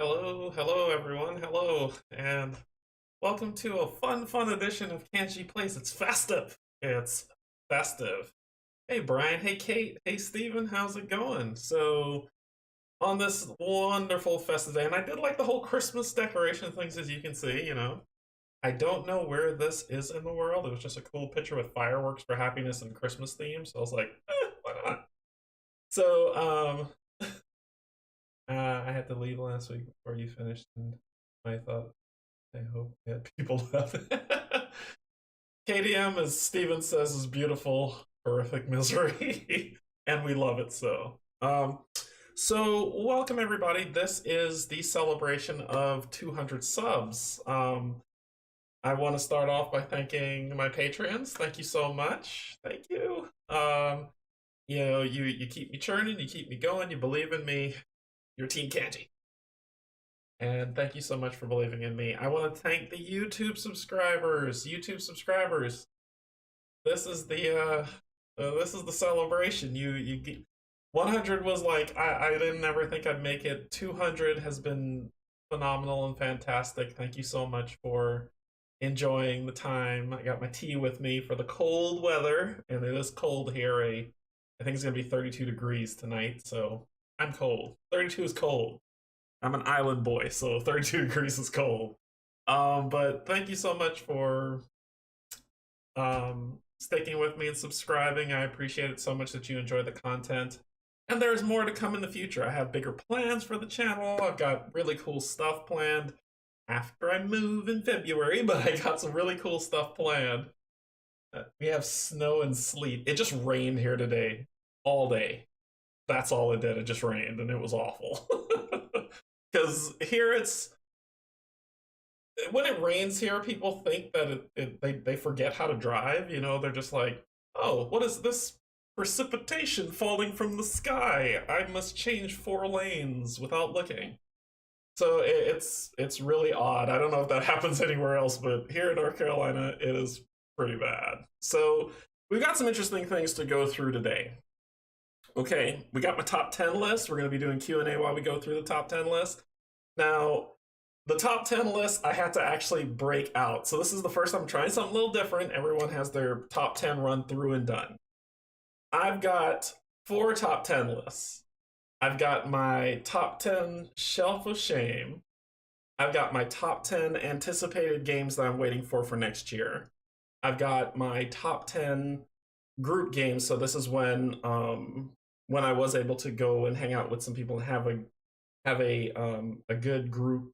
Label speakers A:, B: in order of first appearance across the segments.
A: Hello everyone, hello, and welcome to a fun edition of Canje Plays. It's festive. It's festive. Hey Brian, hey Kate, hey Steven, how's it going? So, on this wonderful festive day, and I did like the whole Christmas decoration things as you can see. I don't know where this is in the world. It was just a cool picture with fireworks for happiness and Christmas theme, so I was like, why not? So, I had to leave last week before you finished, and I thought, I hope that people love it. KDM, as Steven says, is beautiful, horrific misery, and we love it so. So welcome everybody. This is the celebration of 200 subs. I want to start off by thanking my patrons. Thank you so much. Thank you. You keep me churning, you keep me going, you believe in me. Your team Canje. And thank you so much for believing in me. I want to thank the YouTube subscribers. This is the celebration. You 100 was like I didn't ever think I'd make it. 200 has been phenomenal and fantastic. Thank you so much for enjoying the time. I got my tea with me for the cold weather, and it is cold here. I think it's gonna be 32 degrees tonight, so I'm cold. 32 is cold. I'm an island boy, so 32 degrees is cold. But thank you so much for sticking with me and subscribing. I appreciate it so much that you enjoy the content. And there's more to come in the future. I have bigger plans for the channel. I've got really cool stuff planned after I move in February, but I got some really cool stuff planned. We have snow and sleet. It just rained here today, all day. That's all it did. It just rained, and it was awful. Because here when it rains here, people think that they forget how to drive. They're just like, oh, what is this precipitation falling from the sky? I must change 4 lanes without looking. So it's really odd. I don't know if that happens anywhere else, but here in North Carolina, it is pretty bad. So we've got some interesting things to go through today. Okay, we got my top 10 list. We're going to be doing Q&A while we go through the top 10 list. Now, the top 10 list I had to actually break out. So this is the first time I'm trying something a little different. Everyone has their top 10 run through and done. I've got 4 top 10 lists. I've got my top 10 shelf of shame. I've got my top 10 anticipated games that I'm waiting for next year. I've got my top 10 group games. So this is when I was able to go and hang out with some people and have a good group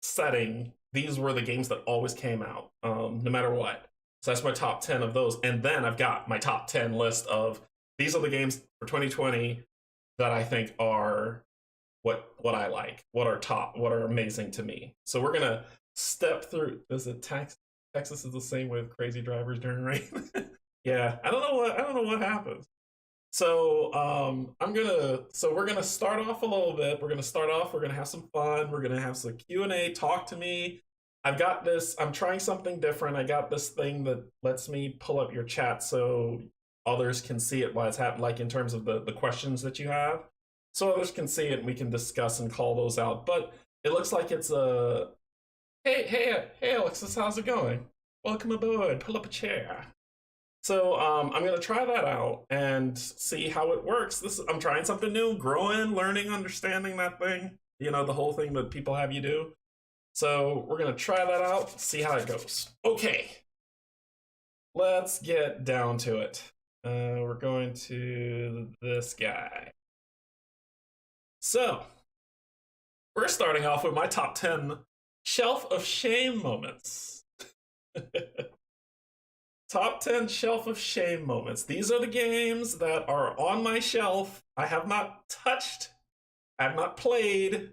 A: setting. These were the games that always came out, no matter what. So that's my top 10 of those. And then I've got my top 10 list of these are the games for 2020 that I think are what I like, what are amazing to me. So we're gonna step through. Texas is the same with crazy drivers during rain? Yeah, I don't know what happens. So we're gonna start off a little bit. We're gonna have some fun. We're gonna have some Q&A, talk to me. I've got this, I'm trying something different. I got this thing that lets me pull up your chat so others can see it while it's happening, like in terms of the questions that you have. So others can see it and we can discuss and call those out. But it looks like it's a hey Alexis, how's it going? Welcome aboard, pull up a chair. So I'm gonna try that out and see how it works. I'm trying something new, growing, learning, understanding that thing. The whole thing that people have you do. So we're gonna try that out, see how it goes. Okay, let's get down to it. We're going to this guy. So we're starting off with my top 10 shelf of shame moments. Top 10 shelf of shame moments. These are the games that are on my shelf. I have not touched, I have not played,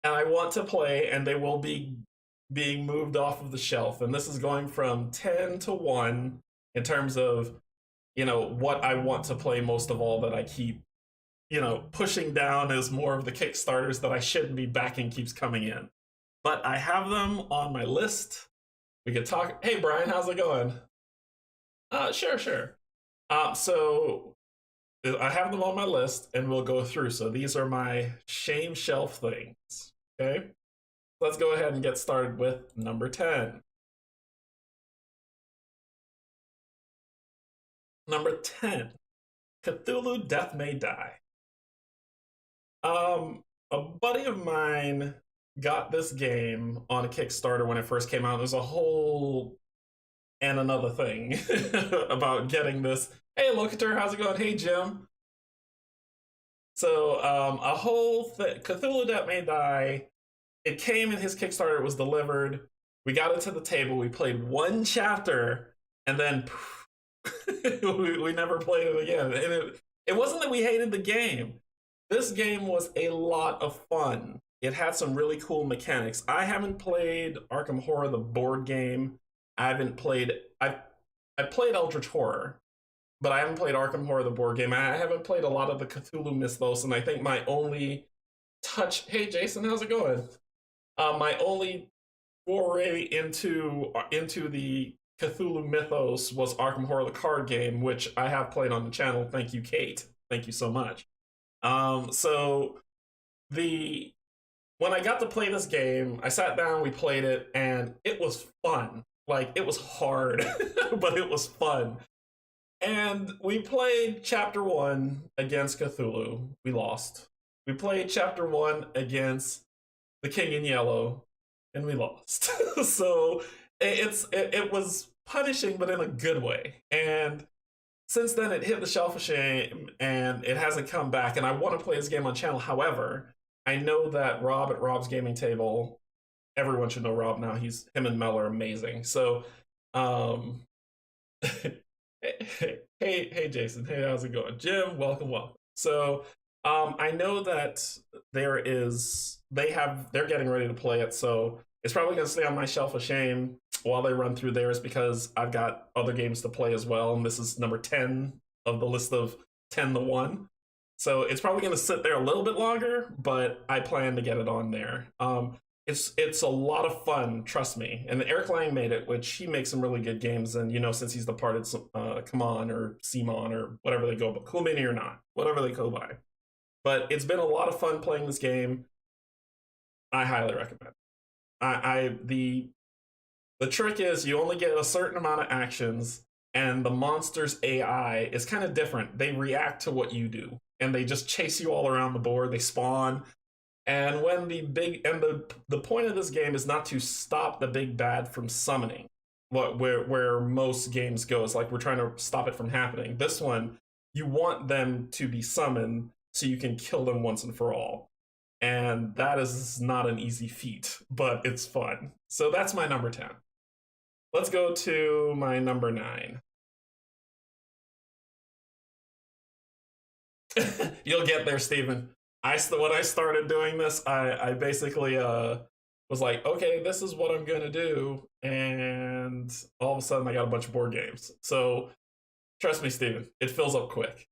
A: and I want to play, and they will be being moved off of the shelf. And this is going from 10 to 1 in terms of, what I want to play most of all that I keep, pushing down as more of the Kickstarters that I shouldn't be backing keeps coming in. But I have them on my list. We could talk. Hey, Brian, how's it going? Sure. So I have them on my list, and we'll go through. So these are my shame shelf things. Okay, let's go ahead and get started with number 10. Number 10, Cthulhu Death May Die. A buddy of mine got this game on a Kickstarter when it first came out. There's a whole and another thing about getting this. Hey, Locator, how's it going? Hey, Jim. So, a whole thing, Cthulhu Death May Die. It came in his Kickstarter. It was delivered. We got it to the table. We played one chapter, and then we never played it again. And it wasn't that we hated the game. This game was a lot of fun. It had some really cool mechanics. I haven't played Arkham Horror, the board game. I haven't played. I played Eldritch Horror, but I haven't played Arkham Horror, the board game. I haven't played a lot of the Cthulhu mythos, and I think my only touch. Hey, Jason, how's it going? My only foray into the Cthulhu mythos was Arkham Horror, the card game, which I have played on the channel. Thank you, Kate. Thank you so much. So when I got to play this game, I sat down, we played it, and it was fun. Like, it was hard, but it was fun. And we played chapter 1 against Cthulhu. We lost. We played chapter 1 against the King in Yellow, and we lost. So it was punishing, but in a good way. And since then, it hit the shelf of shame, and it hasn't come back. And I want to play this game on channel. However, I know that Rob at Rob's Gaming Table, everyone should know Rob now. Him and Mel are amazing. So, hey, Jason. Hey, how's it going? Jim, welcome. So, I know that they're getting ready to play it. So it's probably going to stay on my shelf of shame while they run through theirs, because I've got other games to play as well, and this is number 10 of the list of 10 to 1. So it's probably going to sit there a little bit longer, but I plan to get it on there. It's a lot of fun, trust me. And Eric Lang made it, which he makes some really good games, and since he's departed, Come On or Simon or whatever they go, but Cool Mini or not, whatever they go by. But it's been a lot of fun playing this game. I highly recommend it. The trick is you only get a certain amount of actions, and the monster's AI is kind of different. They react to what you do, and they just chase you all around the board. They spawn, and when the point of this game is not to stop the big bad from summoning, where most games go is like we're trying to stop it from happening. This one, you want them to be summoned so you can kill them once and for all. And that is not an easy feat, but it's fun. So that's my number 10. Let's go to my number 9. You'll get there, Steven. When I started doing this, I basically was like, okay, this is what I'm going to do. And all of a sudden, I got a bunch of board games. So trust me, Steven, it fills up quick.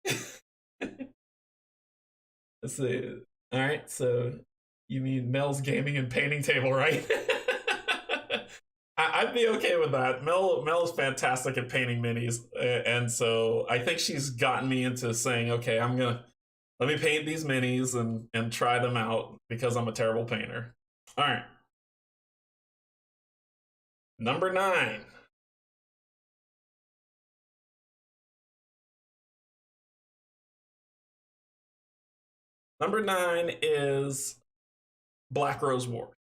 A: Let's see. All right, so you mean Mel's gaming and painting table, right? I'd be okay with that. Mel is fantastic at painting minis, and so I think she's gotten me into saying, okay, let me paint these minis and try them out because I'm a terrible painter. All right. Number 9. Number 9 is Black Rose Wars.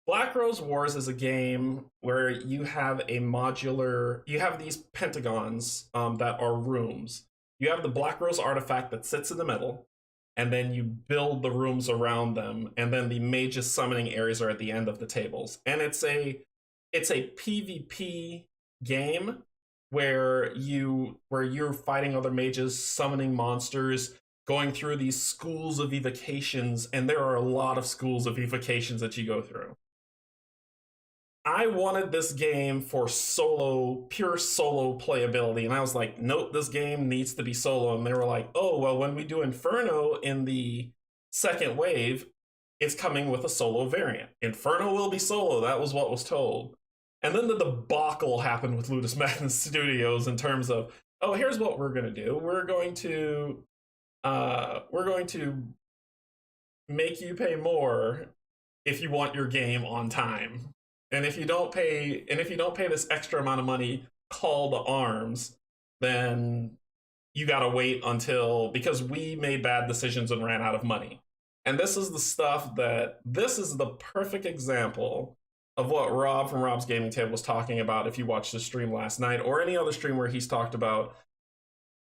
A: Black Rose Wars is a game where you have these pentagons that are rooms. You have the Black Rose artifact that sits in the middle, and then you build the rooms around them, and then the mage's summoning areas are at the end of the tables. And it's a PvP game where you're fighting other mages, summoning monsters, going through these schools of evocations, and there are a lot of schools of evocations that you go through. I wanted this game for pure solo playability, and I was like, nope, this game needs to be solo. And they were like, oh, well, when we do Inferno in the second wave, it's coming with a solo variant. Inferno will be solo, that was what was told. And then the debacle happened with Ludus Madness Studios in terms of, oh, here's what we're gonna do. We're going to make you pay more if you want your game on time. And if you don't pay this extra amount of money, call to arms, then you gotta wait until, because we made bad decisions and ran out of money. And this is the stuff that, this is the perfect example of what Rob from Rob's Gaming Table was talking about if you watched the stream last night, or any other stream where he's talked about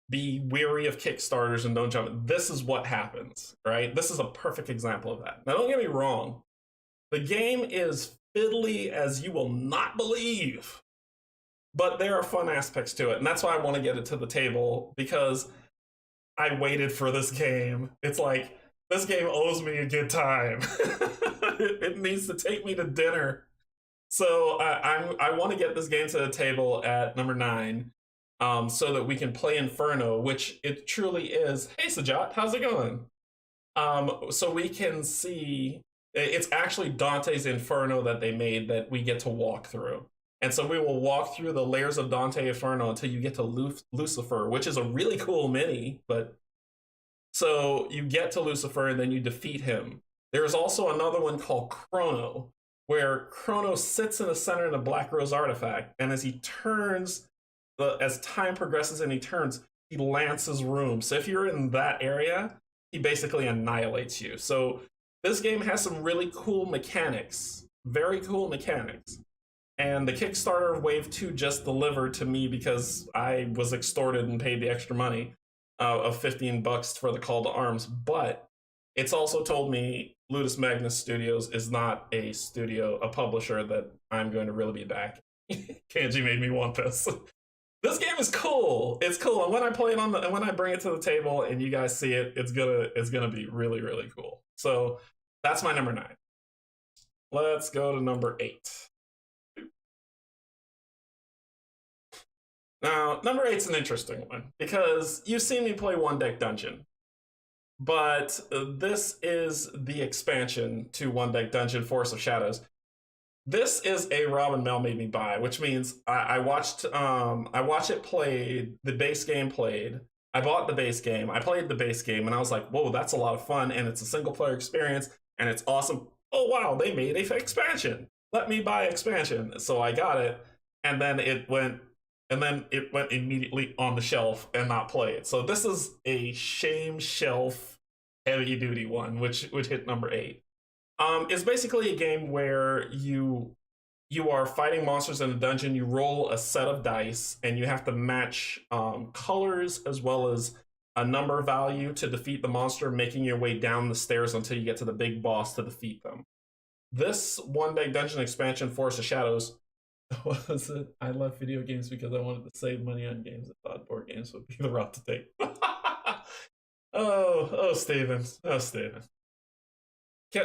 A: be wary of Kickstarters and don't jump. This is what happens, right? This is a perfect example of that. Now, don't get me wrong. The game is fiddly as you will not believe, but there are fun aspects to it. And that's why I want to get it to the table, because I waited for this game. It's like, this game owes me a good time. It needs to take me to dinner. So I want to get this game to the table at number 9, so that we can play Inferno, which it truly is. Hey, Sajat, how's it going? So we can see, it's actually Dante's Inferno that they made that we get to walk through. And so we will walk through the layers of Dante Inferno until you get to Lucifer, which is a really cool mini, but so you get to Lucifer and then you defeat him. There's also another one called Chrono, where Chrono sits in the center of the Black Rose artifact, and as he turns, as time progresses and he turns, he lances rooms. So if you're in that area, he basically annihilates you. So this game has some really cool mechanics, very cool mechanics. And the Kickstarter of Wave 2 just delivered to me because I was extorted and paid the extra money of $15 for the call to arms. But it's also told me Ludus Magnus Studios is not a studio, a publisher that I'm going to really be back. Canje made me want this. This game is cool. It's cool, and when I play it and when I bring it to the table and you guys see it, it's gonna be really, really cool. So that's my number 9. Let's go to number 8. Now, number 8's an interesting one because you've seen me play One Deck Dungeon, but this is the expansion to One Deck Dungeon, Forest of Shadows. This is a Rob and Mel made me buy, which means I watched it played, the base game played. I bought the base game, I played the base game, and I was like, whoa, that's a lot of fun, and it's a single player experience, and it's awesome. Oh wow, they made a expansion. Let me buy expansion. So I got it, and then it went immediately on the shelf and not played. So this is a shame shelf heavy duty one, which hit number 8. It's basically a game where you are fighting monsters in a dungeon. You roll a set of dice, and you have to match colors as well as a number value to defeat the monster, making your way down the stairs until you get to the big boss to defeat them. This One Deck Dungeon expansion, Forest of Shadows, was it? I love video games because I wanted to save money on games. I thought board games would be the route to take. oh, Steven. Oh, Steven.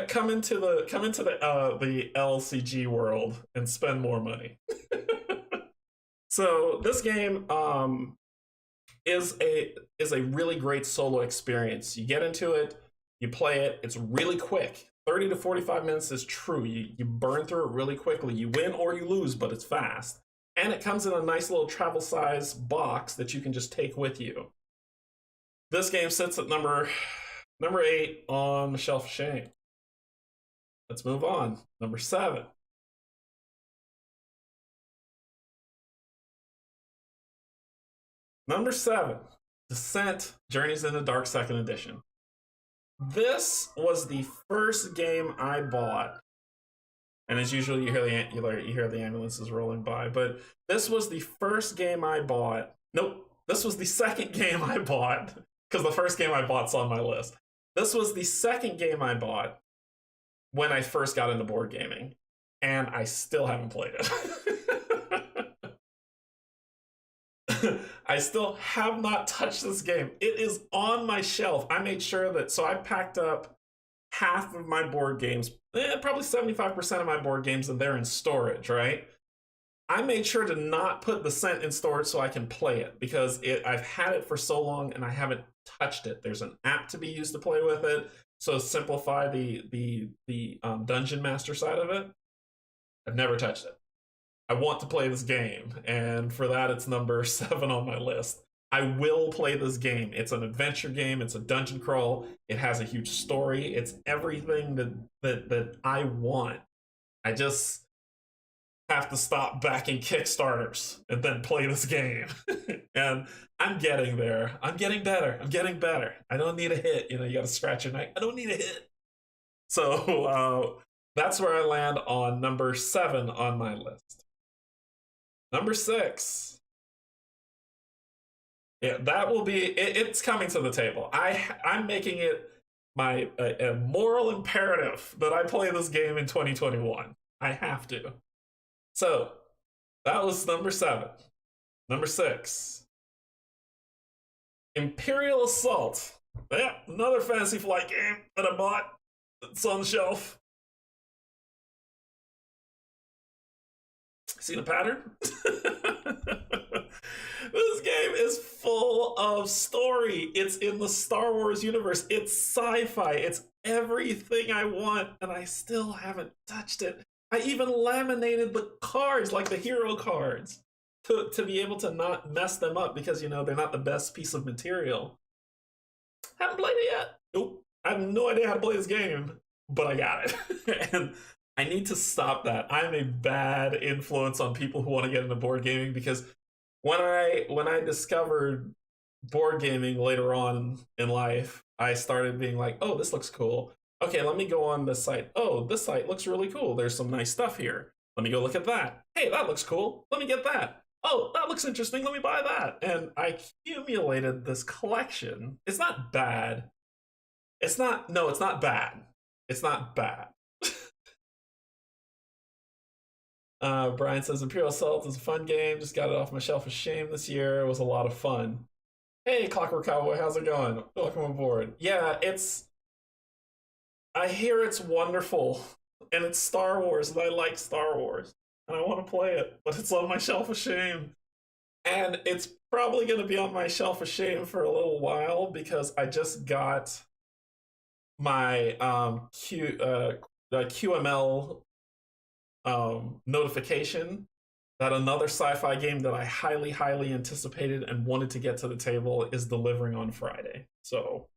A: Come into the LCG world and spend more money. So this game is a really great solo experience. You get into it, you play it, it's really quick. 30 to 45 minutes is true. You burn through it really quickly. You win or you lose, but it's fast. And it comes in a nice little travel size box that you can just take with you. This game sits at number 8 on the shelf of shame. Let's move on. Number 7. Number 7, Descent: Journeys in the Dark 2nd Edition. This was the first game I bought, and as usual, you hear the ambulances rolling by. But this was the first game I bought. Nope, this was the second game I bought because the first game I bought's on my list. This was the second game I bought when I first got into board gaming, and I still haven't played it. I still have not touched this game. It is on my shelf. I made sure that, so I packed up half of my board games, probably 75% of my board games, and they're in storage, right? I made sure to not put Descent in storage so I can play it, because I've had it for so long and I haven't touched it. There's an app to be used to play with it, so simplify the Dungeon Master side of it. I've never touched it. I want to play this game, and for that, it's number 7 on my list. I will play this game. It's an adventure game. It's a dungeon crawl. It has a huge story. It's everything that I want. I just have to stop backing Kickstarters and then play this game. And I'm getting there. I'm getting better. I'm getting better. I don't need a hit. You know, you got to scratch your neck. I don't need a hit. So that's where I land on number 7 on my list. Number 6. Yeah, that will be. It's coming to the table. I'm making it my a moral imperative that I play this game in 2021. I have to. So that was number 7. Number 6. Imperial Assault. Yeah, another Fantasy Flight game that I bought. It's on the shelf. See the pattern? This game is full of story. It's in the Star Wars universe. It's sci-fi. It's everything I want, and I still haven't touched it. I even laminated the cards, like the hero cards, to be able to not mess them up because, you know, they're not the best piece of material. Haven't played it yet. Nope. I have no idea how to play this game, but I got it. And I need to stop that. I'm a bad influence on people who want to get into board gaming because when I discovered board gaming later on in life, I started being like, oh, this looks cool. Okay, let me go on this site. Oh, this site looks really cool. There's some nice stuff here. Let me go look at that. Hey, that looks cool. Let me get that. Oh, that looks interesting. Let me buy that. And I accumulated this collection. It's not bad. It's not bad. It's not bad. Brian says Imperial Assault is a fun game. Just got it off my shelf of shame this year. It was a lot of fun. Hey, Clockwork Cowboy, how's it going? Welcome aboard. Yeah, I hear it's wonderful, and it's Star Wars, and I like Star Wars, and I want to play it, but it's on my shelf of shame. And it's probably going to be on my shelf of shame for a little while because I just got my QML notification that another sci-fi game that I highly, highly anticipated and wanted to get to the table is delivering on Friday. So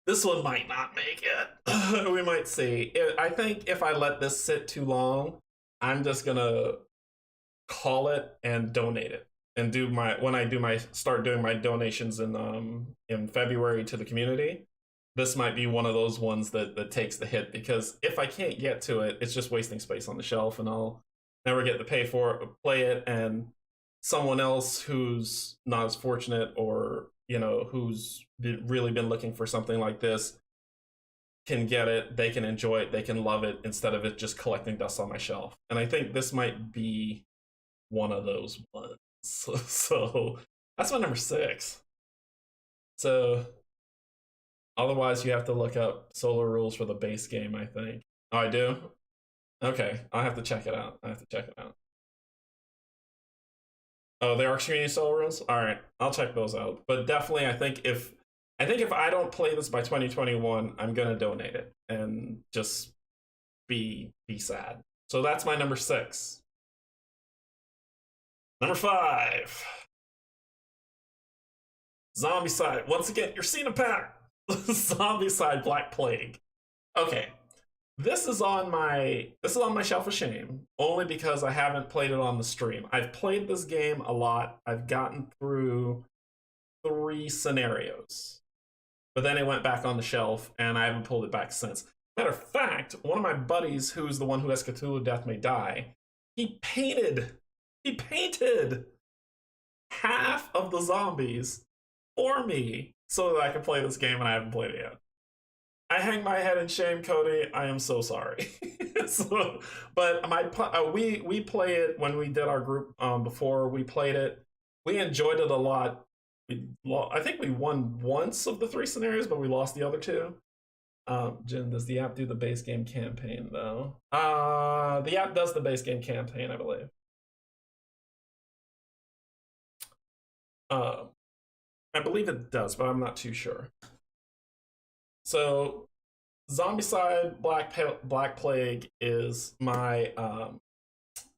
A: this one might not make it. We might see. I think if I let this sit too long, I'm just gonna call it and donate it and start doing my donations in February to the community. This might be one of those ones that takes the hit because if I can't get to it, it's just wasting space on the shelf and I'll never get to play it, and someone else who's not as fortunate or, you know, who's really been looking for something like this can get it, they can enjoy it, they can love it instead of it just collecting dust on my shelf. And I think this might be one of those ones. So that's my number 6. So otherwise, you have to look up Solar Rules for the base game, I think. Oh, I do? Okay, I'll have to check it out. Oh, there are community Solar Rules? Alright, I'll check those out. But definitely, I think if I don't play this by 2021, I'm gonna donate it and just be sad. So that's my number 6. Number 5. Zombicide. Once again, you're seeing a pattern. Zombicide Black Plague. Okay, this is on my shelf of shame only because I haven't played it on the stream. I've played this game a lot. I've gotten through 3 scenarios, but then it went back on the shelf and I haven't pulled it back since. Matter of fact, one of my buddies, who's the one who has Cthulhu Death May Die, he painted half of the zombies for me so that I can play this game, and I haven't played it yet. I hang my head in shame, Cody. I am so sorry. But we play it when we did our group before. We played it. We enjoyed it a lot. I think we won once of the 3 scenarios, but we lost the other 2. Jin, does the app do the base game campaign though? The app does the base game campaign, I believe. I believe it does, but I'm not too sure. So, Zombicide Black Plague is my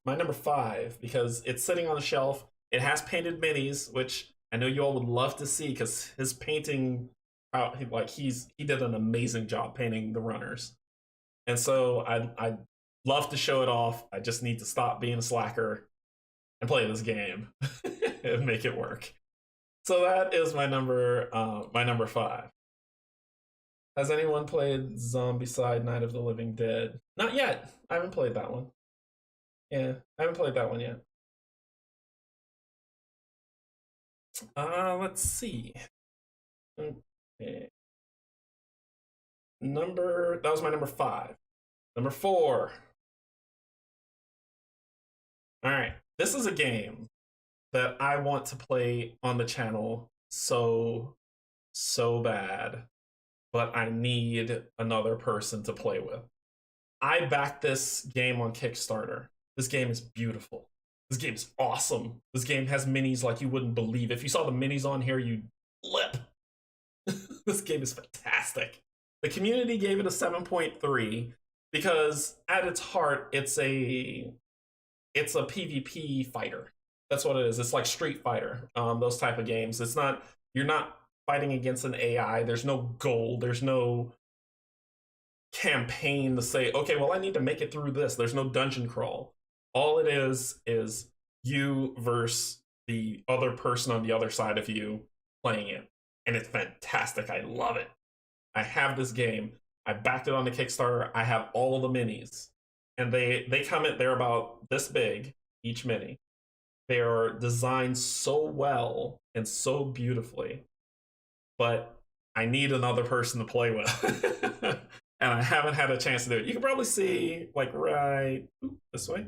A: my number 5 because it's sitting on the shelf. It has painted minis, which I know you all would love to see because his painting, he did an amazing job painting the runners, and so I love to show it off. I just need to stop being a slacker and play this game and make it work. So that is my number five. Has anyone played Zombicide Night of the Living Dead? Not yet. I haven't played that one. Yeah, I haven't played that one yet. Let's see. Okay. That was my number five. Number four. All right. This is a game that I want to play on the channel so bad, but I need another person to play with. I backed this game on Kickstarter. This game is beautiful. This game is awesome. This game has minis like you wouldn't believe. If you saw the minis on here, you'd lip. This game is fantastic. The community gave it a 7.3 because at its heart, it's a PvP fighter. That's what it is. It's like Street Fighter, those type of games. You're not fighting against an AI. There's no goal. There's no campaign to say, okay, well, I need to make it through this. There's no dungeon crawl. All it is you versus the other person on the other side of you playing it. And it's fantastic. I love it. I have this game. I backed it on the Kickstarter. I have all of the minis. And they come in, they're about this big, each mini. They are designed so well and so beautifully. But I need another person to play with. And I haven't had a chance to do it. You can probably see, like, this way,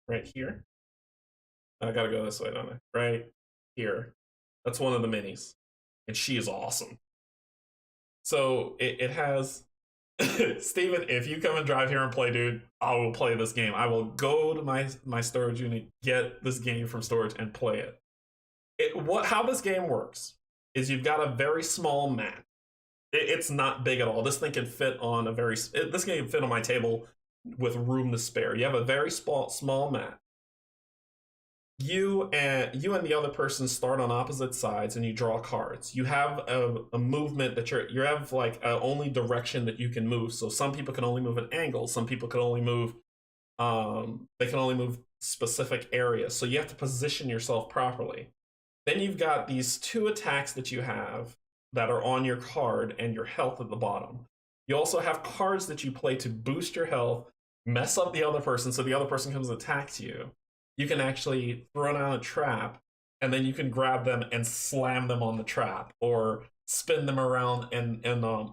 A: right here. I gotta go this way, don't I? Right here. That's one of the minis. And she is awesome. So it has... Steven, if you come and drive here and play, dude, I will play this game. I will go to my storage unit, get this game from storage, and play it. How this game works is you've got a very small map. It's not big at all. This thing can fit on this game can fit on my table with room to spare. You have a very small map. You and the other person start on opposite sides, and you draw cards. You have a movement that you have like a only direction that you can move. So some people can only move an angle. Some people can only move they can only move specific areas. So you have to position yourself properly. Then you've got these two attacks that you have that are on your card and your health at the bottom. You also have cards that you play to boost your health, mess up the other person so the other person comes and attacks you. You can actually throw down a trap, and then you can grab them and slam them on the trap, or spin them around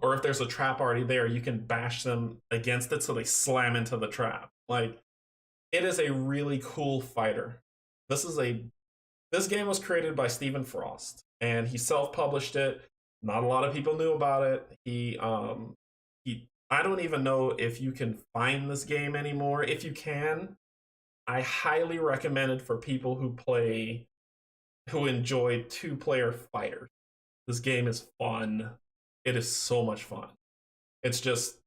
A: or if there's a trap already there, you can bash them against it so they slam into the trap. Like, it is a really cool fighter. This game was created by Stephen Frost, and he self-published it. Not a lot of people knew about it. I don't even know if you can find this game anymore. If you can, I highly recommend it for people who enjoy two-player fighters. This game is fun. It is so much fun. It's just,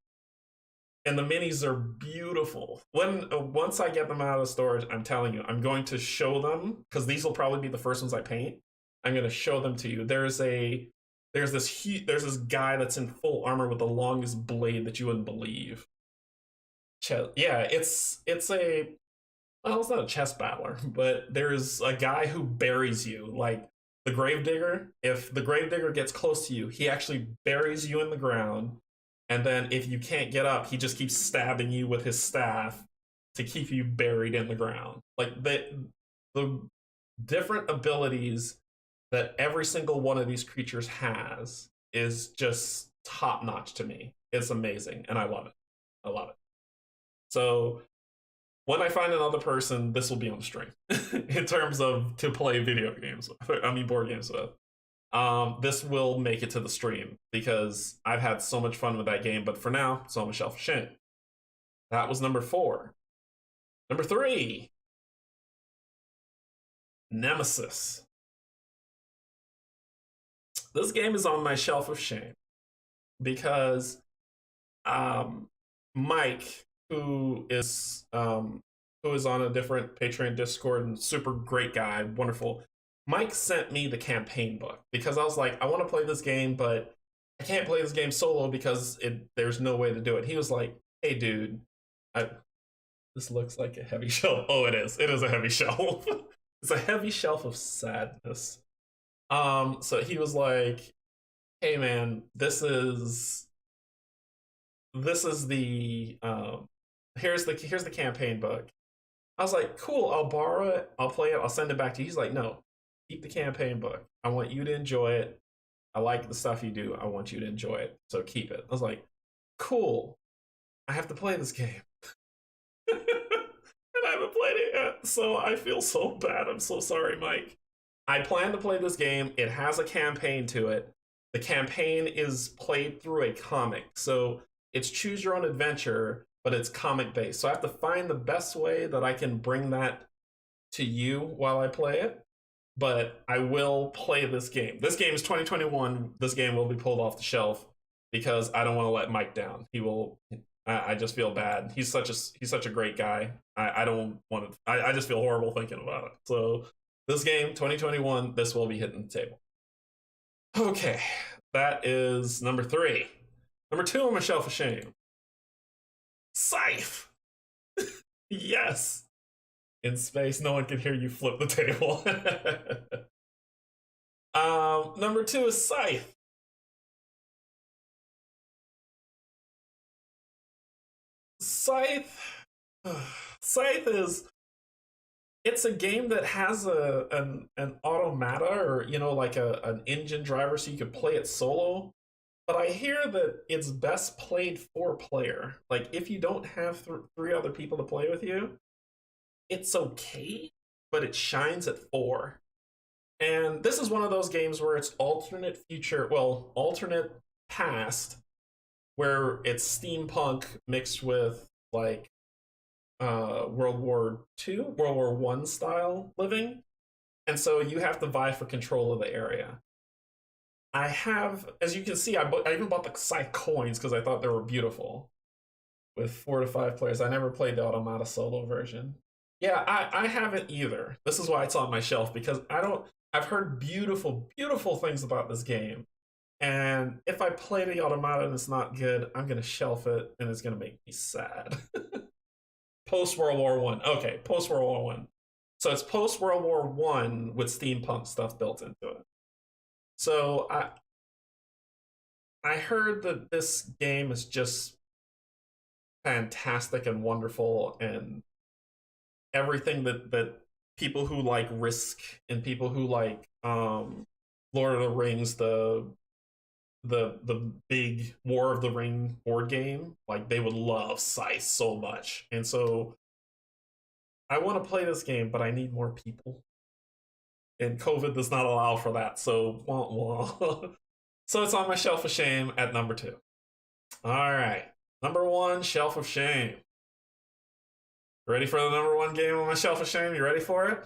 A: and the minis are beautiful. Once I get them out of storage, I'm telling you, I'm going to show them, because these will probably be the first ones I paint. I'm going to show them to you. There's this guy that's in full armor with the longest blade that you wouldn't believe. Yeah, it's not a chess battler, but there's a guy who buries you. Like the Gravedigger, if the Gravedigger gets close to you, he actually buries you in the ground. And then if you can't get up, he just keeps stabbing you with his staff to keep you buried in the ground. Like the different abilities that every single one of these creatures has is just top notch to me. It's amazing, and I love it. I love it. So when I find another person, this will be on the stream in terms of to play video games. Board games with. This will make it to the stream because I've had so much fun with that game. But for now, it's on my shelf of shame. That was number 4. Number 3, Nemesis. This game is on my shelf of shame because Mike, who is on a different Patreon Discord and super great guy, wonderful. Mike sent me the campaign book because I was like, I want to play this game, but I can't play this game solo because there's no way to do it. He was like, hey, dude, I, this looks like a heavy shelf. Oh, it is. It is a heavy shelf. It's a heavy shelf of sadness. So he was like, hey, man, this is the here's the campaign book. I was like, cool, I'll borrow it, I'll play it, I'll send it back to you. He's like, no, keep the campaign book. I want you to enjoy it. I like the stuff you do. I want you to enjoy it. So keep it. I was like, cool. I have to play this game. And I haven't played it yet. So I feel so bad. I'm so sorry, Mike. I plan to play this game. It has a campaign to it. The campaign is played through a comic. So it's choose your own adventure, but it's comic based. So I have to find the best way that I can bring that to you while I play it. But I will play this game. This game is 2021. This game will be pulled off the shelf because I don't want to let Mike down. He will. I just feel bad. He's such a great guy. I don't want to. I just feel horrible thinking about it. So this game, 2021, this will be hitting the table. Okay, that is number 3. Number 2 on my shelf of shame. Scythe. Yes. In space, no one can hear you flip the table. Number 2 is Scythe. Scythe. Scythe is. It's a game that has an automata, or like an engine driver, so you could play it solo. But I hear that it's best played 4-player. Like if you don't have 3 other people to play with you, it's okay, but it shines at 4. And this is one of those games where it's alternate future, well, alternate past, where it's steampunk mixed with like World War II, World War One style living. And so you have to vie for control of the area. I have, as you can see, I even bought the Scythe coins because I thought they were beautiful. With 4 to 5 players. I never played the Automata solo version. Yeah, I haven't either. This is why it's on my shelf, because I've heard beautiful, beautiful things about this game. And if I play the Automata and it's not good, I'm gonna shelf it and it's gonna make me sad. Post World War One. Okay, post World War One. So it's post World War One with steampunk stuff built into it. So I heard that this game is just fantastic and wonderful, and everything that people who like Risk and people who like Lord of the Rings, the big War of the Ring board game, like they would love Scythe so much. And so I want to play this game, but I need more people. And COVID does not allow for that. So wah, wah. So it's on my shelf of shame at number 2. All right. Number 1, shelf of shame. Ready for the number 1 game on my shelf of shame? You ready for it?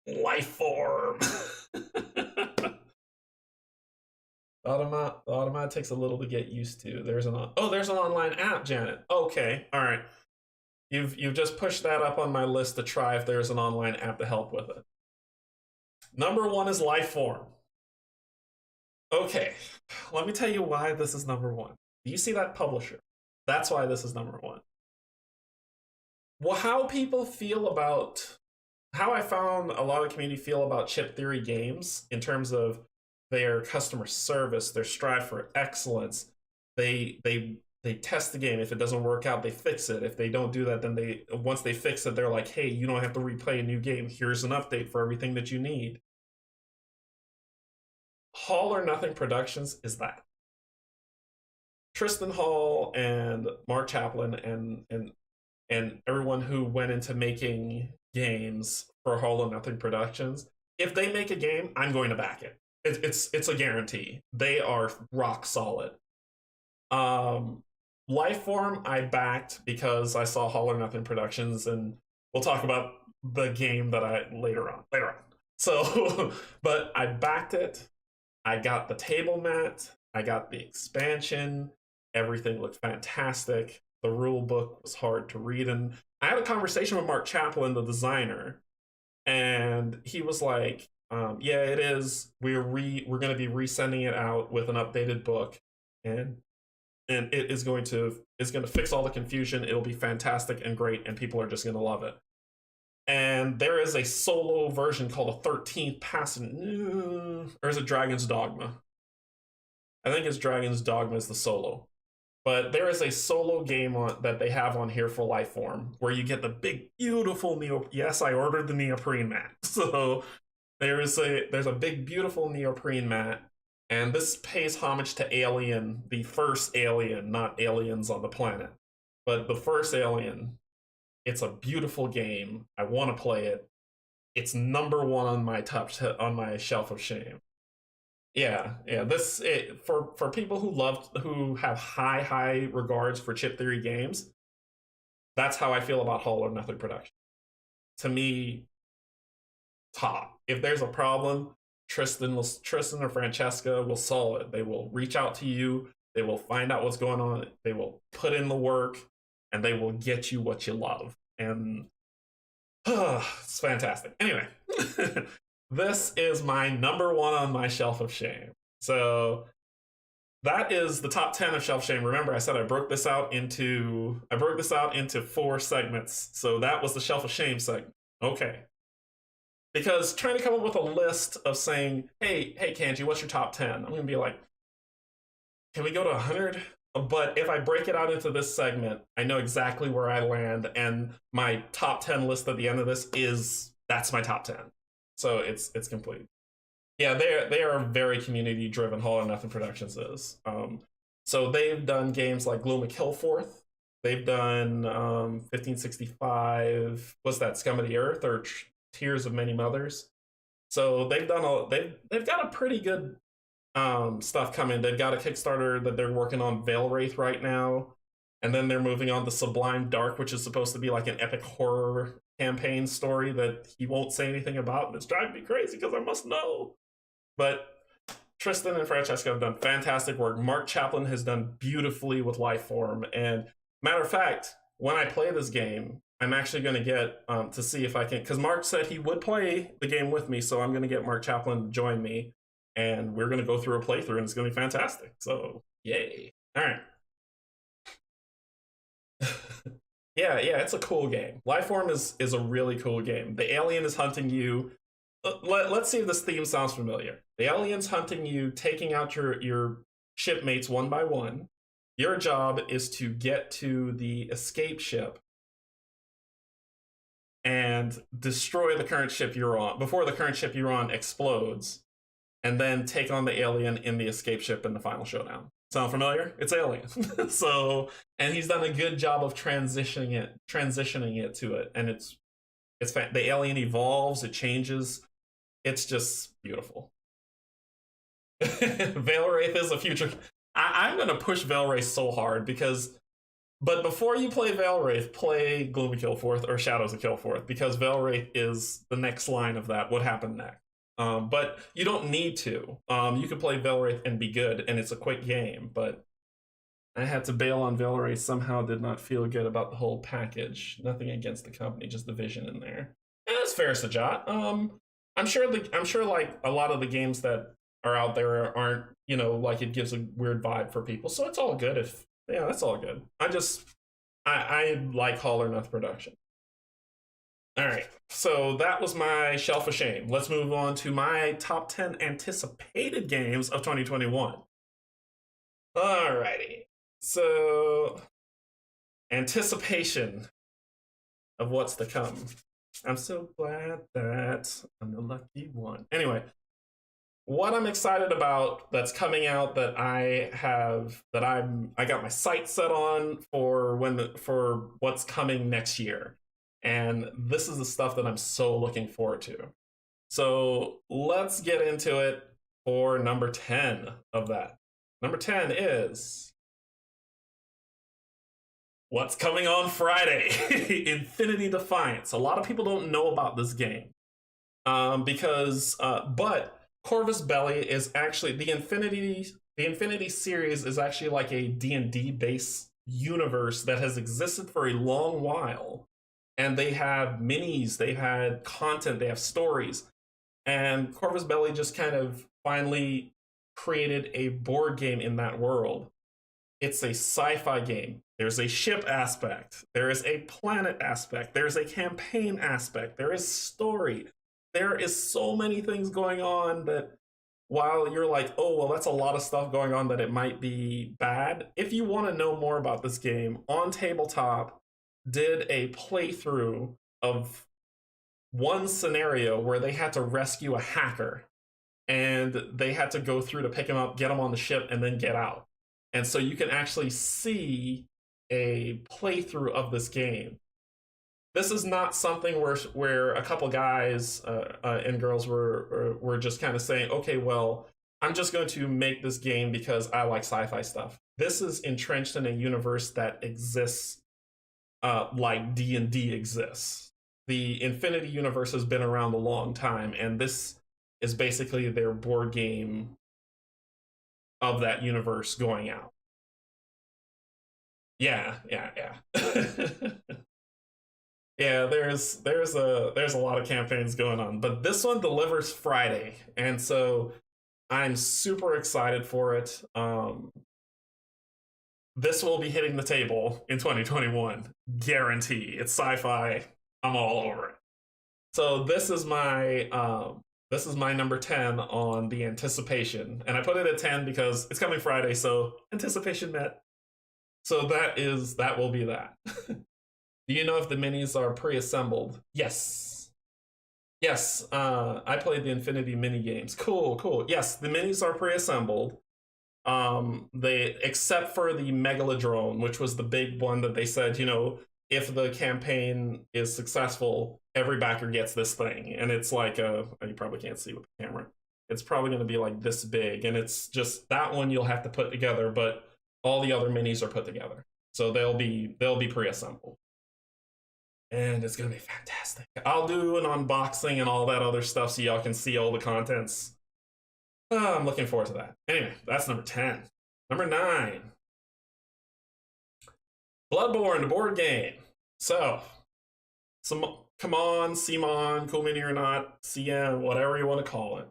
A: Lifeform. Automat takes a little to get used to. There's an online app, Janet. Okay, all right. You've just pushed that up on my list to try if there's an online app to help with it. Number 1 is Lifeform. Okay, let me tell you why this is number 1. Do you see that publisher? That's why this is number 1. Well, how I found a lot of community feel about Chip Theory games in terms of their customer service, their strive for excellence. They test the game. If it doesn't work out, they fix it. If they don't do that, then once they fix it, they're like, hey, you don't have to replay a new game. Here's an update for everything that you need. Hall or Nothing Productions is that. Tristan Hall and Mark Chaplin and everyone who went into making games for Hall or Nothing Productions, if they make a game, I'm going to back it. It's a guarantee. They are rock solid. Lifeform I backed because I saw Hall or Nothing Productions, and we'll talk about the game that I later on. So, but I backed it. I got the table mat. I got the expansion. Everything looked fantastic. The rule book was hard to read, and I had a conversation with Mark Chaplin, the designer, and he was like, "Yeah, it is. We're going to be resending it out with an updated book, and it is going to fix all the confusion. It'll be fantastic and great, and people are just going to love it." And there is a solo version called a 13th Passage, or is it Dragon's Dogma? I think it's Dragon's Dogma is the solo. But there is a solo game that they have on here for Lifeform where you get the big, beautiful Yes, I ordered the neoprene mat. So there's a big, beautiful neoprene mat, and this pays homage to Alien, the first Alien, not aliens on the planet, but the first Alien. It's a beautiful game. I want to play it. It's number one on my on my shelf of shame. Yeah, yeah. For people who have high regards for chip theory games, that's how I feel about Hollow Method Production. To me, top. If there's a problem, Tristan or Francesca will solve it. They will reach out to you. They will find out what's going on. They will put in the work, and they will get you what you love. And it's fantastic. Anyway. This is my number one on my shelf of shame. So that is the top 10 of shelf shame. Remember, I said I broke this out into 4 segments. So that was the shelf of shame segment. Okay. Because trying to come up with a list of saying, hey, Canje, what's your top 10? I'm going to be like, can we go to 100? But if I break it out into this segment, I know exactly where I land. And my top 10 list at the end of this that's my top 10. So it's complete. Yeah, they are very community driven. Hollow Nothing Productions is. So they've done games like Gloom of Killforth. They've done 1565. What's that? Scum of the Earth or Tears of Many Mothers. So they've got a pretty good stuff coming. They've got a Kickstarter that they're working on, Veil Wraith, right now, and then they're moving on to Sublime Dark, which is supposed to be like an epic horror campaign story that he won't say anything about, and it's driving me crazy because I must know. But Tristan and Francesca have done fantastic work. Mark Chaplin has done beautifully with Lifeform, and matter of fact, when I play this game, I'm actually going to get to see if I can, because Mark said he would play the game with me, so I'm going to get Mark Chaplin to join me, and we're going to go through a playthrough, and it's going to be fantastic. So yay. All right. Yeah, it's a cool game. Lifeform is a really cool game. The alien is hunting you. Let's see if this theme sounds familiar. The alien's hunting you, taking out your shipmates one by one. Your job is to get to the escape ship and destroy the current ship you're on before the current ship you're on explodes, and then take on the alien in the escape ship in the final showdown. Sound familiar? It's Alien. So, and he's done a good job of transitioning it to it, and it's the alien evolves, it changes. It's just beautiful. Veil Wraith is a future. I'm gonna push Veil Wraith so hard but before you play Veil Wraith, play Gloom of Killforth or Shadows of Killforth, because Veil Wraith is the next line of that. What happened next? But you don't need to. You can play Veil Wraith and be good, and it's a quick game, but I had to bail on Veil Wraith. Somehow did not feel good about the whole package. Nothing against the company, just the vision in there. And that's fair, Sajat. I'm sure like a lot of the games that are out there aren't, like it gives a weird vibe for people. So it's all good that's all good. I like Hollow Nothing Production. All right, so that was my shelf of shame. Let's move on to my top 10 anticipated games of 2021. Alrighty, so anticipation of what's to come. I'm so glad that I'm the lucky one. Anyway, what I'm excited about that's coming out that I got my sights set on for what's coming next year. And this is the stuff that I'm so looking forward to. So let's get into it for number 10 of that. Number 10 is what's coming on Friday. Infinity Defiance. A lot of people don't know about this game. But Corvus Belli is actually the Infinity series is actually like a D&D based universe that has existed for a long while. and they have minis, they had content, they have stories. And Corvus Belli just kind of finally created a board game in that world. It's a sci-fi game. There's a ship aspect. There is a planet aspect. There's a campaign aspect. There is story. There is so many things going on that while you're like, oh, well, that's a lot of stuff going on that it might be bad. If you want to know more about this game, On Tabletop did a playthrough of one scenario where they had to rescue a hacker and they had to go through to pick him up, get him on the ship, and then get out. And so you can actually see a playthrough of this game. This is not something where a couple guys and girls were just kind of saying, okay, well, I'm just going to make this game because I like sci-fi stuff. This is entrenched in a universe that exists like D&D exists. The Infinity Universe has been around a long time, and this is basically their board game of that universe going out. Yeah. Yeah, there's a lot of campaigns going on, but this one delivers Friday, and so I'm super excited for it. This will be hitting the table in 2021, guarantee. It's sci-fi. I'm all over it. So this is my number 10 on the anticipation, and I put it at 10 because it's coming Friday, so anticipation met. So that will be that. Do you know if the minis are pre-assembled? Yes. I played the Infinity mini games. Cool. Yes, the minis are pre-assembled. They, except for the Megalodrone, which was the big one that they said, if the campaign is successful, every backer gets this thing. And it's like you probably can't see with the camera. It's probably going to be like this big, and it's just that one you'll have to put together, but all the other minis are put together. So they'll be pre-assembled. And it's going to be fantastic. I'll do an unboxing and all that other stuff so y'all can see all the contents. I'm looking forward to that. Anyway, that's number 10. Number 9. Bloodborne, the board game. So, come on, Simon, cool mini or not, CM, whatever you want to call it.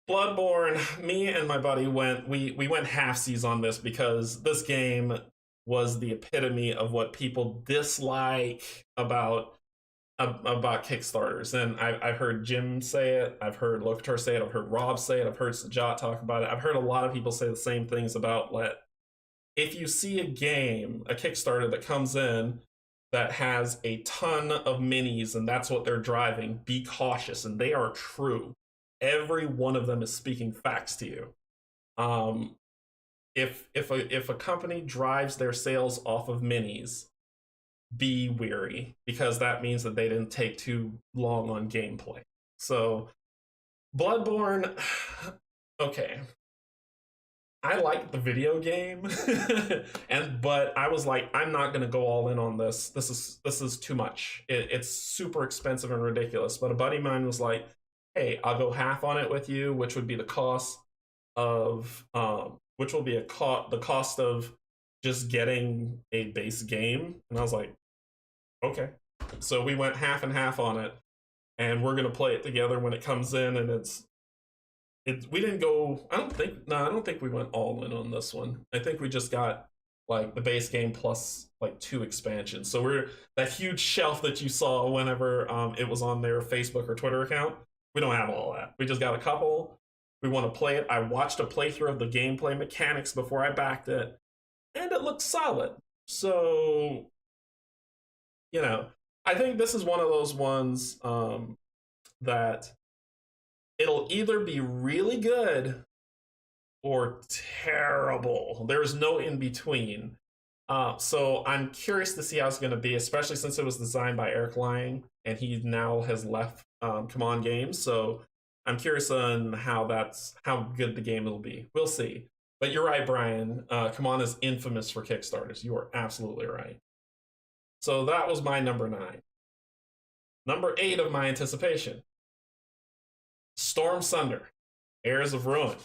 A: Bloodborne, me and my buddy went halfsies on this because this game was the epitome of what people dislike about Kickstarters. And I've heard Jim say it, I've heard Locator say it, I've heard Rob say it, I've heard Sajat talk about it. I've heard a lot of people say the same things about if you see a game, a Kickstarter that comes in that has a ton of minis and that's what they're driving, be cautious. And they are true. Every one of them is speaking facts to you. If a company drives their sales off of minis, be weary, because that means that they didn't take too long on gameplay. So Bloodborne, okay, I like the video game, but I was like, I'm not gonna go all in on this. This is too much. It's super expensive and ridiculous. But a buddy of mine was like, hey, I'll go half on it with you, which would be the cost of the cost of just getting a base game. And I was like, okay. So we went half and half on it, and we're gonna play it together when it comes in. And we didn't go. I don't think we went all in on this one. I think we just got like the base game plus like 2 expansions. So we're that huge shelf that you saw whenever it was on their Facebook or Twitter account. We don't have all that. We just got a couple. We want to play it. I watched a playthrough of the gameplay mechanics before I backed it, and it looks solid. So, I think this is one of those ones that it'll either be really good or terrible. There's no in between. So I'm curious to see how it's going to be, especially since it was designed by Eric Lang, and he now has left Come On Games. So I'm curious on how good the game will be. We'll see. But you're right, Brian. Come On is infamous for Kickstarters. You are absolutely right. So that was my number 9. Number 8 of my anticipation. Storm Sunder, Heirs of Ruin.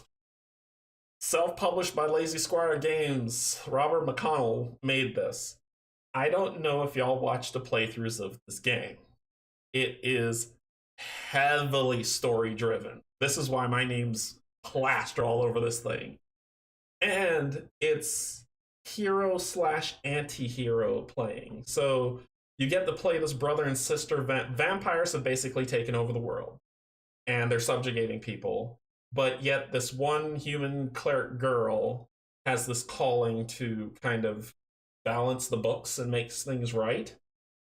A: Self-published by Lazy Squire Games. Robert McConnell made this. I don't know if y'all watched the playthroughs of this game. It is heavily story driven. This is why my name's plastered all over this thing. And it's hero slash anti-hero playing. So you get to play this brother and sister. Vampires have basically taken over the world, and they're subjugating people. But yet, this one human cleric girl has this calling to kind of balance the books and makes things right.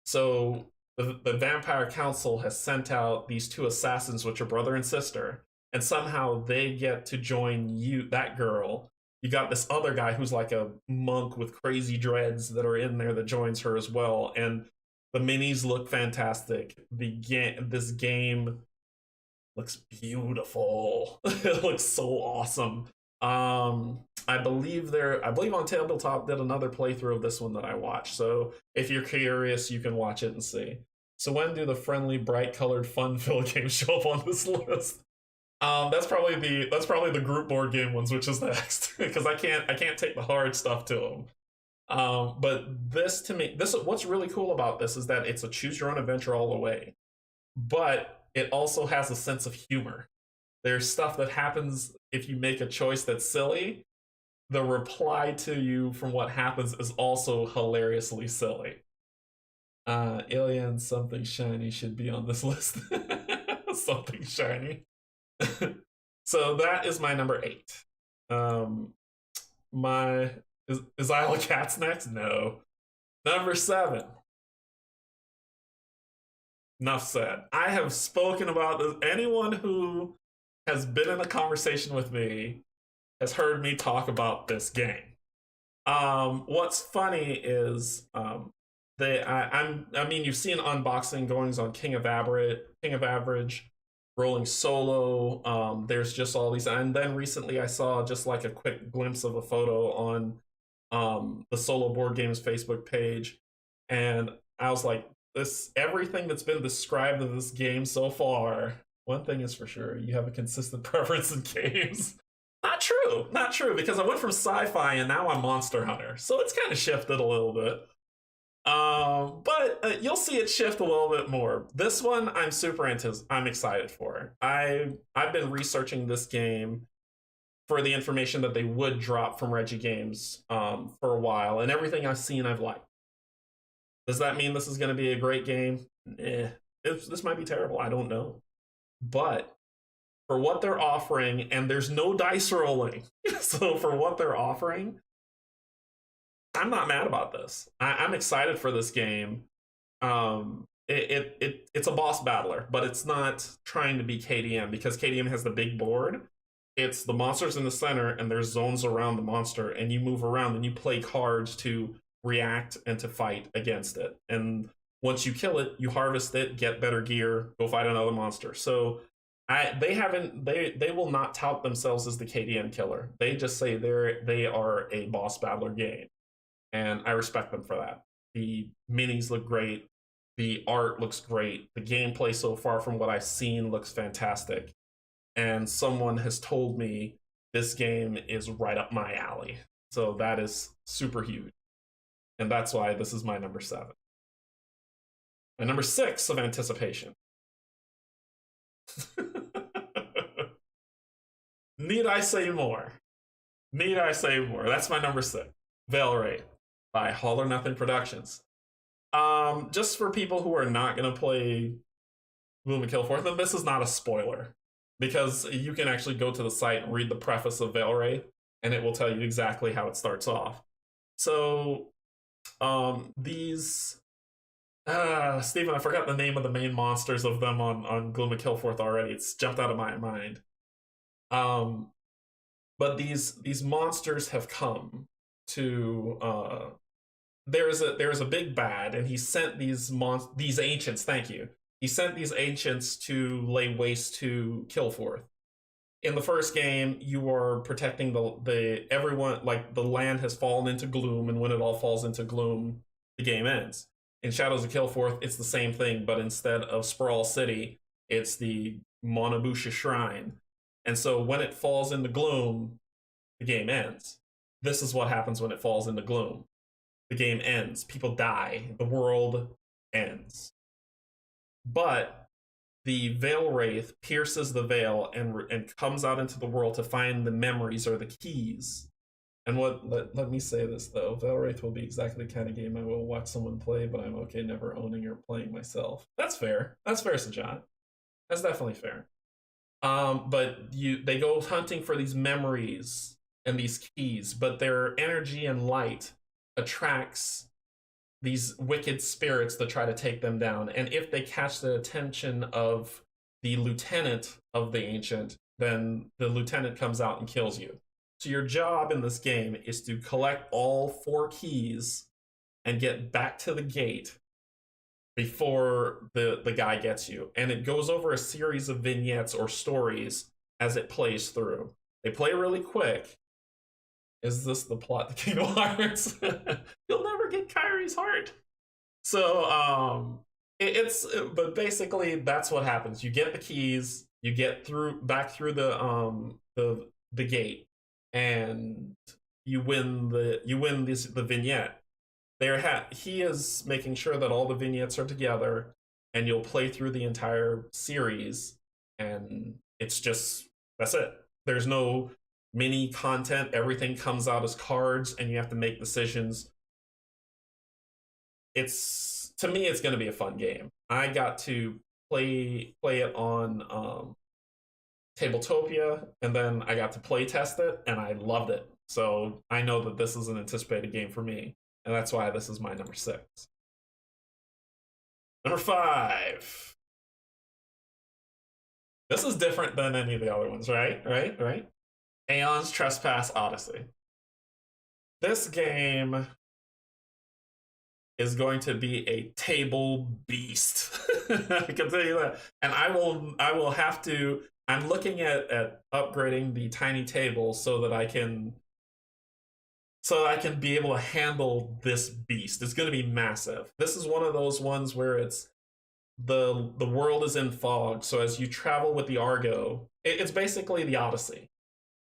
A: So the Vampire Council has sent out these two assassins, which are brother and sister, and somehow they get to join that girl. You got this other guy who's like a monk with crazy dreads that are in there that joins her as well. And the minis look fantastic. This game looks beautiful. It looks so awesome. I believe on Tabletop did another playthrough of this one that I watched. So if you're curious, you can watch it and see. So when do the friendly, bright-colored, fun-filled games show up on this list? That's probably the group board game ones, which is next, because I can't take the hard stuff to them. But what's really cool about this is that it's a choose your own adventure all the way, but it also has a sense of humor. There's stuff that happens if you make a choice that's silly. The reply to you from what happens is also hilariously silly. Alien something shiny should be on this list. Something shiny. So that is my number 8. Is Isle of Cats next? No. Number 7. Enough said. I have spoken about this. Anyone who has been in a conversation with me has heard me talk about this game. What's funny is you've seen unboxing goings on King of Average, Rolling Solo. There's just all these, and then recently I saw just like a quick glimpse of a photo on the Solo Board Games Facebook page, and I was like, everything that's been described of this game so far. One thing is for sure, you have a consistent preference in games. Not true, because I went from sci-fi and now I'm Monster Hunter, so it's kind of shifted a little bit. But you'll see it shift a little bit more. This one I'm excited for. I've been researching this game for the information that they would drop from Reggie Games for a while, and everything I've seen I've liked. Does that mean this is going to be a great game? This might be terrible. I don't know. But for what they're offering, and there's no dice rolling, so for what they're offering, I'm not mad about this. I'm excited for this game. It's a boss battler, but it's not trying to be KDM, because KDM has the big board. It's the monsters in the center, and there's zones around the monster, and you move around and you play cards to react and to fight against it. And once you kill it, you harvest it, get better gear, go fight another monster. So they will not tout themselves as the KDM killer. They just say they are a boss battler game. And I respect them for that. The minis look great. The art looks great. The gameplay so far from what I've seen looks fantastic. And someone has told me this game is right up my alley. So that is super huge. And that's why this is my number 7. My number 6 of anticipation. Need I say more? That's my number 6. Veilray by All or Nothing Productions. Just for people who are not going to play Gloom and Killforth, and this is not a spoiler, because you can actually go to the site and read the preface of Veilray, and it will tell you exactly how it starts off. So, Stephen, I forgot the name of the main monsters of them on Gloom and Killforth already. It's jumped out of my mind. But these monsters have come to there is a big bad, and he sent these ancients. Thank you. He sent these ancients to lay waste to Killforth. In the first game, you are protecting everyone. Like, the land has fallen into gloom, and when it all falls into gloom, the game ends. In Shadows of Killforth, it's the same thing, but instead of Sprawl City, it's the Monobusha Shrine. And so when it falls into gloom, the game ends. This is what happens when it falls into gloom. the game ends. People die. The world ends. But the Veil Wraith pierces the veil and comes out into the world to find the memories or the keys. And let me say this though, Veil Wraith will be exactly the kind of game I will watch someone play, but I'm okay never owning or playing myself. That's fair. That's fair, Sajat. That's definitely fair. But they go hunting for these memories and these keys, but their energy and light attracts these wicked spirits to try to take them down. And if they catch the attention of the lieutenant of the ancient, then the lieutenant comes out and kills you. So your job in this game is to collect all 4 keys and get back to the gate before the guy gets you. And it goes over a series of vignettes or stories as it plays through. They play really quick. Is this the plot to Kingdom Hearts? You'll never get Kyrie's heart. So but basically that's what happens. You get the keys, you get back through the gate, and you win the vignette. He is making sure that all the vignettes are together, and you'll play through the entire series, and that's it. There's no mini content. Everything comes out as cards, and you have to make decisions. To me, it's going to be a fun game. I got to play it on Tabletopia, and then I got to play test it, and I loved it. So I know that this is an anticipated game for me, and that's why this is my number 6. Number 5. This is different than any of the other ones, right? Aeon's Trespass Odyssey. This game is going to be a table beast. I can tell you that. And I will have to. I'm looking at upgrading the tiny table so that I can be able to handle this beast. It's going to be massive. This is one of those ones where it's the world is in fog. So as you travel with the Argo, it's basically the Odyssey.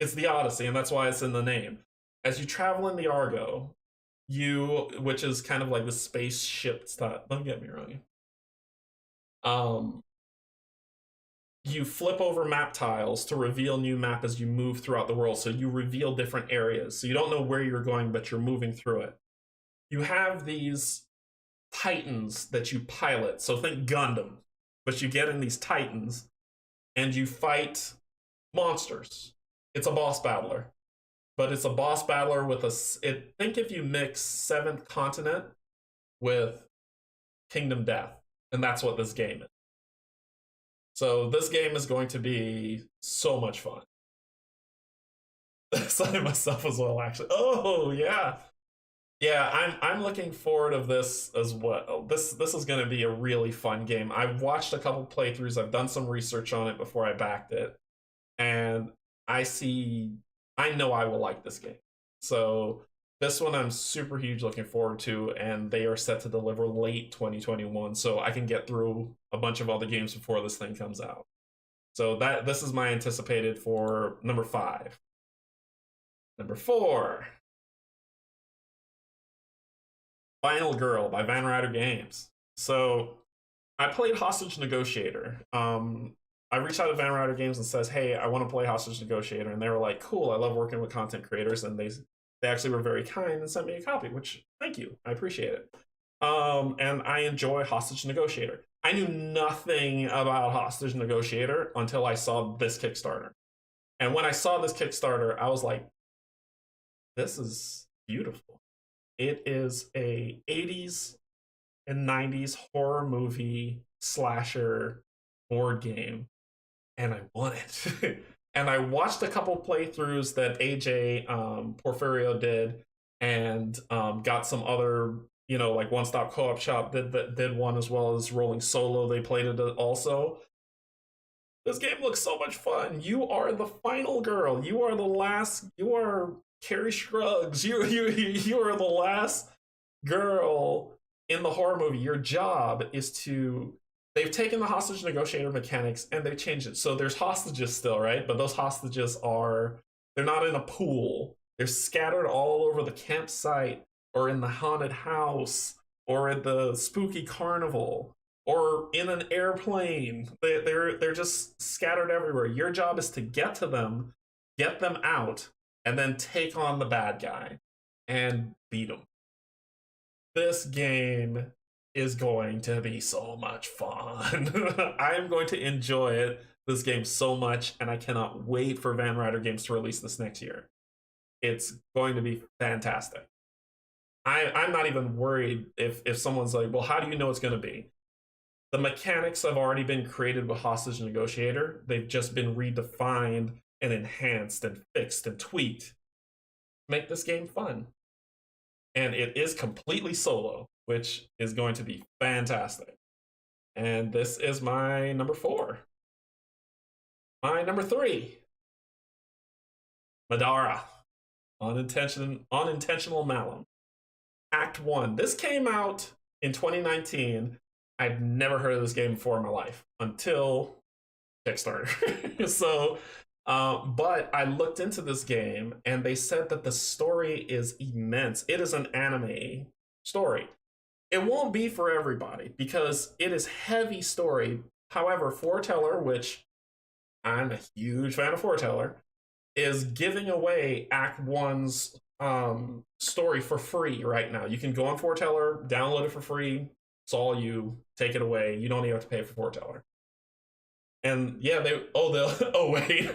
A: It's the Odyssey, and that's why it's in the name. As you travel in the Argo, which is kind of like the spaceship style. Don't get me wrong. You flip over map tiles to reveal new map as you move throughout the world. So you reveal different areas. So you don't know where you're going, but you're moving through it. You have these titans that you pilot. So think Gundam, but you get in these titans and you fight monsters. It's a boss battler, but it's a boss battler with think if you mix Seventh Continent with Kingdom Death, and that's what this game is. So this game is going to be so much fun. Excited myself as well, actually. Oh yeah, I'm looking forward of this as well. This is going to be a really fun game. I've watched a couple playthroughs. I've done some research on it before I backed it, and I know I will like this game. So this one I'm super huge looking forward to, and they are set to deliver late 2021, so I can get through a bunch of other games before this thing comes out. So this is my anticipated for number 5. Number 4. Final Girl by Van Ryder Games. So I played Hostage Negotiator. I reached out to Van Ryder Games and says, hey, I want to play Hostage Negotiator. And they were like, cool, I love working with content creators. And they actually were very kind and sent me a copy, which, thank you. I appreciate it. And I enjoy Hostage Negotiator. I knew nothing about Hostage Negotiator until I saw this Kickstarter. And when I saw this Kickstarter, I was like, this is beautiful. It is a 80s and 90s horror movie slasher board game, and I want it. And I watched a couple playthroughs that AJ Porfirio did, and got some other, like One Stop Co-op Shop did one, as well as Rolling Solo. They played it also. This game looks so much fun. You are the final girl. You are the last. You are Carrie Scruggs. You are the last girl in the horror movie. Your job is to. They've taken the hostage negotiator mechanics and they've changed it. So there's hostages still, right? But those hostages they're not in a pool. They're scattered all over the campsite. or in the haunted house, or at the spooky carnival, or in an airplane. They're just scattered everywhere. Your job is to get to them, get them out, and then take on the bad guy and beat him. This game is going to be so much fun. I am going to enjoy this game so much, and I cannot wait for Van Ryder Games to release this next year. It's going to be fantastic. I'm not even worried if someone's like, well, how do you know it's going to be? The mechanics have already been created with Hostage Negotiator. They've just been redefined and enhanced and fixed and tweaked. Make this game fun. And it is completely solo, which is going to be fantastic. And this is my number 4. My number 3, Madara, Unintentional Malum. Act 1. This came out in 2019. I'd never heard of this game before in my life until Kickstarter. So, but I looked into this game and they said that the story is immense. It is an anime story. It won't be for everybody because it is heavy story. However, Foreteller, which I'm a huge fan of Foreteller, is giving away Act 1's story for free right now. You can go on Foreteller, download it for free. It's all you. Take it away. You don't even have to pay for Foreteller. And yeah, oh wait.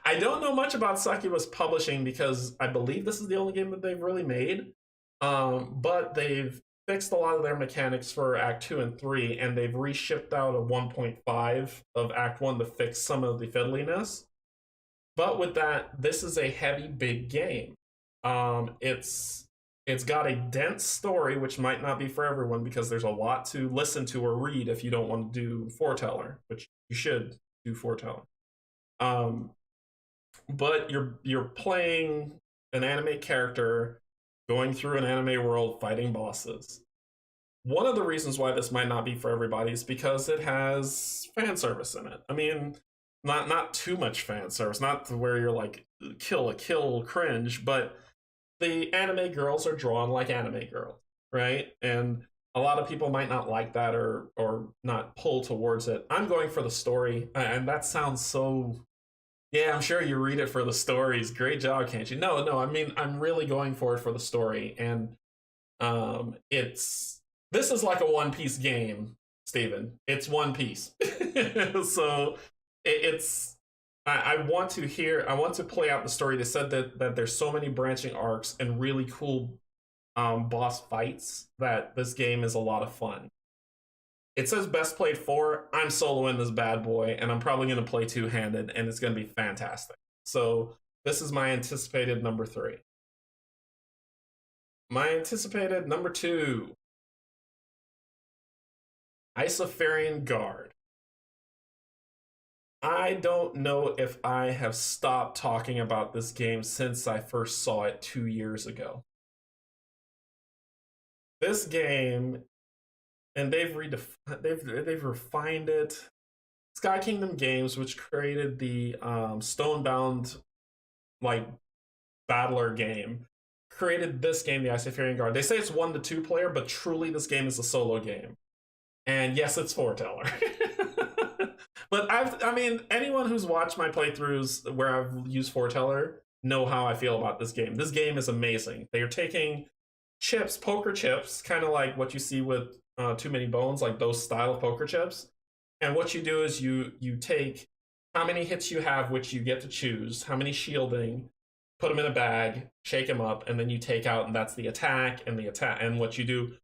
A: I don't know much about Succubus Publishing because I believe this is the only game that they've really made. But they've fixed a lot of their mechanics for Act 2 and 3, and they've reshipped out a 1.5 of Act 1 to fix some of the fiddliness. But with that, this is a heavy, big game. It's got a dense story, which might not be for everyone because there's a lot to listen to or read if you don't want to do Foreteller, which you should do Foreteller. But you're playing an anime character going through an anime world fighting bosses. One of the reasons why this might not be for everybody is because it has fan service in it. I mean, not too much fan service, not to where you're like kill cringe, but the anime girls are drawn like anime girls, right? And a lot of people might not like that or not pull towards it. I'm going for the story, and that sounds so. Yeah, I'm sure you read it for the stories. Great job, Canje. No, I mean I'm really going for it for the story, and this is like a One Piece game, Steven. It's One Piece, so it's. I want to play out the story. They said that there's so many branching arcs and really cool boss fights that this game is a lot of fun. It says best played 4. I'm soloing this bad boy, and I'm probably going to play two-handed, and it's going to be fantastic. So this is my anticipated number 3. My anticipated number 2, Isofarian Guard. I don't know if I have stopped talking about this game since I first saw it 2 years ago. This game, and they've refined it. Sky Kingdom Games, which created the Stonebound like battler game, created this game, the Isofarian Guard. They say it's 1 to 2 player, but truly this game is a solo game. And yes, it's Foreteller. But I mean, anyone who's watched my playthroughs where I've used Foreteller know how I feel about this game. This game is amazing. They are taking chips, poker chips, kind of like what you see with Too Many Bones, like those style of poker chips. And what you do is you take how many hits you have, which you get to choose, how many shielding, put them in a bag, shake them up, and then you take out, and that's the attack and what you do.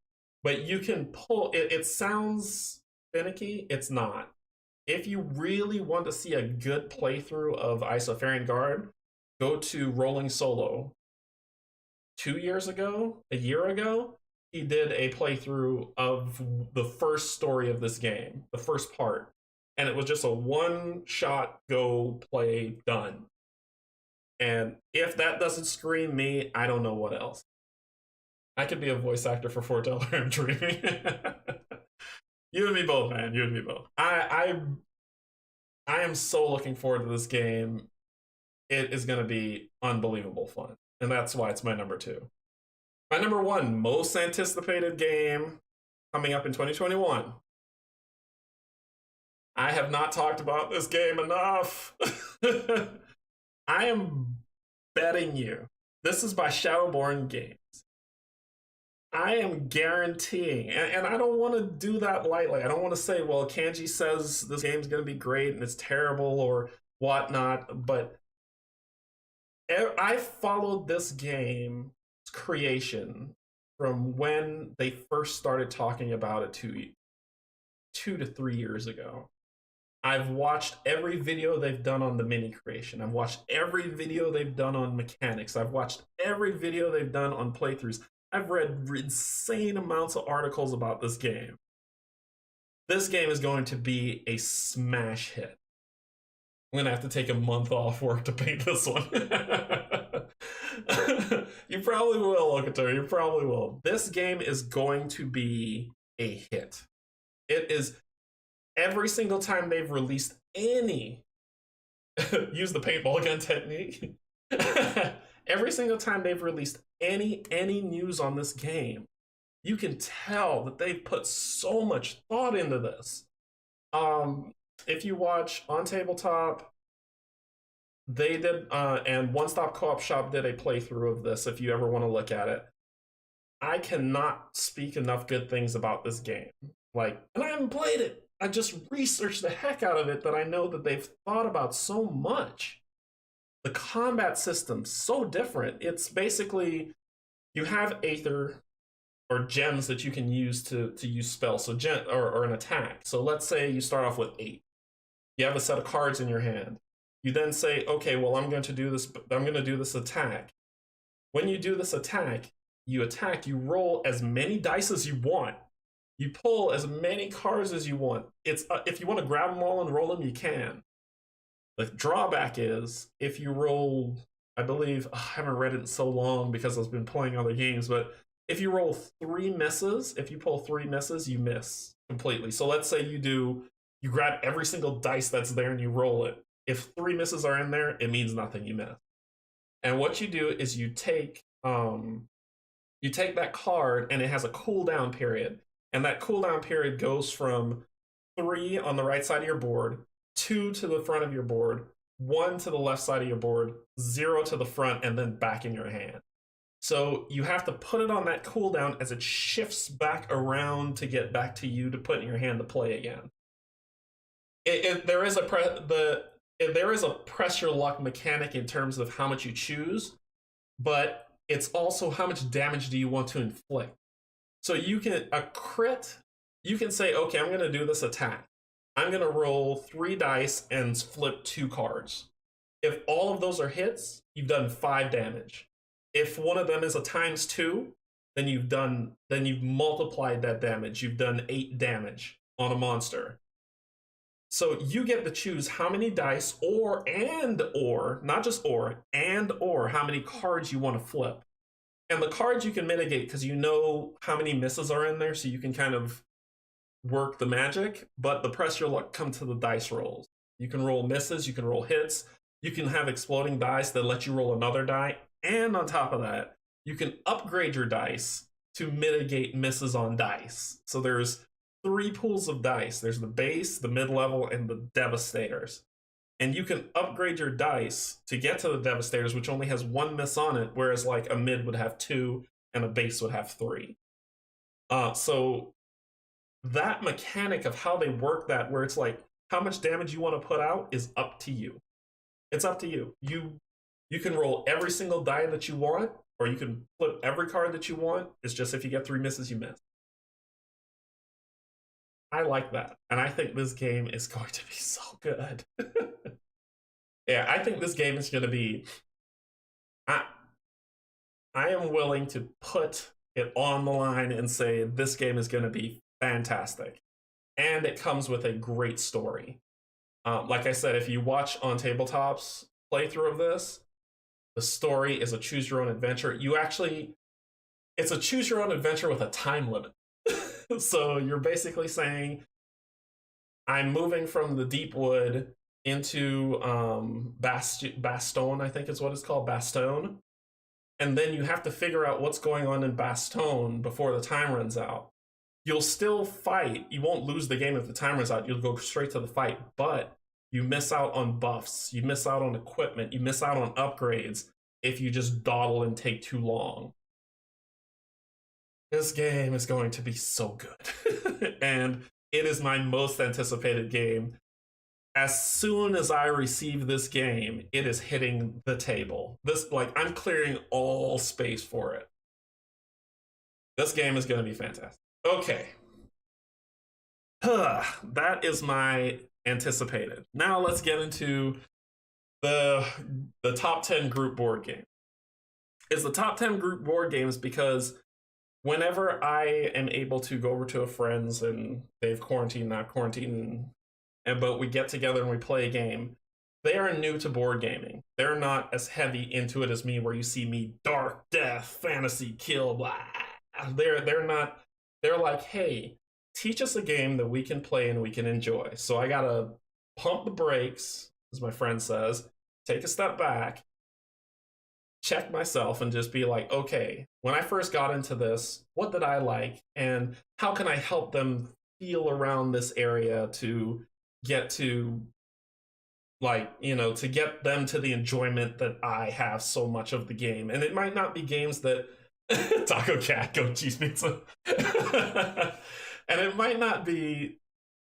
A: But you can pull it. It sounds finicky. It's not. If you really want to see a good playthrough of Isofarian Guard, go to Rolling Solo. 2 years ago, a year ago, he did a playthrough of the first story of this game, the first part. And it was just a one-shot go play done. And if that doesn't scream me, I don't know what else. I could be a voice actor for Foreteller. I'm dreaming. You and me both, man. You and me both. I am so looking forward to this game. It is going to be unbelievable fun. And that's why it's my number 2. My number one most anticipated game coming up in 2021. I have not talked about this game enough. I am betting you. This is by Shadowborn Games. I am guaranteeing, and I don't want to do that lightly. I don't want to say, well, Canje says this game's going to be great and it's terrible or whatnot, but I followed this game's creation from when they first started talking about it 2 to 3 years ago. I've watched every video they've done on the mini creation. I've watched every video they've done on mechanics. I've watched every video they've done on playthroughs. I've read insane amounts of articles about this game. This game is going to be a smash hit. I'm gonna have to take a month off work to paint this one. You probably will, Okator. You probably will. This game is going to be a hit. It is. Every single time they've released any use the paintball gun technique. Every single time they've released any news on this game, you can tell that they've put so much thought into this. If you watch On Tabletop, they did, and One Stop Co-op Shop did a playthrough of this. If you ever want to look at it, I cannot speak enough good things about this game. Like, and I haven't played it. I just researched the heck out of it that I know that they've thought about so much. The combat system's so different. It's basically, you have Aether or gems that you can use to use spells, so or an attack. So let's say you start off with 8. You have a set of cards in your hand. You then say, okay, well, I'm going to do this attack. When you do this attack, you roll as many dice as you want. You pull as many cards as you want. It's if you want to grab them all and roll them, you can. The drawback is if you roll, I believe, I haven't read it in so long because I've been playing other games, but if you roll 3 misses, if you pull 3 misses, you miss completely. So let's say you grab every single dice that's there and you roll it. If 3 misses are in there, it means nothing, you miss. And what you do is you take that card and it has a cooldown period. And that cooldown period goes from 3 on the right side of your board, 2 to the front of your board, 1 to the left side of your board, 0 to the front, and then back in your hand. So you have to put it on that cooldown as it shifts back around to get back to you to put in your hand to play again. There is a press your luck mechanic in terms of how much you choose, but it's also how much damage do you want to inflict. So you can say, okay, I'm going to do this attack. I'm going to roll 3 dice and flip 2 cards. If all of those are hits, you've done 5 damage. If one of them is a ×2, then you've multiplied that damage. You've done 8 damage on a monster. So you get to choose how many dice or not just or how many cards you want to flip. And the cards you can mitigate because you know how many misses are in there, so you can kind of work the magic. But the press your luck come to the dice rolls. You can roll misses, you can roll hits, you can have exploding dice that let you roll another die. And on top of that, you can upgrade your dice to mitigate misses on dice. So there's 3 pools of dice. There's the base, the mid-level, and the Devastators. And you can upgrade your dice to get to the Devastators, which only has 1 miss on it, whereas like a mid would have 2 and a base would have 3. So that mechanic of how they work that, where it's like how much damage you want to put out, is up to you. It's up to you. You can roll every single die that you want, or you can flip every card that you want. It's just if you get 3 misses, you miss. I like that. And I think this game is going to be so good. Yeah, I think this game is going to be... I am willing to put it on the line and say this game is going to be fantastic. And it comes with a great story. Like I said, if you watch On Tabletop's playthrough of this, the story is a choose-your-own-adventure. It's a choose-your-own-adventure with a time limit. So you're basically saying, I'm moving from the deep wood into Bastogne, I think is what it's called, Bastogne. and then you have to figure out what's going on in Bastogne before the time runs out. You'll still fight. You won't lose the game if the time runs out. You'll go straight to the fight, but you miss out on buffs. You miss out on equipment. You miss out on upgrades if you just dawdle and take too long. This game is going to be so good. And it is my most anticipated game. As soon as I receive this game, it is hitting the table. I'm clearing all space for it. This game is going to be fantastic. Okay. That is my anticipated. Now let's get into the top 10 group board game. It's the top 10 group board games because whenever I am able to go over to a friend's and they've quarantined, not quarantined, but we get together and we play a game, they are new to board gaming. They're not as heavy into it as me, where you see me dark, death, fantasy, kill, blah. They're not, they're like, hey, teach us a game that we can play and we can enjoy. So I gotta pump the brakes, as my friend says, take a step back, check myself, and just be like, okay, when I first got into this, what did I like? And how can I help them feel around this area to get to, like, you know, to get them to the enjoyment that I have so much of the game. And it might not be games that Taco Cat, go cheese pizza. And it might not be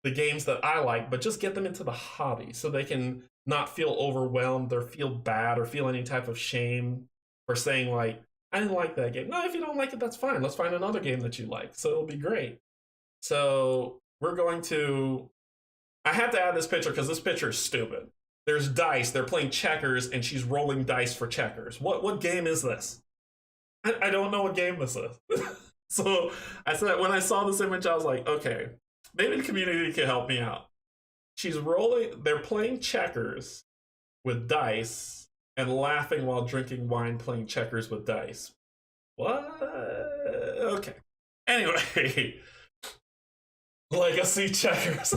A: the games that I like, but just get them into the hobby so they can not feel overwhelmed or feel bad or feel any type of shame for saying, like, I didn't like that game. No, if you don't like it, that's fine. Let's find another game that you like. So it'll be great. So we're going to, I had to add this picture because this picture is stupid. There's dice. They're playing checkers, and she's rolling dice for checkers. What game is this? I don't know what game this is. So I said, when I saw this image, I was like, okay, maybe the community can help me out. She's rolling, they're playing checkers with dice and laughing while drinking wine playing checkers with dice. What? Okay. Anyway, Legacy checkers.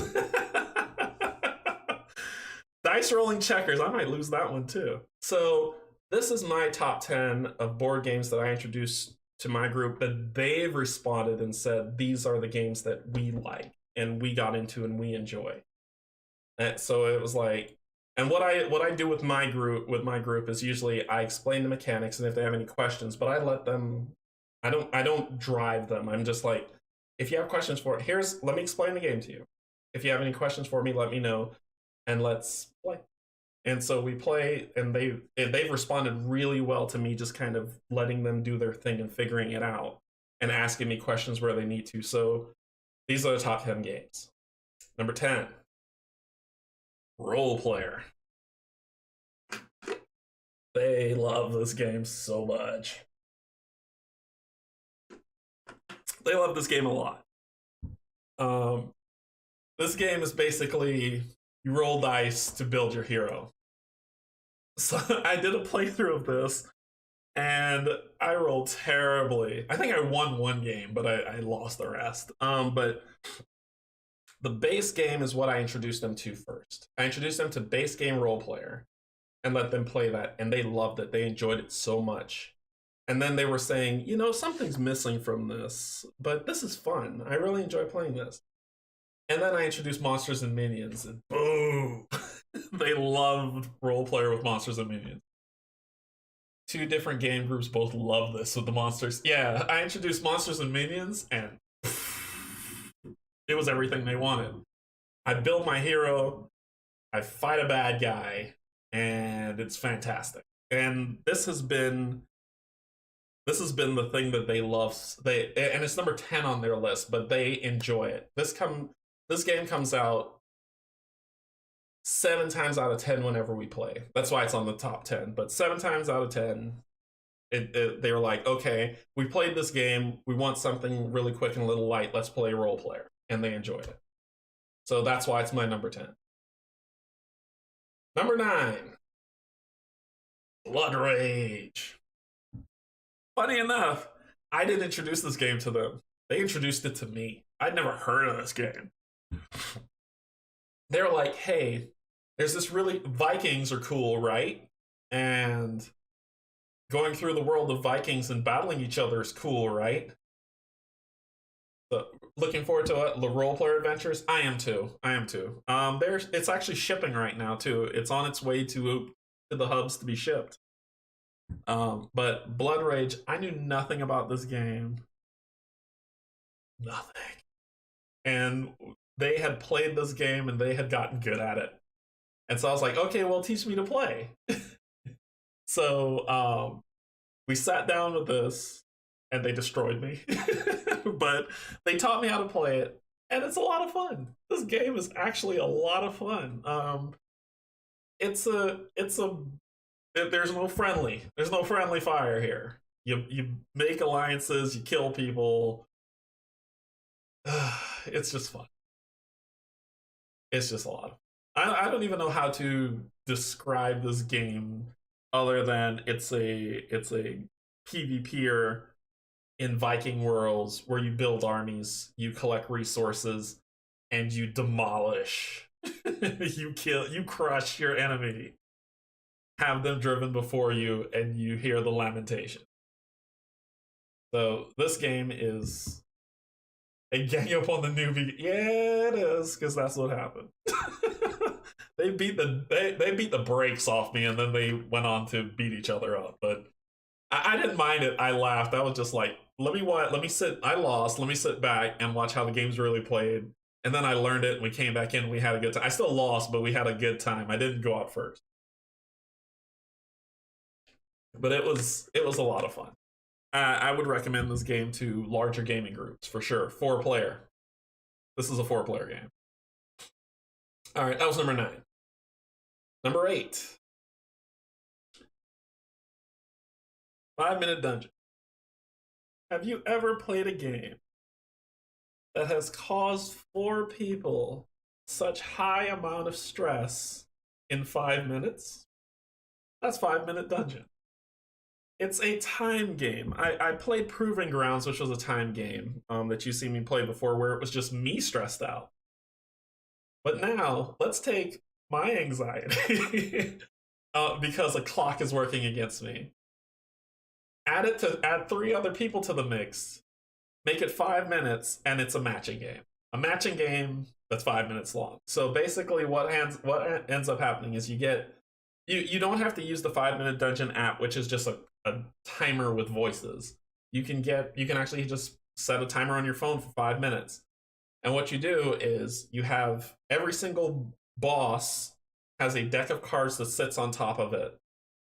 A: Dice rolling checkers. I might lose that one too. So this is my top 10 of board games that I introduced to my group that they've responded and said, these are the games that we like and we got into and we enjoy. And so it was like, and what I do with my group is usually I explain the mechanics and if they have any questions, but I let them, I don't drive them. I'm just like, if you have questions for it, let me explain the game to you. If you have any questions for me, let me know and let's play. And so we play, and they've responded really well to me just kind of letting them do their thing and figuring it out and asking me questions where they need to. So these are the top 10 games. Number 10, Role Player. They love this game so much. They love this game a lot. This game is basically you roll dice to build your hero. So I did a playthrough of this and I rolled terribly. I think I won one game, but I lost the rest. But the base game is what I introduced them to first. I introduced them to base game Role Player and let them play that, and they loved it. They enjoyed it so much. And then they were saying, you know, something's missing from this, but this is fun. I really enjoy playing this. And then I introduced Monsters and Minions, and boom! They loved Role Player with Monsters and Minions. Two different game groups both love this with the monsters. Yeah, I introduced Monsters and Minions, and it was everything they wanted. I build my hero, I fight a bad guy, and it's fantastic. And this has been the thing that they love. And it's number 10 on their list, but they enjoy it. This game comes out 7 times out of 10 whenever we play. That's why it's on the top 10. But 7 times out of 10, they were like, okay, we played this game. We want something really quick and a little light. Let's play Role Player. And they enjoyed it. So that's why it's my number 10. Number 9, Blood Rage. Funny enough, I didn't introduce this game to them. They introduced it to me. I'd never heard of this game. They're like, hey, there's this really, Vikings are cool, right? And going through the world of Vikings and battling each other is cool, right? So looking forward to the role player adventures. I am too. I am too. There's it's actually shipping right now too. It's on its way to the hubs to be shipped. But Blood Rage, I knew nothing about this game. Nothing. And they had played this game and they had gotten good at it. And so I was like, okay, well, teach me to play. So we sat down with this and they destroyed me. But they taught me how to play it, and it's a lot of fun. This game is actually a lot of fun. It's a there's no friendly fire here. You make alliances, you kill people. It's just fun. It's just a lot of I don't even know how to describe this game other than it's a PvPer in Viking worlds where you build armies, you collect resources, and you demolish. You crush your enemy, have them driven before you, and you hear the lamentation. So this game is a gang up on the newbie. Yeah, it is, because that's what happened. They beat the brakes off me, and then they went on to beat each other up. But I didn't mind it. I laughed. I was just like, let me sit. I lost. Let me sit back and watch how the game's really played. And then I learned it, and we came back in. And we had a good time. I still lost, but we had a good time. I didn't go out first, but it was a lot of fun. I would recommend this game to larger gaming groups for sure. 4-player. This is a 4-player game. All right, that was number 9. Number 8. 5-minute dungeon. Have you ever played a game that has caused 4 people such high amount of stress in 5 minutes? That's 5-minute dungeon. It's a time game. I played Proving Grounds, which was a time game that you've seen me play before, where it was just me stressed out. But now, let's take my anxiety because a clock is working against me. Add 3 other people to the mix, make it 5 minutes, and it's a matching game. A matching game that's 5 minutes long. So basically, what ends up happening is you don't have to use the 5-minute dungeon app, which is just a timer with voices. You can actually just set a timer on your phone for 5 minutes. And what you do is you have every single boss has a deck of cards that sits on top of it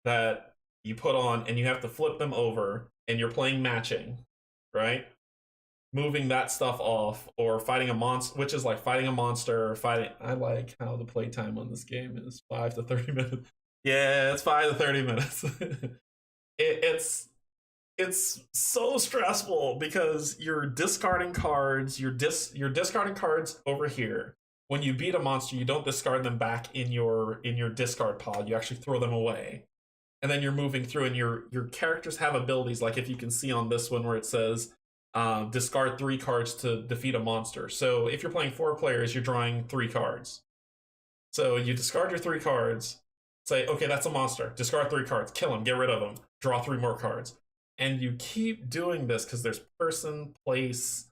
A: that you put on, and you have to flip them over, and you're playing matching, right? Moving that stuff off, or fighting a monster, which is like fighting a monster, I like how the playtime on this game is 5 to 30 minutes. Yeah, it's 5 to 30 minutes. It's so stressful because you're discarding cards. You're discarding cards over here. When you beat a monster, you don't discard them back in your discard pod. You actually throw them away, and then you're moving through. And your characters have abilities, like if you can see on this one where it says discard 3 cards to defeat a monster. So if you're playing 4 players, you're drawing 3 cards. So you discard your 3 cards. Say, okay, that's a monster. Discard 3 cards. Kill him. Get rid of him. Draw 3 more cards. And you keep doing this because there's person, place,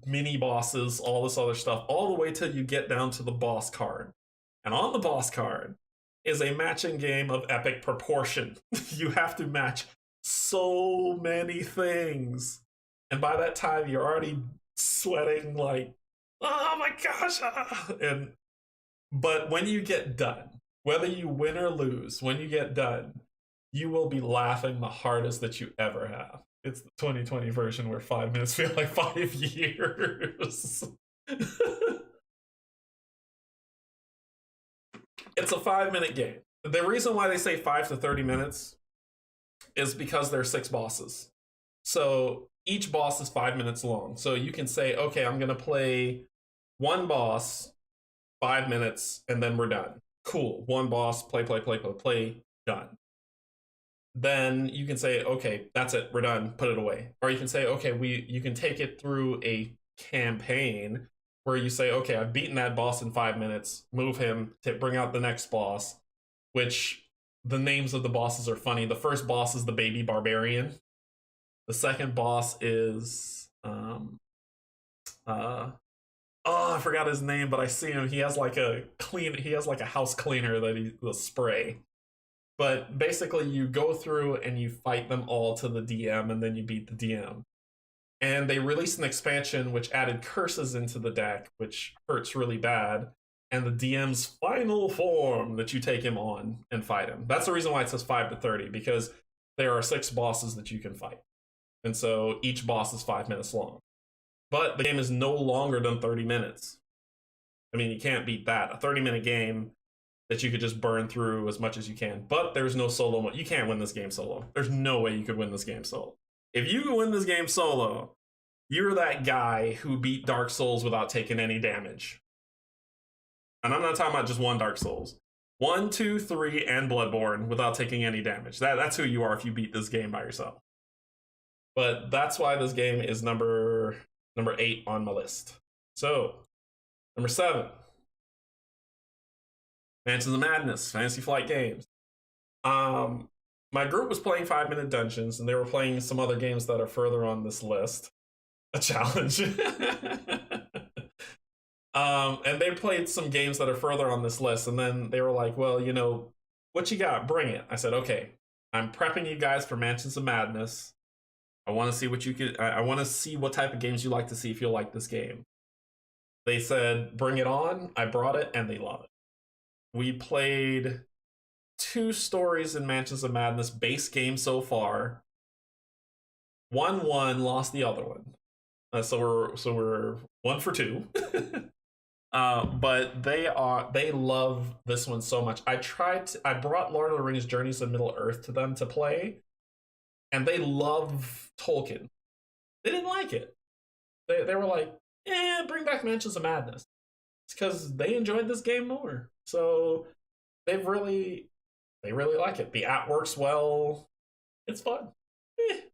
A: mini bosses, all this other stuff, all the way till you get down to the boss card. And on the boss card is a matching game of epic proportion. You have to match so many things. And by that time, you're already sweating like, oh my gosh. But when you get done, whether you win or lose, when you get done, you will be laughing the hardest that you ever have. It's the 2020 version where 5 minutes feel like 5 years. It's a 5-minute game. The reason why they say 5 to 30 minutes is because there are 6 bosses. So each boss is 5 minutes long. So you can say, okay, I'm going to play one boss, 5 minutes, and then we're done. Cool. One boss, play, done. Then you can say, okay, that's it, we're done, put it away. Or you can say, okay, you can take it through a campaign where you say, okay, I've beaten that boss in 5 minutes, move him to bring out the next boss, which the names of the bosses are funny. The first boss is the baby barbarian. The second boss is oh, I forgot his name, but I see him. He has like a house cleaner that he will spray. But basically, you go through and you fight them all to the DM, and then you beat the DM. And they released an expansion which added curses into the deck, which hurts really bad. And the DM's final form that you take him on and fight him. That's the reason why it says 5 to 30, because there are 6 bosses that you can fight. And so each boss is 5 minutes long. But the game is no longer than 30 minutes. I mean, you can't beat that. A 30-minute game that you could just burn through as much as you can. But there's no solo mode. You can't win this game solo. There's no way you could win this game solo. If you can win this game solo, you're that guy who beat Dark Souls without taking any damage. And I'm not talking about just one Dark Souls. 1, 2, 3, and Bloodborne without taking any damage. That's who you are if you beat this game by yourself. But that's why this game is number 8 on my list. So, number 7. Mansions of Madness, Fantasy Flight Games. My group was playing 5-minute dungeons, and they were playing some other games that are further on this list. A challenge. And they played some games that are further on this list, and then they were like, well, you know, what you got? Bring it. I said, okay, I'm prepping you guys for Mansions of Madness. I want to see what you could. I want to see what type of games you like to see if you'll like this game. They said, bring it on. I brought it, and they love it. We played 2 stories in Mansions of Madness, base game so far. 1-1, lost the other one. So we're 1 for 2. But they love this one so much. I brought Lord of the Rings Journeys to Middle Earth to them to play, and they love Tolkien. They didn't like it. They were like, bring back Mansions of Madness. It's because they enjoyed this game more. So they really like it. The app works well. It's fun.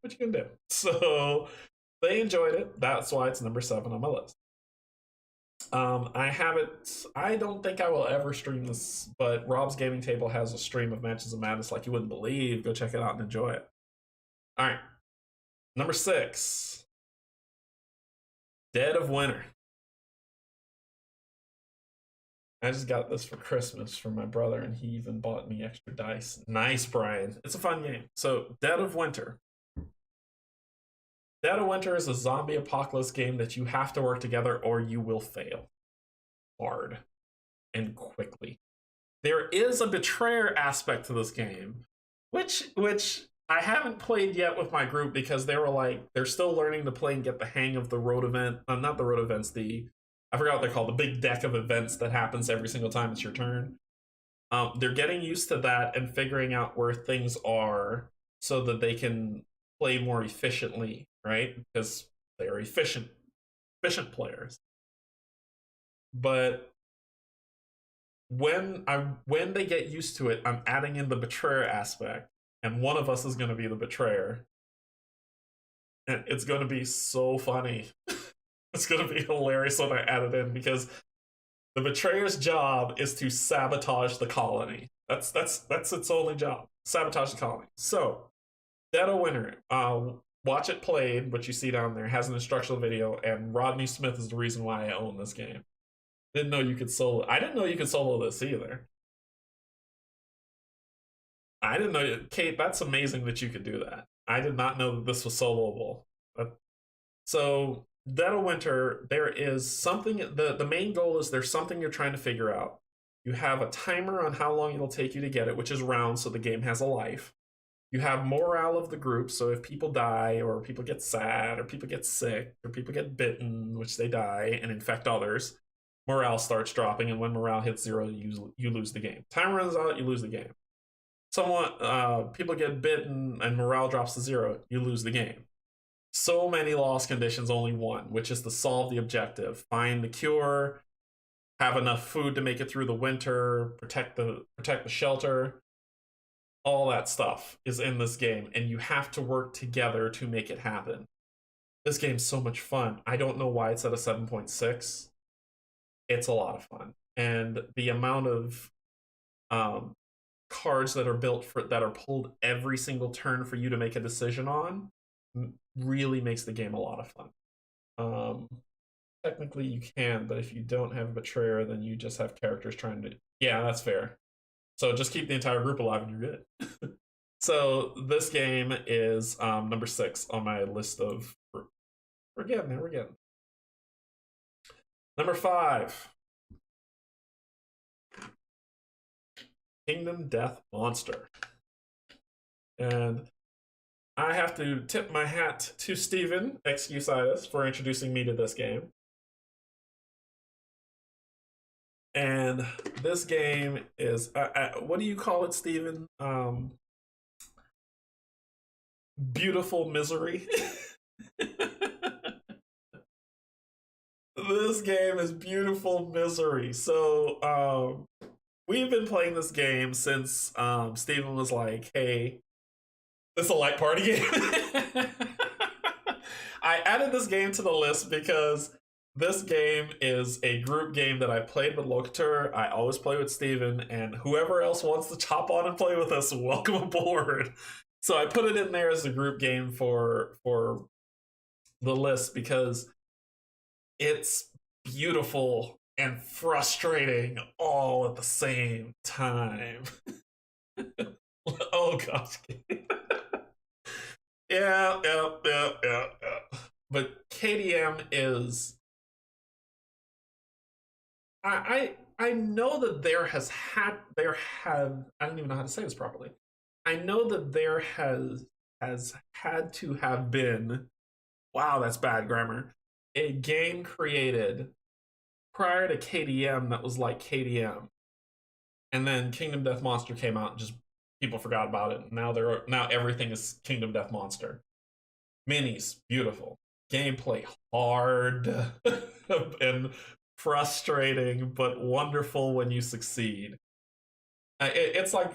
A: What you can do? So they enjoyed it. That's why it's number 7 on my list. I don't think I will ever stream this, but Rob's Gaming Table has a stream of Mansions of Madness like you wouldn't believe. Go check it out and enjoy it. All right. Number 6. Dead of Winter. I just got this for Christmas from my brother, and he even bought me extra dice. Nice, Brian. It's a fun game. So, Dead of Winter. Dead of Winter is a zombie apocalypse game that you have to work together or you will fail. Hard. And quickly. There is a betrayer aspect to this game, which I haven't played yet with my group because they were like, they're still learning to play and get the hang of the road event. Not the road events, I forgot what they're called, the big deck of events that happens every single time it's your turn. They're getting used to that and figuring out where things are so that they can play more efficiently, right? Because they are efficient players. But when they get used to it, I'm adding in the betrayer aspect, and one of us is going to be the betrayer, and it's going to be so funny. It's going to be hilarious when I add it in, because the betrayer's job is to sabotage the colony. That's its only job. Sabotage the colony. So, Dead of Winter. Watch It Played, what you see down there, has an instructional video, and Rodney Smith is the reason why I own this game. Didn't know you could solo. I didn't know you could solo this either. I didn't know, Kate, that's amazing that you could do that. I did not know that this was soloable. So, Dead of Winter, there is something, the main goal is there's something you're trying to figure out. You have a timer on how long it'll take you to get it, which is rounds, so the game has a life. You have morale of the group, so if people die, or people get sad, or people get sick, or people get bitten, which they die, and infect others, morale starts dropping, and when morale hits 0, you lose the game. Time runs out, you lose the game. People get bitten, and morale drops to 0, you lose the game. So many loss conditions, only one, which is to solve the objective. Find the cure, have enough food to make it through the winter, protect the shelter. All that stuff is in this game, and you have to work together to make it happen. This game's so much fun. I don't know why it's at a 7.6. It's a lot of fun. And the amount of cards that are built for that are pulled every single turn for you to make a decision on really makes the game a lot of fun. Technically you can, but if you don't have a betrayer, then you just have characters trying to. Yeah, that's fair. So just keep the entire group alive and you're good. So this game is number 6 on my list of. We're getting there. We're getting. Number 5. Kingdom Death Monster. And I have to tip my hat to Steven, Excusitis, for introducing me to this game. And this game is, what do you call it, Steven? Beautiful misery. This game is beautiful misery. So, we've been playing this game since Steven was like, hey, this is a light party game. I added this game to the list because this game is a group game that I played with Locator. I always play with Steven, and whoever else wants to hop on and play with us, welcome aboard. So I put it in there as a group game for the list because it's beautiful and frustrating all at the same time. Oh gosh. Yeah. But KDM is. I know that I don't even know how to say this properly. I know that there has had to have been. Wow, that's bad grammar. A game created prior to KDM that was like KDM, and then Kingdom Death Monster came out and just people forgot about it. Now everything is Kingdom Death Monster. Minis, beautiful. Gameplay, hard and frustrating, but wonderful when you succeed. It's like,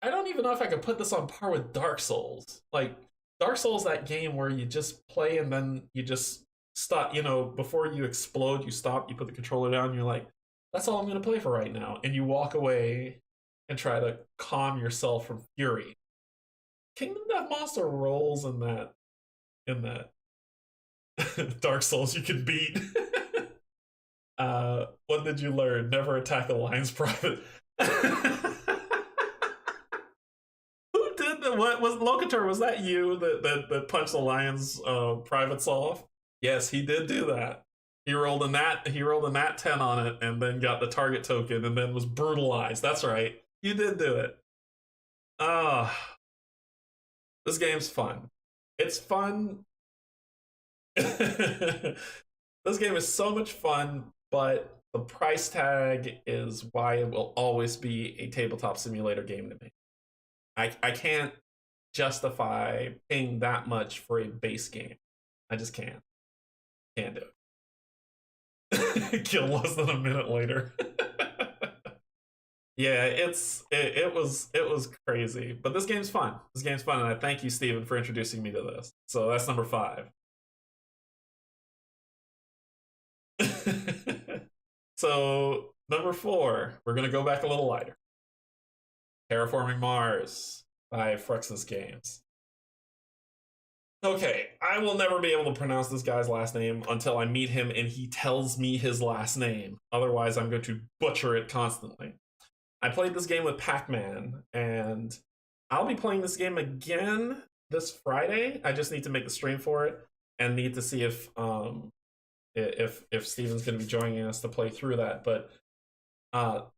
A: I don't even know if I could put this on par with Dark Souls. Like, Dark Souls, that game where you just play and then you just stop, before you explode, you stop, you put the controller down, and you're like, that's all I'm going to play for right now. And you walk away and try to calm yourself from fury. Kingdom Death Monster rolls in that Dark Souls you can beat. What did you learn? Never attack a Lion's Private. Who did that? What was Locator? Was that you that punched the Lion's privates off? Yes, he did do that. He rolled a nat 10 on it and then got the target token and then was brutalized. That's right. You did do it. This game's fun. It's fun. This game is so much fun, but the price tag is why it will always be a tabletop simulator game to me. I can't justify paying that much for a base game. I just can't. Can't do it. Kill less than a minute later. Yeah, it was crazy, but this game's fun. This game's fun, and I thank you, Steven, for introducing me to this. So that's number 5. So number 4, we're gonna go back a little lighter. Terraforming Mars by Fruxus Games. Okay, I will never be able to pronounce this guy's last name until I meet him and he tells me his last name. Otherwise, I'm going to butcher it constantly. I played this game with Pac-Man, and I'll be playing this game again this Friday. I just need to make the stream for it and need to see if Steven's going to be joining us to play through that. But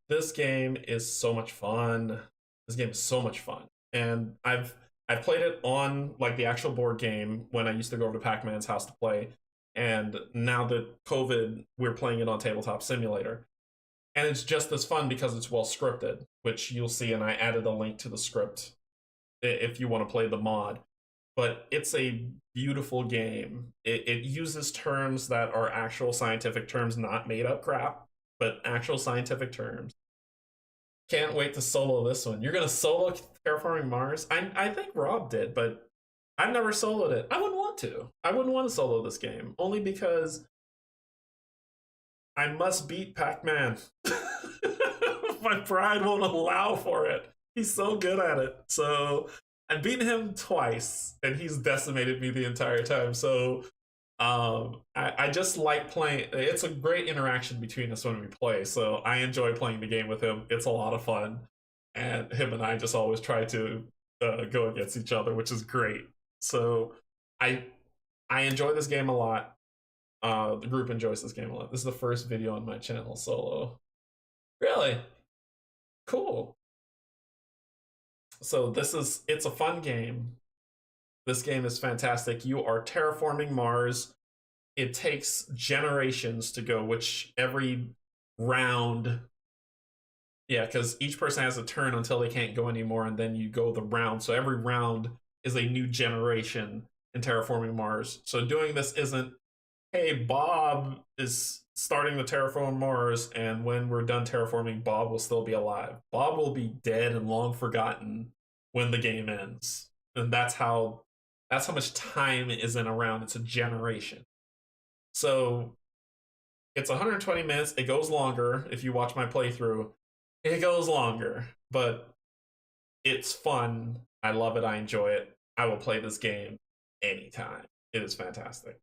A: this game is so much fun. This game is so much fun, and I've played it on like the actual board game when I used to go over to Pac-Man's house to play, and now that COVID, we're playing it on Tabletop Simulator. And it's just as fun because it's well scripted, which you'll see, and I added a link to the script if you want to play the mod. But it's a beautiful game. It uses terms that are actual scientific terms, not made up crap, but actual scientific terms. Can't wait to solo this one. You're going to solo Terraforming Mars? I think Rob did, but I've never soloed it. I wouldn't want to. I wouldn't want to solo this game, only because I must beat Pac-Man My pride won't allow for it. He's so good at it. So I've beaten him twice, and he's decimated me the entire time. So I just like playing. It's a great interaction between us when we play. So I enjoy playing the game with him. It's a lot of fun, and him and I just always try to go against each other, which is great. So I I enjoy this game a lot. The group enjoys this game a lot. This is the first video on my channel solo. Really? Cool. So it's a fun game. This game is fantastic. You are terraforming Mars. It takes generations to go, which every round, yeah, because each person has a turn until they can't go anymore, and then you go the round. So every round is a new generation in terraforming Mars. So doing this isn't, hey, Bob is starting the terraform Mars, and when we're done terraforming, Bob will still be alive. Bob will be dead and long forgotten when the game ends. And that's how much time is in a round. It's a generation. So it's 120 minutes. It goes longer if you watch my playthrough. It goes longer, but it's fun. I love it. I enjoy it. I will play this game anytime. It is fantastic.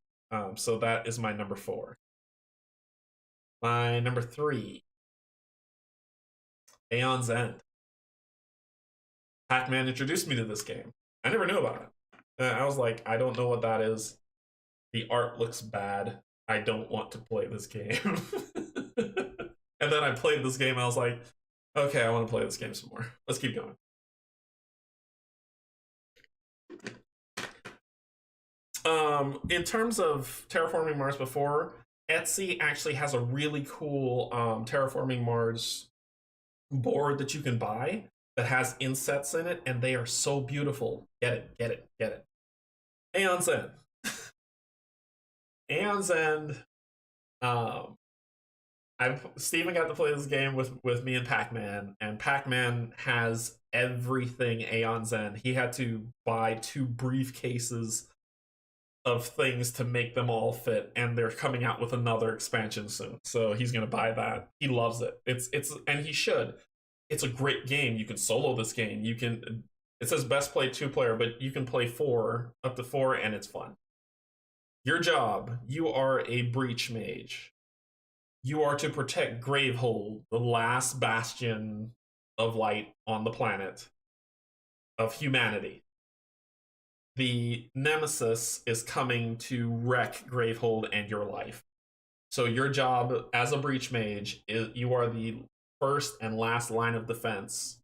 A: So that is my number 4. My number 3, Aeon's End. Pac-Man introduced me to this game. I never knew about it. I was like, I don't know what that is. The art looks bad. I don't want to play this game. And then I played this game. I was like, okay, I want to play this game some more. Let's keep going. In terms of terraforming Mars before, Etsy actually has a really cool terraforming Mars board that you can buy that has insets in it, and they are so beautiful. Get it, get it, get it. Aeon's End. Aeon's End. Steven got to play this game with me and Pac-Man, and Pac-Man has everything Aeon's End. He had to buy 2 briefcases of things to make them all fit, and they're coming out with another expansion soon. So he's gonna buy that. He loves it. It's and he should. It's a great game. You can solo this game. You can. It says best play 2-player, but you can play 4, up to 4, and it's fun. Your job, you are a breach mage. You are to protect Gravehold, the last bastion of light on the planet, of humanity. The Nemesis is coming to wreck Gravehold and your life. So your job as a breach mage is you are the first and last line of defense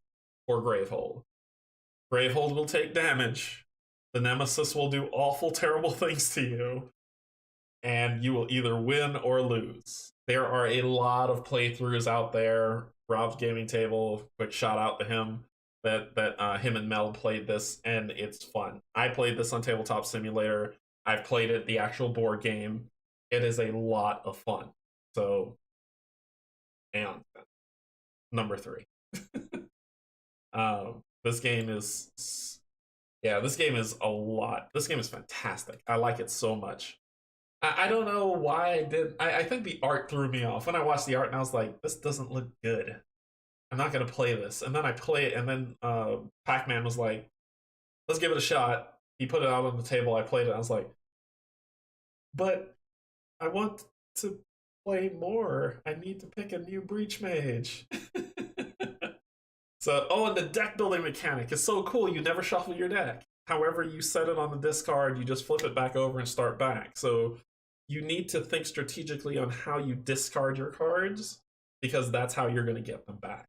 A: for Gravehold. Gravehold will take damage. The Nemesis will do awful, terrible things to you. And you will either win or lose. There are a lot of playthroughs out there. Rob's Gaming Table, quick shout out to him, that him and Mel played this, and it's fun. I played this on Tabletop Simulator. I've played it, the actual board game. It is a lot of fun. So, and number 3. This game is, yeah, this game is a lot. This game is fantastic. I like it so much. I don't know why I did. I think the art threw me off. When I watched the art, and I was like, this doesn't look good. I'm not going to play this. And then I play it, and then Pac-Man was like, let's give it a shot. He put it out on the table. I played it. I was like, but I want to play more. I need to pick a new breach mage. So, oh, and the deck building mechanic is so cool. You never shuffle your deck. However, you set it on the discard, you just flip it back over and start back. So you need to think strategically on how you discard your cards, because that's how you're going to get them back.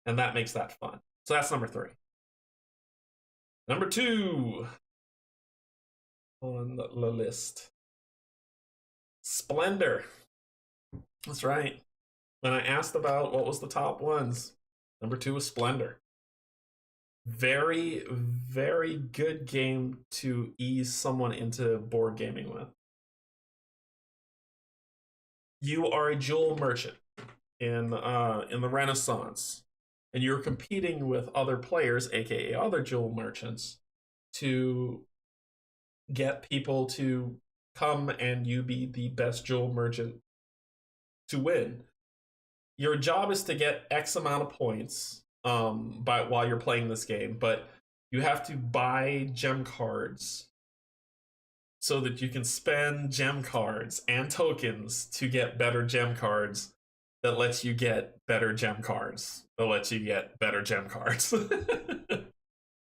A: And that makes that fun. So that's number 3. Number 2 on the list. Splendor. That's right. When I asked about what was the top ones, number 2 was Splendor. Very, very good game to ease someone into board gaming with. You are a jewel merchant in the Renaissance, and you're competing with other players, aka other jewel merchants, to get people to come and you be the best jewel merchant to win. your job is to get X amount of points by while you're playing this game, but you have to buy gem cards so that you can spend gem cards and tokens to get better gem cards that lets you get better gem cards that lets you get better gem cards.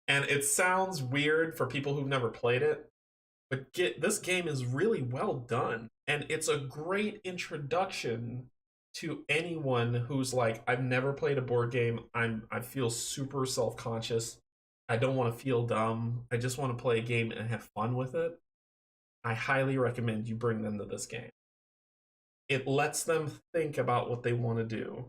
A: And it sounds weird for people who've never played it, but this game is really well done, and it's a great introduction to anyone who's like, I've never played a board game. I feel super self-conscious. I don't want to feel dumb. I just want to play a game and have fun with it. I highly recommend you bring them to this game. It lets them think about what they want to do.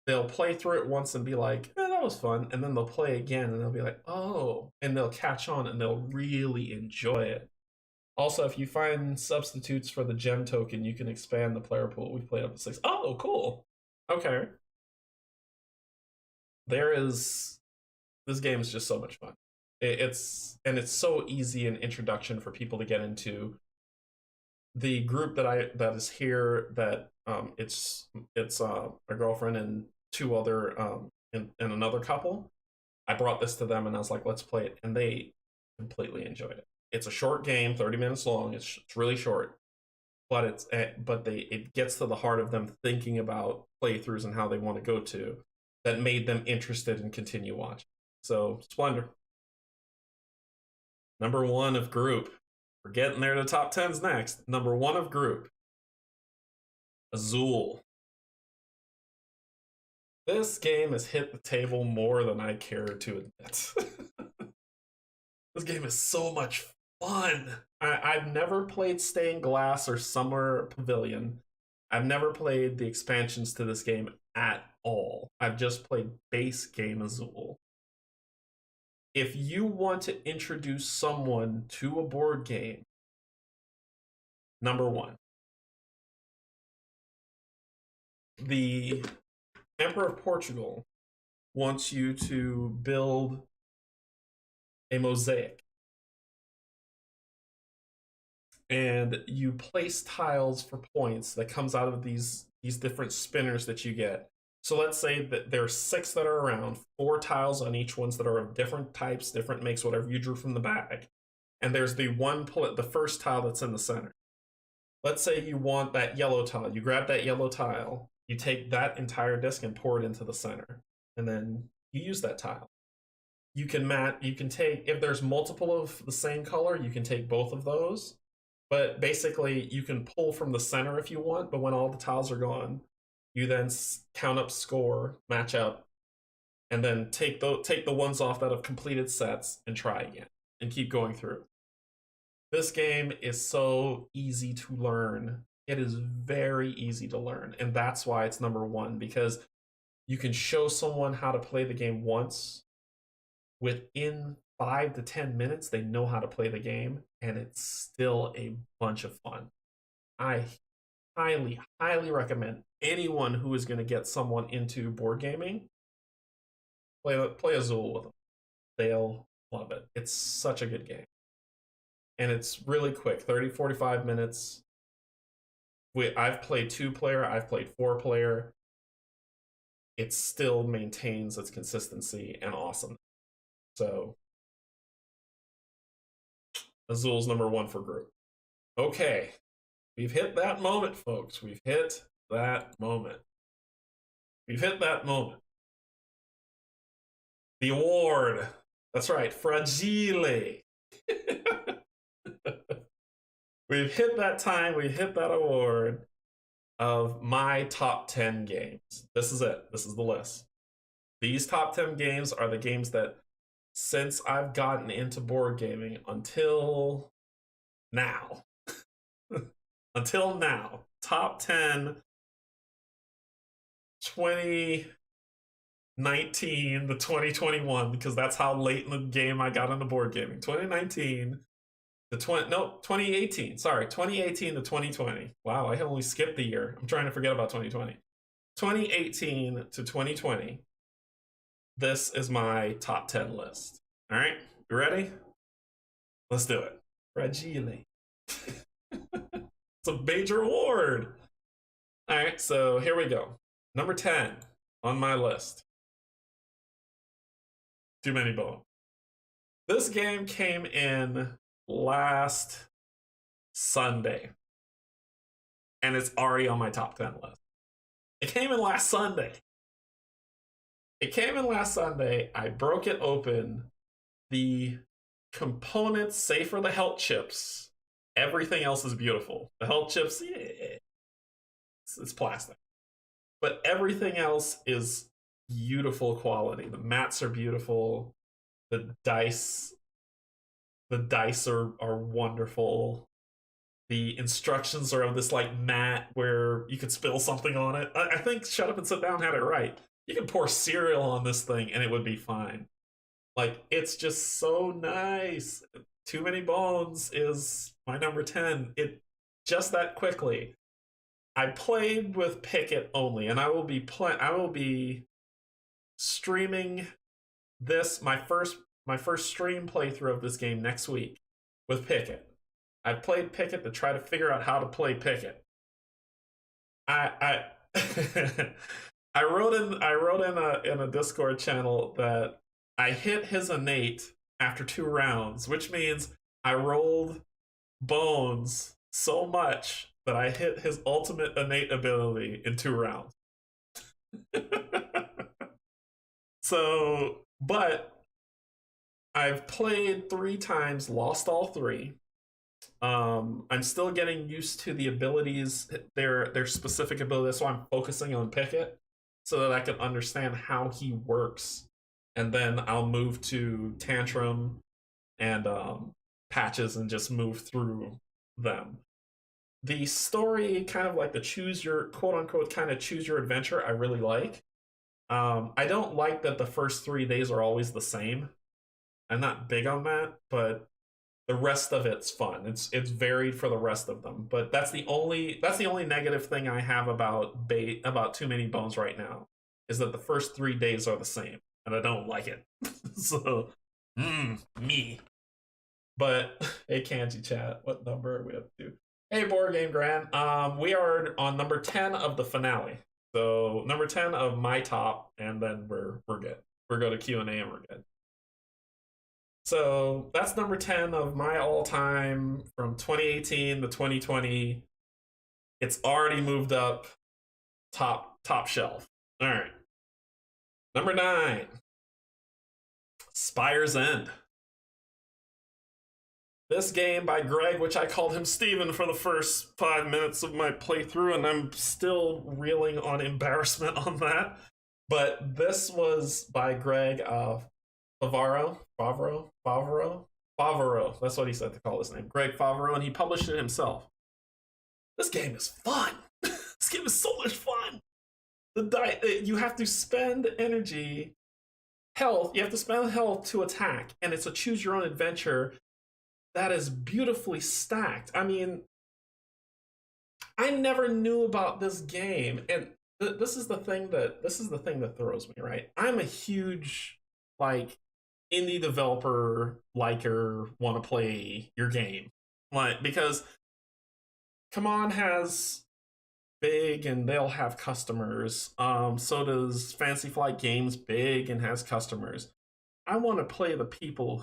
A: They'll play through it once and be like, that was fun. And then they'll play again and they'll be like, oh, and they'll catch on and they'll really enjoy it. Also, if you find substitutes for the gem token, you can expand the player pool. We've played up to 6. Oh, cool. Okay. This game is just so much fun. It's so easy an introduction for people to get into. The group that is here, that it's my girlfriend and 2 other and another couple. I brought this to them and I was like, let's play it, and they completely enjoyed it. It's a short game, 30 minutes long. It's really short, but it gets to the heart of them thinking about playthroughs and how they want to go to, that made them interested and continue watching. So Splendor, number 1 of group. We're getting there to top 10s next. Number 1 of group, Azul. This game has hit the table more than I care to admit. This game is so much fun. I've never played Stained Glass or Summer Pavilion. I've never played the expansions to this game at all. I've just played base game Azul. If you want to introduce someone to a board game, number 1, the Emperor of Portugal wants you to build a mosaic. And you place tiles for points that comes out of these different spinners that you get. So let's say that there's 6 that are around, 4 tiles on each ones that are of different types, different makes, whatever you drew from the bag. And there's the first tile that's in the center. Let's say you want that yellow tile. You grab that yellow tile, you take that entire disc and pour it into the center. And then you use that tile. You can take, if there's multiple of the same color, you can take both of those. But basically, you can pull from the center if you want, but when all the tiles are gone, you then count up score, match up, and then take the ones off that have completed sets and try again, and keep going through. This game is so easy to learn. It is very easy to learn, and that's why it's number 1, because you can show someone how to play the game once. Within 5 to 10 minutes, they know how to play the game, and it's still a bunch of fun. I highly, highly recommend anyone who is going to get someone into board gaming, play Azul with them. They'll love it. It's such a good game. And it's really quick, 30, 45 minutes. I've played 2-player, I've played 4-player. It still maintains its consistency and awesome. So Azul's number 1 for group. Okay, we've hit that moment, folks. We've hit that moment. We've hit that moment. The award. That's right, Fragile. We've hit that time. We hit that award of my top 10 games. This is it. This is the list. These top 10 games are the games that, since I've gotten into board gaming until now, top 10, 2019 to 2021, because that's how late in the game I got into board gaming. 2019 to 2018. Sorry, 2018 to 2020. Wow, I only skipped the year. I'm trying to forget about 2020. 2018 to 2020. This is my top 10 list. All right, you ready? Let's do it. Fragile. It's a major award. All right, so here we go. Number 10 on my list. Too Many Bones. This game came in last Sunday, and it's already on my top 10 list. It came in last Sunday. I broke it open. The components, save for the health chips, everything else is beautiful. The health chips, yeah, it's plastic. But everything else is beautiful quality. The mats are beautiful. The dice are wonderful. The instructions are of this like mat where you could spill something on it. I think Shut Up and Sit Down had it right. You can pour cereal on this thing and it would be fine. Like, it's just so nice. Too Many Bones is my number 10. It just that quickly. I played with Pickett only, and I will be streaming this my first stream playthrough of this game next week with Pickett. I've played Pickett to try to figure out how to play Pickett. I I wrote in a Discord channel that I hit his innate after 2 rounds, which means I rolled bones so much that I hit his ultimate innate ability in 2 rounds. So, but I've played 3 times, lost all 3. I'm still getting used to the abilities, their specific abilities, so I'm focusing on Pickett so that I can understand how he works. And then I'll move to Tantrum and Patches and just move through them. The story, kind of like the choose your, quote unquote, kind of choose your adventure, I really like. I don't like that the first 3 days are always the same. I'm not big on that, but the rest of it's fun. It's varied for the rest of them. But that's the only negative thing I have about Too Many Bones right now, is that the first 3 days are the same, and I don't like it. So, me. But hey, Canje chat, what number are we up to? Hey, Board Game Grand. We are on number 10 of the finale. So number 10 of my top, and then we're good. We're going to Q&A and we're good. So that's number 10 of my all-time from 2018 to 2020. It's already moved up top shelf. All right. Number 9, Spire's End. This game by Greg, which I called him Steven for the first 5 minutes of my playthrough, and I'm still reeling on embarrassment on that. But this was by Greg Favaro. That's what he said to call his name. Greg Favaro, and he published it himself. This game is fun. This game is so much fun. You have to spend energy, health. You have to spend health to attack, and it's a choose your own adventure that is beautifully stacked. I mean, I never knew about this game, and this is the thing that throws me, right? I'm a huge like indie developer liker, want to play your game, like, because CMON has big and they'll have customers. So does Fancy Flight Games, big and has customers. I want to play the people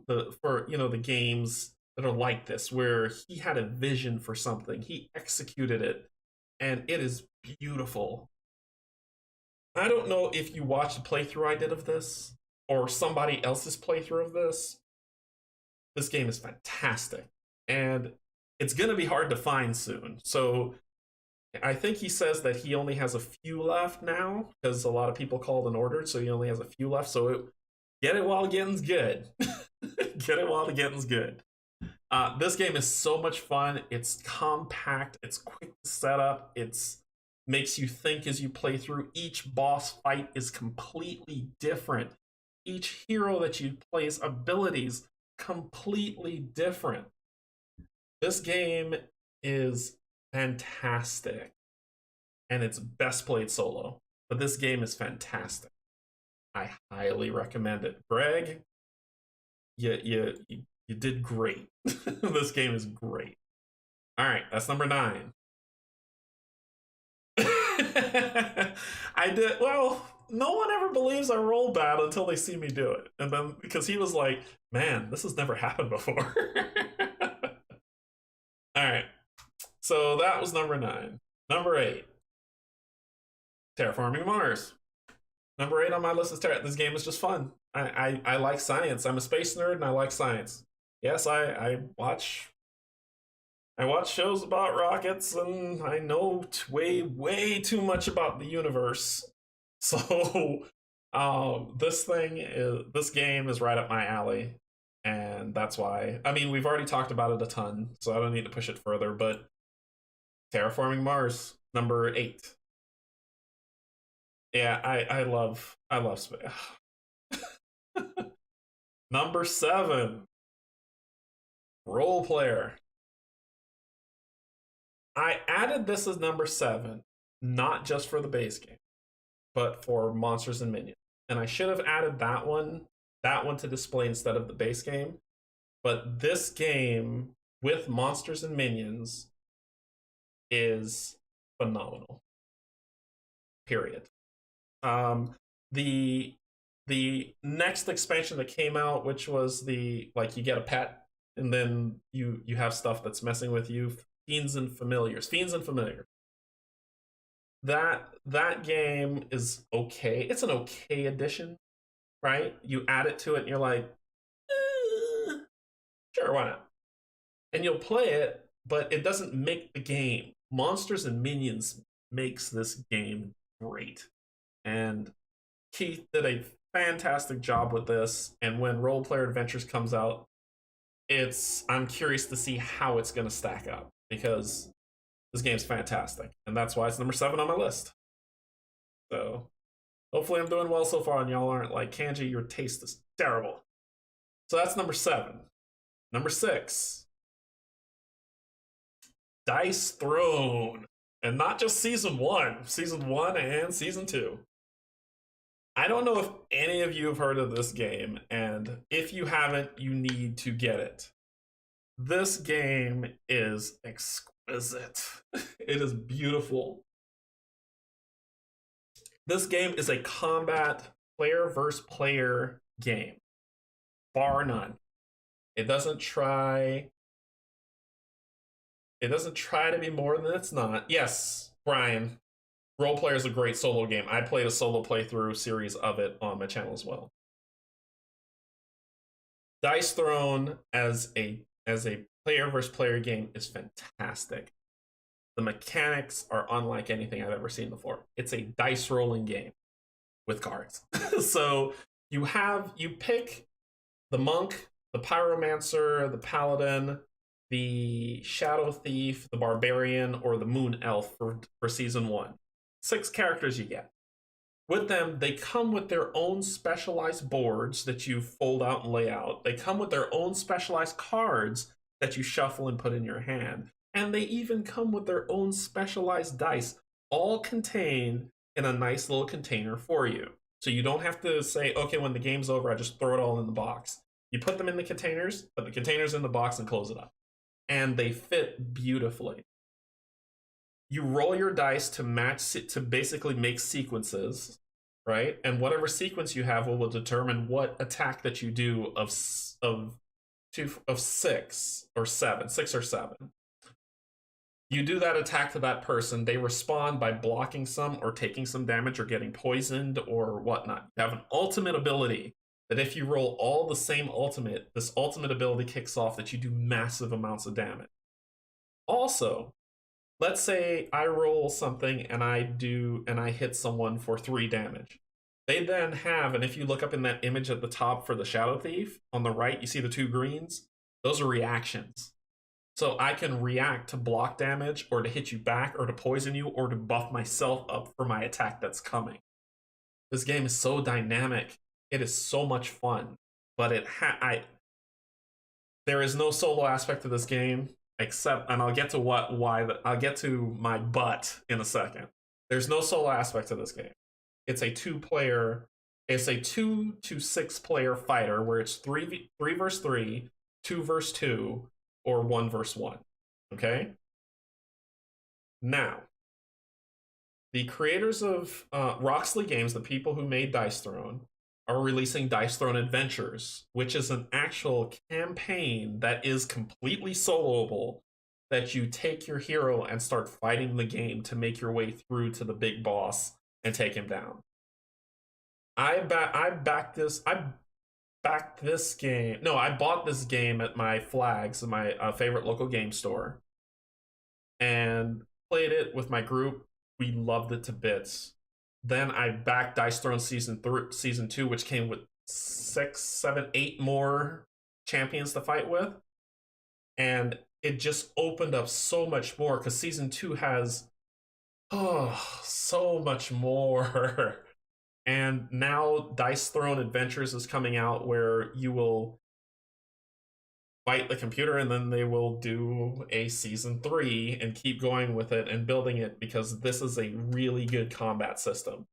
A: the games that are like this, where he had a vision for something, he executed it, and it is beautiful. I don't know if you watched the playthrough I did of this, or somebody else's playthrough of this. This game is fantastic, and it's going to be hard to find soon. So I think he says that he only has a few left now, because a lot of people called and ordered, so he only has a few left. So get it while getting's good. Get it while the getting's good. This game is so much fun. It's compact. It's quick to set up. It's makes you think as you play through. Each boss fight is completely different. Each hero that you play's abilities completely different. This game is fantastic, and it's best played solo. But this game is fantastic. I highly recommend it. Greg, you did great. This game is great. All right, that's number 9. I did well. No one ever believes I roll bad until they see me do it, and then because he was like, "Man, this has never happened before." All right, so that was number 9. Number 8, Terraforming Mars. Number 8 on my list is This game is just fun. I like science. I'm a space nerd and I like science. Yes, I watch shows about rockets and I know way too much about the universe. So this game is right up my alley, and that's why. I mean, we've already talked about it a ton, so I don't need to push it further. But Terraforming Mars, number 8. Yeah, I love space. Number 7, Role Player. I added this as number 7, not just for the base game, but for Monsters and Minions. And I should have added that one to display instead of the base game. But this game with Monsters and Minions is phenomenal. Period. The next expansion that came out, which was you get a pet and then you have stuff that's messing with you. Fiends and Familiars. That game is okay. It's an okay addition, right? You add it to it and you're like, sure, why not? And you'll play it, but it doesn't make the game. Monsters and Minions makes this game great. And Keith did a fantastic job with this. And when Role Player Adventures comes out, I'm curious to see how it's going to stack up, because this game's fantastic, and that's why it's number 7 on my list. So hopefully I'm doing well so far, and y'all aren't like, Canje, your taste is terrible. So that's number 7. Number 6, Dice Throne, and not just season 1 and season 2. I don't know if any of you have heard of this game, and if you haven't, you need to get it. This game is exquisite. It is beautiful. This game is a combat player versus player game, bar none. It doesn't try to be more than it's not. Yes, Brian, Role Player is a great solo game. I played a solo playthrough series of it on my channel as well. Dice Throne as a player versus player game is fantastic. The mechanics are unlike anything I've ever seen before. It's a dice rolling game with cards. So you pick the monk, the pyromancer, the paladin, the shadow thief, the barbarian, or the moon elf for season 1. 6 characters you get. With them, they come with their own specialized boards that you fold out and lay out. They come with their own specialized cards that you shuffle and put in your hand. And they even come with their own specialized dice, all contained in a nice little container for you. So you don't have to say, okay, when the game's over, I just throw it all in the box. You put them in the containers, put the containers in the box and close it up. And they fit beautifully. You roll your dice to basically make sequences, right? And whatever sequence you have will determine what attack that you do of 6 or 7. You do that attack to that person. They respond by blocking some or taking some damage or getting poisoned or whatnot. You have an ultimate ability that if you roll all the same ultimate, this ultimate ability kicks off that you do massive amounts of damage. Also, let's say I roll something and I hit someone for 3 damage. They then have, and if you look up in that image at the top for the Shadow Thief, on the right, you see the 2 greens? Those are reactions. So I can react to block damage, or to hit you back, or to poison you, or to buff myself up for my attack that's coming. This game is so dynamic. It is so much fun. But there is no solo aspect to this game, except, and I'll get to I'll get to my butt in a second. There's no solo aspect to this game. It's a 2 to 6 player fighter where it's 3 versus 3, 2 versus 2, or 1 versus 1. Okay? Now, The creators of Roxley Games, the people who made Dice Throne, are releasing Dice Throne Adventures, which is an actual campaign that is completely soloable. That you take your hero and start fighting the game to make your way through to the big boss and take him down. I backed this game. No, I bought this game at my Flags, my favorite local game store, and played it with my group. We loved it to bits. Then I backed Dice Throne season 2, which came with 6, 7, 8 more champions to fight with, and it just opened up so much more because season 2 has so much more. And now Dice Throne Adventures is coming out where you will fight the computer and then they will do a season 3 and keep going with it and building it, because this is a really good combat system.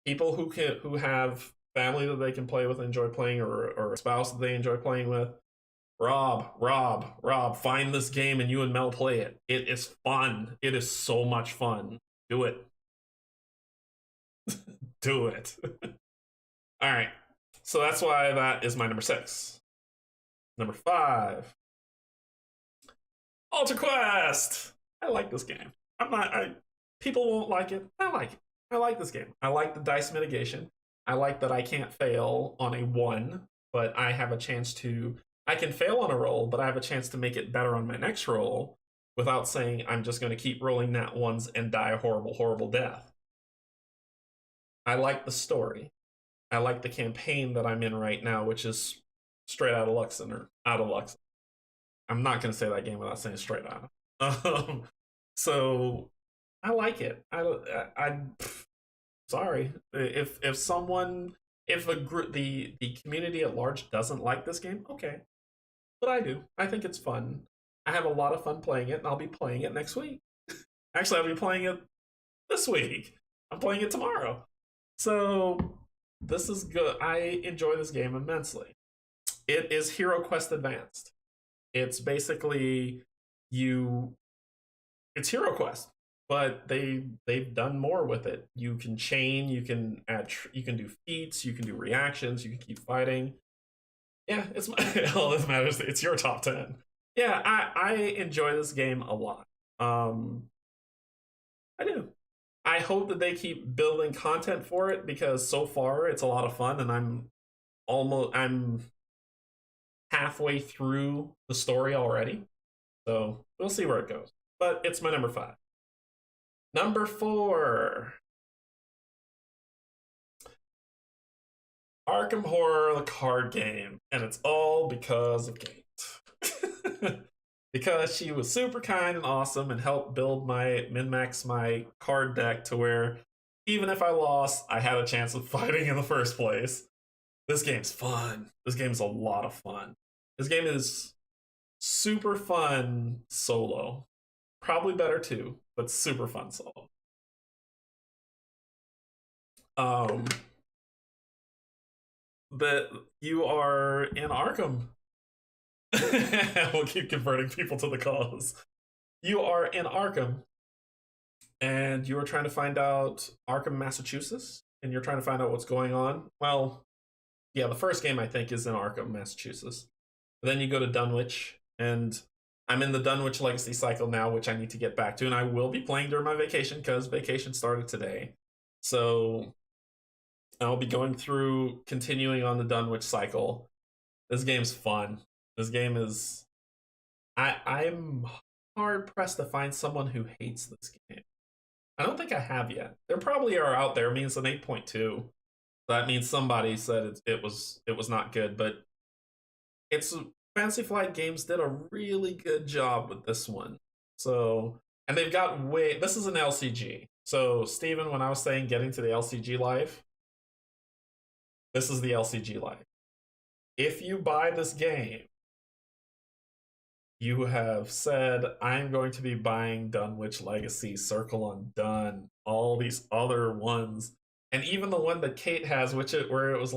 A: People who have family that they can play with and enjoy playing, or a spouse that they enjoy playing with, Rob, find this game and you and Mel play it. It is fun. It is so much fun. Do it. Do it. All right. So that's why that is my number 6. Number 5. Alter Quest. I like this game. People won't like it. I like it. I like this game. I like the dice mitigation. I like that I can't fail on a 1, but I have a chance to. I can fail on a roll, but I have a chance to make it better on my next roll without saying I'm just going to keep rolling nat 1s and die a horrible, horrible death. I like the story. I like the campaign that I'm in right now, which is straight out of Luxon, or out of Luxon. I'm not going to say that game without saying straight out. So I like it. Sorry if a group, the community at large doesn't like this game, okay, but I do. I think it's fun. I have a lot of fun playing it, and I'll be playing it next week. Actually, I'll be playing it this week. I'm playing it tomorrow. So this is good. I enjoy this game immensely. It is Hero Quest Advanced. It's basically it's Hero Quest, but they've done more with it. You can chain, you can add, you can do feats, you can do reactions, you can keep fighting. Yeah, it's all that matters. It's your top 10. Yeah, I enjoy this game a lot. I do. I hope that they keep building content for it, because so far it's a lot of fun, and I'm halfway through the story already. So we'll see where it goes. But it's my number 5. Number 4. Arkham Horror, the card game. And it's all because of Kate. Because she was super kind and awesome and helped build min-max my card deck to where even if I lost, I had a chance of fighting in the first place. This game's fun. This game's a lot of fun. This game is super fun solo. Probably better too, but super fun solo. But you are in Arkham. We'll keep converting people to the cause. You are in Arkham, and you are trying to find out Arkham, Massachusetts, and you're trying to find out what's going on. Well, yeah, the first game I think is in Arkham, Massachusetts. But then you go to Dunwich, and I'm in the Dunwich Legacy cycle now, which I need to get back to, and I will be playing during my vacation because vacation started today. So I'll be going through, continuing on the Dunwich cycle. This game's fun. This game is. I'm hard pressed to find someone who hates this game. I don't think I have yet. There probably are out there. I mean, it's an 8.2. That means somebody said it was not good, but it's Fantasy Flight Games did a really good job with this one. So, and they've got this is an LCG. So, Steven, when I was saying getting to the LCG life, this is the LCG life. If you buy this game, you have said, I'm going to be buying Dunwich Legacy, Circle Undone, all these other ones, and even the one that Kate has, where it was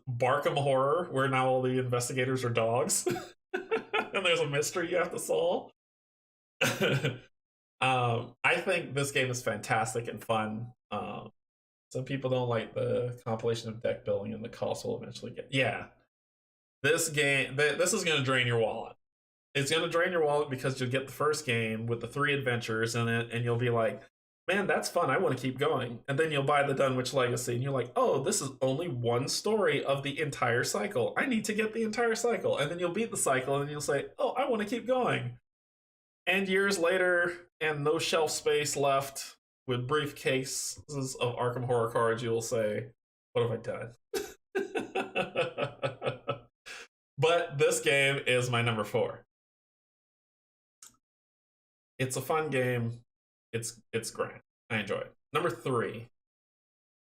A: Barkham Horror, where now all the investigators are dogs, and there's a mystery you have to solve. I think this game is fantastic and fun. Some people don't like the compilation of deck building and the cost will eventually get. Yeah, this game, this is going to drain your wallet. It's going to drain your wallet because you'll get the first game with the 3 adventures in it, and you'll be like, man, that's fun. I want to keep going. And then you'll buy the Dunwich Legacy, and you're like, oh, this is only one story of the entire cycle. I need to get the entire cycle. And then you'll beat the cycle, and you'll say, oh, I want to keep going. And years later, and no shelf space left with briefcases of Arkham Horror cards, you'll say, what have I done? But this game is my number 4. It's a fun game. It's great. I enjoy it. Number 3.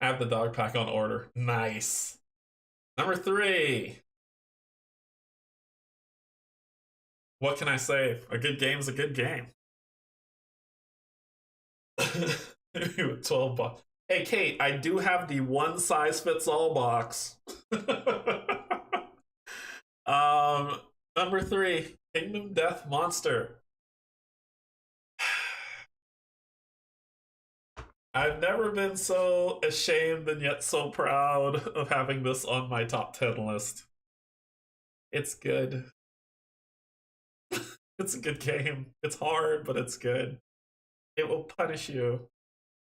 A: I have the dog pack on order. Nice. Number 3. What can I say? A good game is a good game. 12 bucks. Hey, Kate, I do have the one size fits all box. Number 3, Kingdom Death Monster. I've never been so ashamed and yet so proud of having this on my top 10 list. It's good. It's a good game. It's hard, but it's good. It will punish you.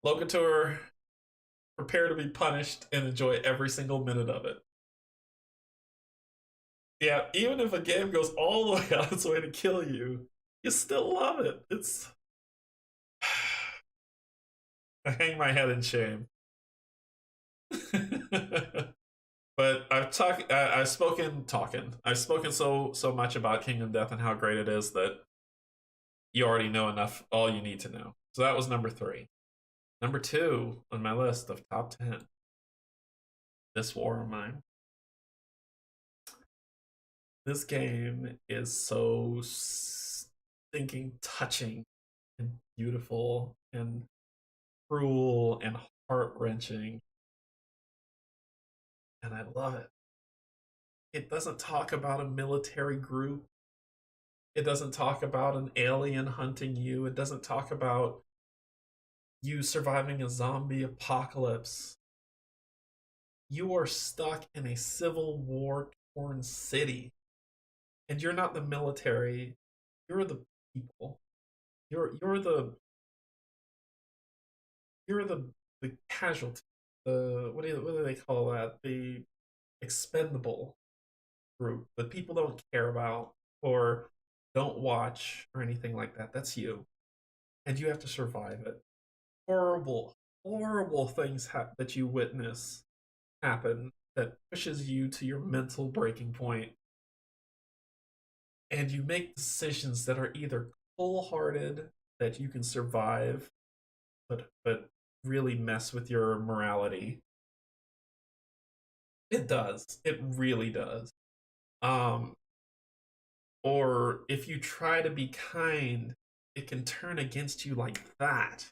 A: Locator, prepare to be punished and enjoy every single minute of it. Yeah, even if a game goes all the way out its way to kill you, you still love it. It's... I hang my head in shame. But I've spoken so much about Kingdom Death and how great it is that you already know enough, all you need to know. So that was number 3. Number 2 on my list of top 10. This War of Mine. This game is so stinking touching and beautiful and cruel and heart-wrenching. And I love it. It doesn't talk about a military group. It doesn't talk about an alien hunting you. It doesn't talk about you surviving a zombie apocalypse. You are stuck in a civil war torn city. And you're not the military. You're the people. You're the casualty. What do they call that? The expendable group that people don't care about or don't watch or anything like that. That's you. And you have to survive it. Horrible, horrible things that you witness happen that pushes you to your mental breaking point. And you make decisions that are either cold-hearted that you can survive, but really mess with your morality. It does. It really does. Or if you try to be kind, it can turn against you like that.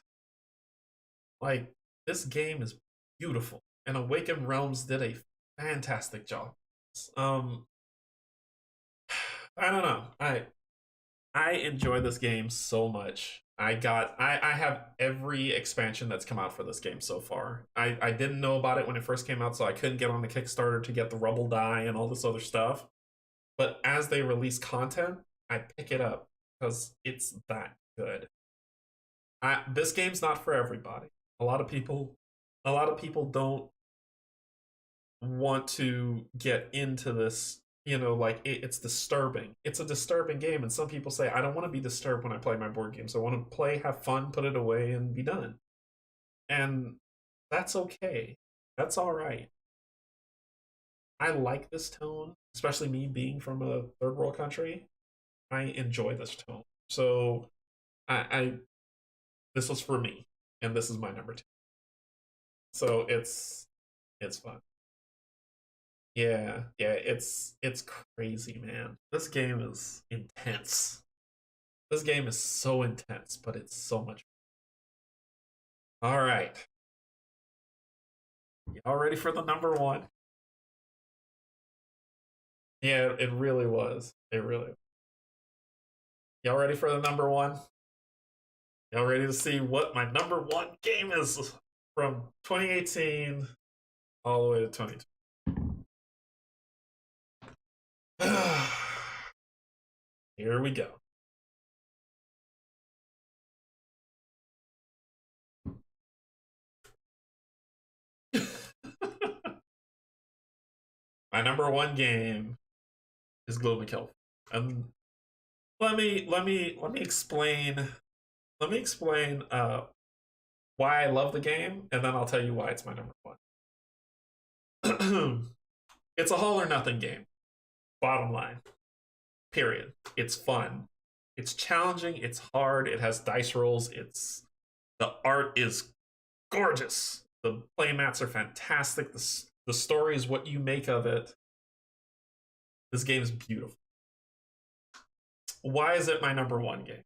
A: Like, this game is beautiful, and Awakened Realms did a fantastic job. I don't know. I enjoy this game so much. I have every expansion that's come out for this game so far. I didn't know about it when it first came out, so I couldn't get on the Kickstarter to get the Rubble Die and all this other stuff. But as they release content, I pick it up because it's that good. This game's not for everybody. A lot of people don't want to get into this. You know, like it's disturbing. It's a disturbing game, and some people say, I don't want to be disturbed when I play my board games. I want to play, have fun, put it away, and be done. And that's okay. That's all right. I like this tone, especially me being from a third world country. I enjoy this tone. So I this was for me, and this is my number 2. So it's fun. Yeah, it's crazy, man. This game is intense. This game is so intense, but it's so much fun. All right. Y'all ready for the number 1? Yeah, it really was. It really. Y'all ready for the number 1? Y'all ready to see what my number one game is from 2018 all the way to 2020? Here we go. My number one game is Gloom Kill. Let me explain. Let me explain why I love the game, and then I'll tell you why it's my number one. It's a all or nothing game. Bottom line. Period. It's fun. It's challenging. It's hard. It has dice rolls. The art is gorgeous. The playmats are fantastic. The story is what you make of it. This game is beautiful. Why is it my number one game?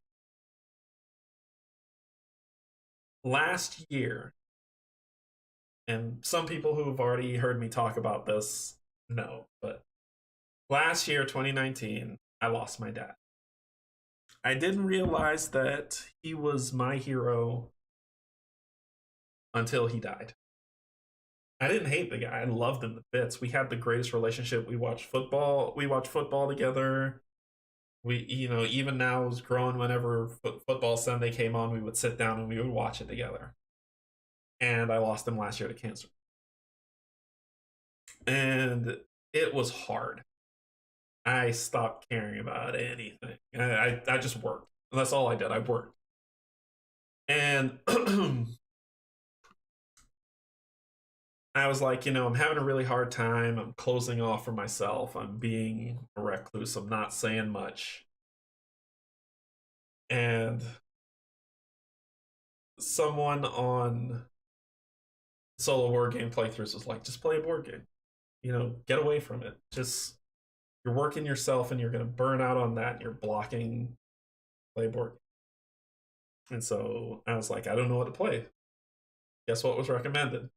A: Last year, and some people who have already heard me talk about this know, but last year, 2019, I lost my dad. I didn't realize that he was my hero until he died. I didn't hate the guy. I loved him to bits. We had the greatest relationship. We watched football. We watched football together. We, even now, I was growing whenever football Sunday came on, we would sit down and we would watch it together. And I lost him last year to cancer. And it was hard. I stopped caring about anything. I just worked. That's all I did. I worked. And I was like, I'm having a really hard time. I'm closing off for myself. I'm being a recluse. I'm not saying much. And someone on solo board game playthroughs was like, just play a board game. Get away from it. You're working yourself and you're going to burn out on that and you're blocking play board. And so I was like, I don't know what to play. Guess what was recommended?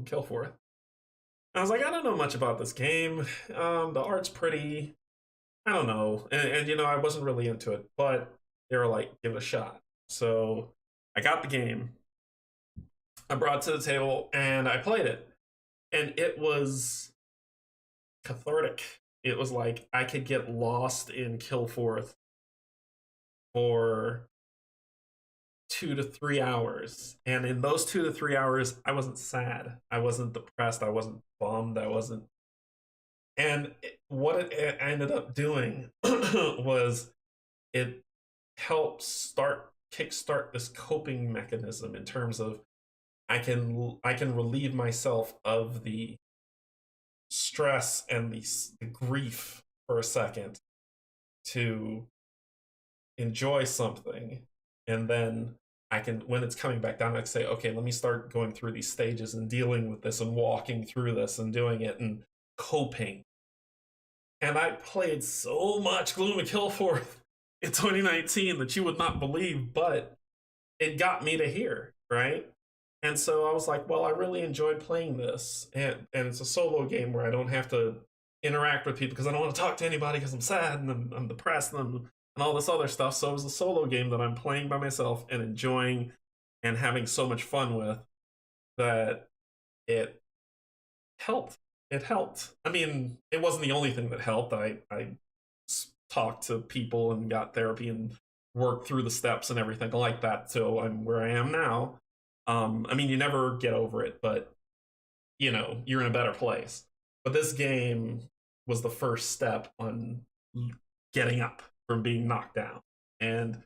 A: Kill Forth. I was like, I don't know much about this game. The art's pretty. I don't know. And I wasn't really into it, but they were like, give it a shot. So I got the game. I brought it to the table and I played it. And it was cathartic. It was like I could get lost in Killforth for 2 to 3 hours. And in those 2 to 3 hours, I wasn't sad. I wasn't depressed. I wasn't bummed. And what it ended up doing was it helped kickstart this coping mechanism in terms of I can relieve myself of the stress and the grief for a second to enjoy something, and then I can, when it's coming back down, I can say, okay, let me start going through these stages and dealing with this and walking through this and doing it and coping. And I played so much Gloom and Killforth in 2019 that you would not believe, but it got me to here, right? And so I was like, well, I really enjoyed playing this. And it's a solo game where I don't have to interact with people because I don't want to talk to anybody because I'm sad and I'm depressed and all this other stuff. So it was a solo game that I'm playing by myself and enjoying and having so much fun with that it helped. It helped. I mean, it wasn't the only thing that helped. I talked to people and got therapy and worked through the steps and everything like that. So I'm where I am now. I mean, you never get over it, but you're in a better place. But this game was the first step on getting up from being knocked down. And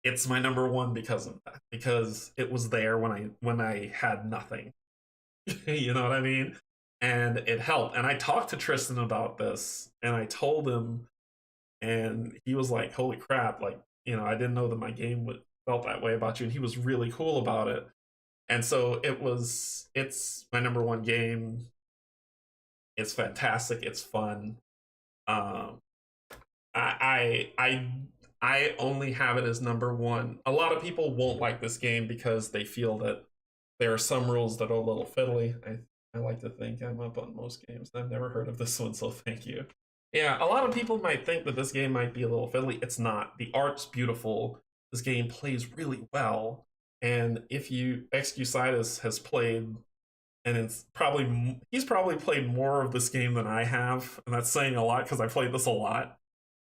A: it's my number one because of that. Because it was there when I had nothing. You know what I mean? And it helped. And I talked to Tristan about this and I told him, and he was like, holy crap, like, I didn't know that my game felt that way about you, and he was really cool about it. And so it's my number one game. It's fantastic. It's fun. I only have it as number one. A lot of people won't like this game because they feel that there are some rules that are a little fiddly. I like to think I'm up on most games. I've never heard of this one, so thank you. Yeah, a lot of people might think that this game might be a little fiddly. It's not. The art's beautiful. this game plays really well. And if you Excusitis has played, and he's probably played more of this game than I have, and that's saying a lot because I played this a lot.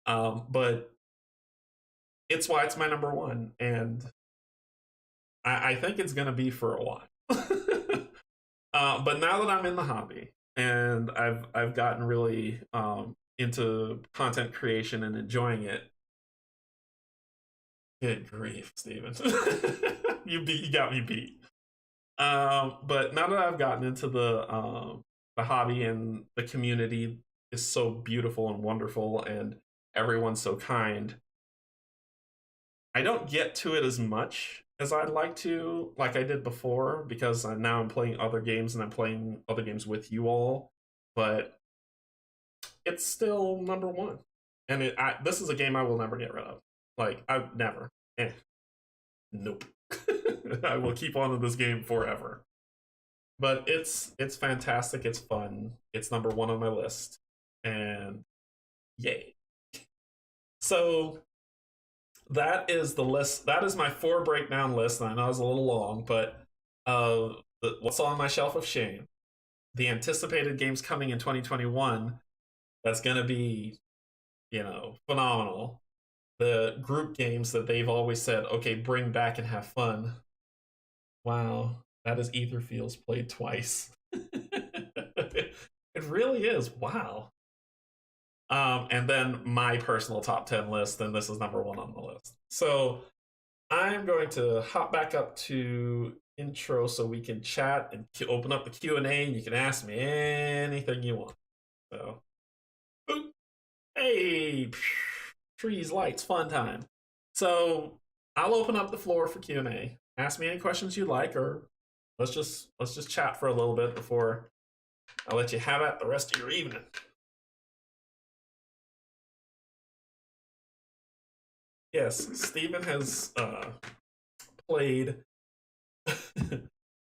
A: But it's why it's my number one, and I think it's gonna be for a while. But now that I'm in the hobby and I've gotten really into content creation and enjoying it. Good grief, Steven. You got me beat. But now that I've gotten into the hobby, and the community is so beautiful and wonderful, and everyone's so kind, I don't get to it as much as I'd like to, like I did before, because now I'm playing other games and I'm playing other games with you all. But it's still number one, and this is a game I will never get rid of. Like, I never. Nope. I will keep on in this game forever. But it's fantastic. It's fun. It's number one on my list, and yay. So that is the list. That is my 4 breakdown list. And I know it was a little long, but what's on my shelf of shame? The anticipated games coming in 2021. That's gonna be, phenomenal. The group games that they've always said, okay, bring back and have fun. Wow, that is Etherfields played twice. It really is. Wow. And then my personal top 10 list, and this is number one on the list. So I'm going to hop back up to intro so we can chat and open up the Q&A, and you can ask me anything you want. So, boop. Hey, trees, lights, fun time. So I'll open up the floor for Q&A. Ask me any questions you like, or let's just chat for a little bit before I let you have it the rest of your evening. Yes, Steven has played.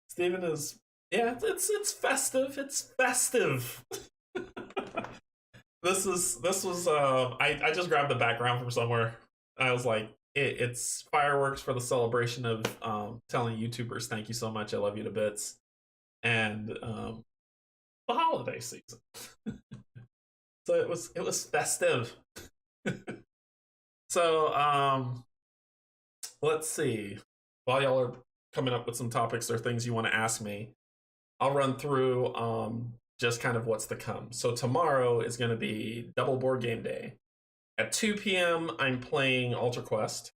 A: Steven is, yeah, it's festive. It's festive. This was I just grabbed the background from somewhere. I was like, it's fireworks for the celebration of telling YouTubers thank you so much, I love you to bits, and the holiday season. So it was festive. So let's see. While y'all are coming up with some topics or things you want to ask me, I'll run through just kind of what's to come. So tomorrow is going to be double board game day. At 2 p.m. I'm playing Ultra Quest,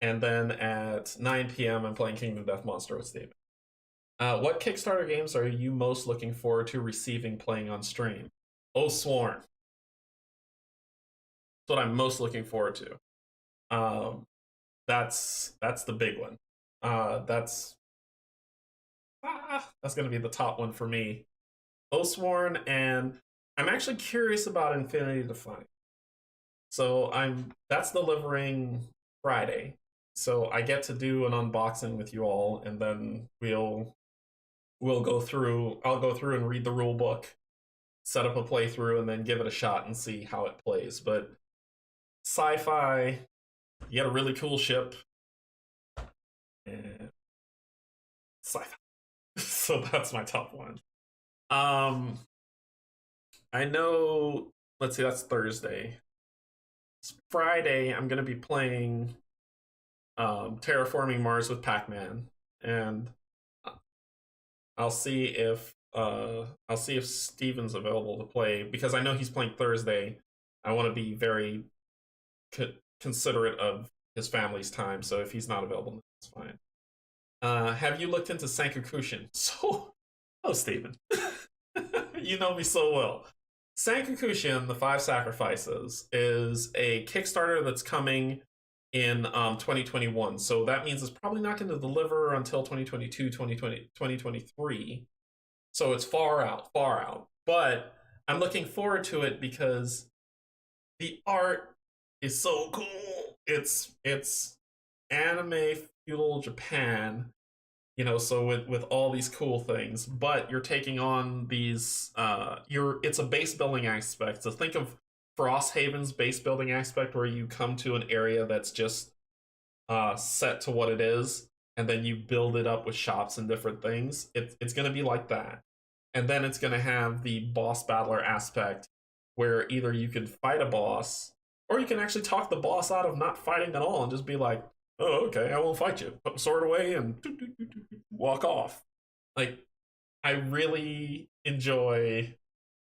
A: and then at 9 p.m. I'm playing Kingdom Death Monster with Steven. What Kickstarter games are you most looking forward to receiving playing on stream? Oh, Sworn. That's what I'm most looking forward to. That's the big one. That's going to be the top one for me. Oathsworn, and I'm actually curious about Infinity Defiant. So that's delivering Friday. So I get to do an unboxing with you all, and then we'll go through. I'll go through and read the rule book, set up a playthrough, and then give it a shot and see how it plays. But Sci-Fi, you get a really cool ship, and Sci-Fi. So that's my top one. I know. Let's see. That's Thursday. Friday, I'm gonna be playing Terraforming Mars with Pac-Man, and I'll see if Steven's available to play, because I know he's playing Thursday. I want to be very considerate of his family's time, so if he's not available, that's fine. Have you looked into Sankakushin? Steven. You know me so well. Sankakushin, The Five Sacrifices, is a Kickstarter that's coming in 2021. So that means it's probably not going to deliver until 2022, 2023. So it's far out. But I'm looking forward to it because the art is so cool. It's anime feudal Japan, so with all these cool things, but you're taking on these it's a base building aspect. So think of Frosthaven's base building aspect, where you come to an area that's just set to what it is, and then you build it up with shops and different things. It's going to be like that. And then it's going to have the boss battler aspect where either you can fight a boss or you can actually talk the boss out of not fighting at all and just be like, oh, okay, I won't fight you. Put the sword away and walk off. Like, I really enjoy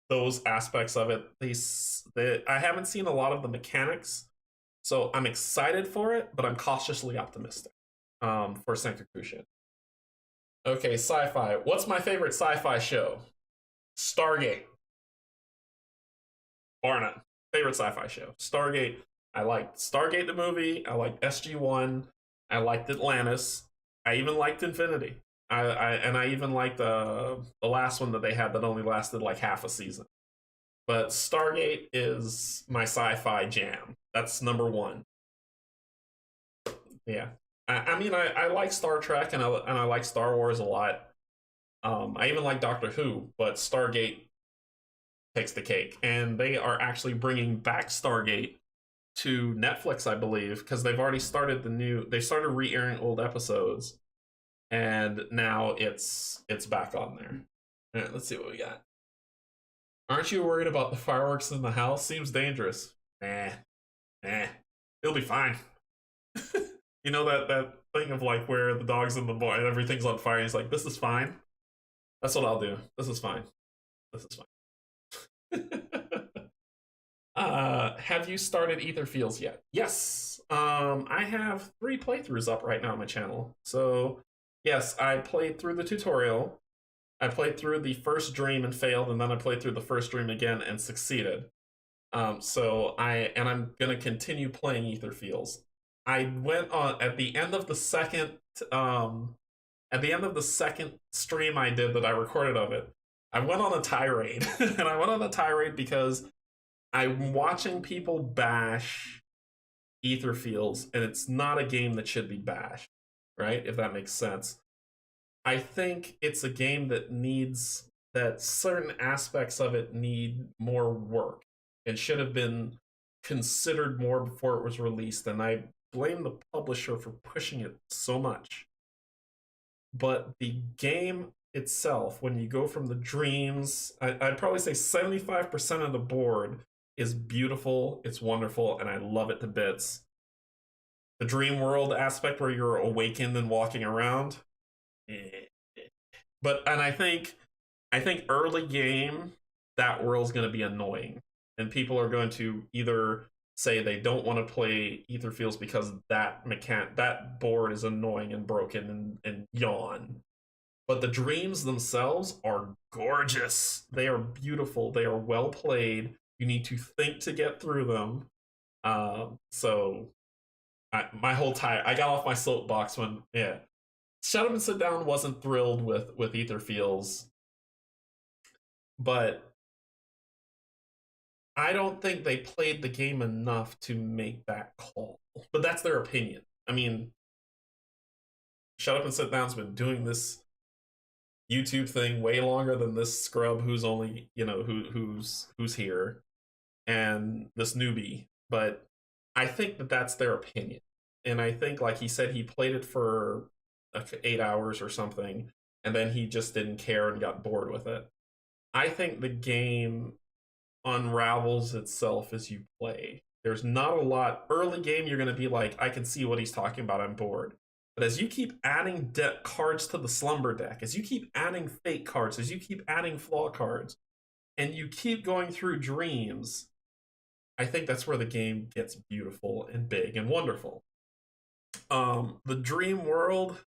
A: those aspects of it. I haven't seen a lot of the mechanics, so I'm excited for it, but I'm cautiously optimistic for Senkakushin. Okay, sci-fi. What's my favorite sci-fi show? Stargate. Bar none. Favorite sci-fi show. Stargate. I liked Stargate the movie. I liked SG-1. I liked Atlantis. I even liked Infinity. I even liked the last one that they had that only lasted like half a season. But Stargate is my sci-fi jam. That's number one. Yeah. I mean, I like Star Trek and I like Star Wars a lot. I even like Doctor Who, but Stargate takes the cake. And they are actually bringing back Stargate to Netflix, I believe, because they've already started they started re-airing old episodes, and now it's back on there. All right, let's see what we got. Aren't you worried about the fireworks in the house? Seems dangerous. It'll be fine. You know that thing of like where the dog's in the boy and everything's on fire. He's like, this is fine. That's what I'll do. This is fine. This is fine. Have you started Etherfields yet? Yes. I have 3 playthroughs up right now on my channel. So yes, I played through the tutorial. I played through the first dream and failed, and then I played through the first dream again and succeeded. So I'm gonna continue playing Etherfields. I went on at the end of the second stream I did that I recorded of it. I went on a tirade, and I went on a tirade because I'm watching people bash Etherfields, and it's not a game that should be bashed, right? If that makes sense. I think it's a game that certain aspects of it need more work and should have been considered more before it was released, and I blame the publisher for pushing it so much. But the game itself, when you go from the dreams, I'd probably say 75% of the board is beautiful, it's wonderful, and I love it to bits. The dream world aspect where you're awakened and walking around, but I think early game that world's going to be annoying, and people are going to either say they don't want to play Etherfields because that board is annoying and broken and yawn. But the dreams themselves are gorgeous. They are beautiful. They are well played. You need to think to get through them. So my whole time, I got off my soapbox when, yeah. Shut Up and Sit Down wasn't thrilled with Etherfields, but I don't think they played the game enough to make that call. But that's their opinion. I mean, Shut Up and Sit Down's been doing this YouTube thing way longer than this scrub who's only, who's here, and this newbie. But I think that's their opinion. And I think, like he said, he played it for like 8 hours or something, and then he just didn't care and got bored with it. I think the game unravels itself as you play. There's not a lot. Early game, you're going to be like, I can see what he's talking about, I'm bored. But as you keep adding cards to the slumber deck, as you keep adding fate cards, as you keep adding flaw cards, and you keep going through dreams, I think that's where the game gets beautiful and big and wonderful. The dream world,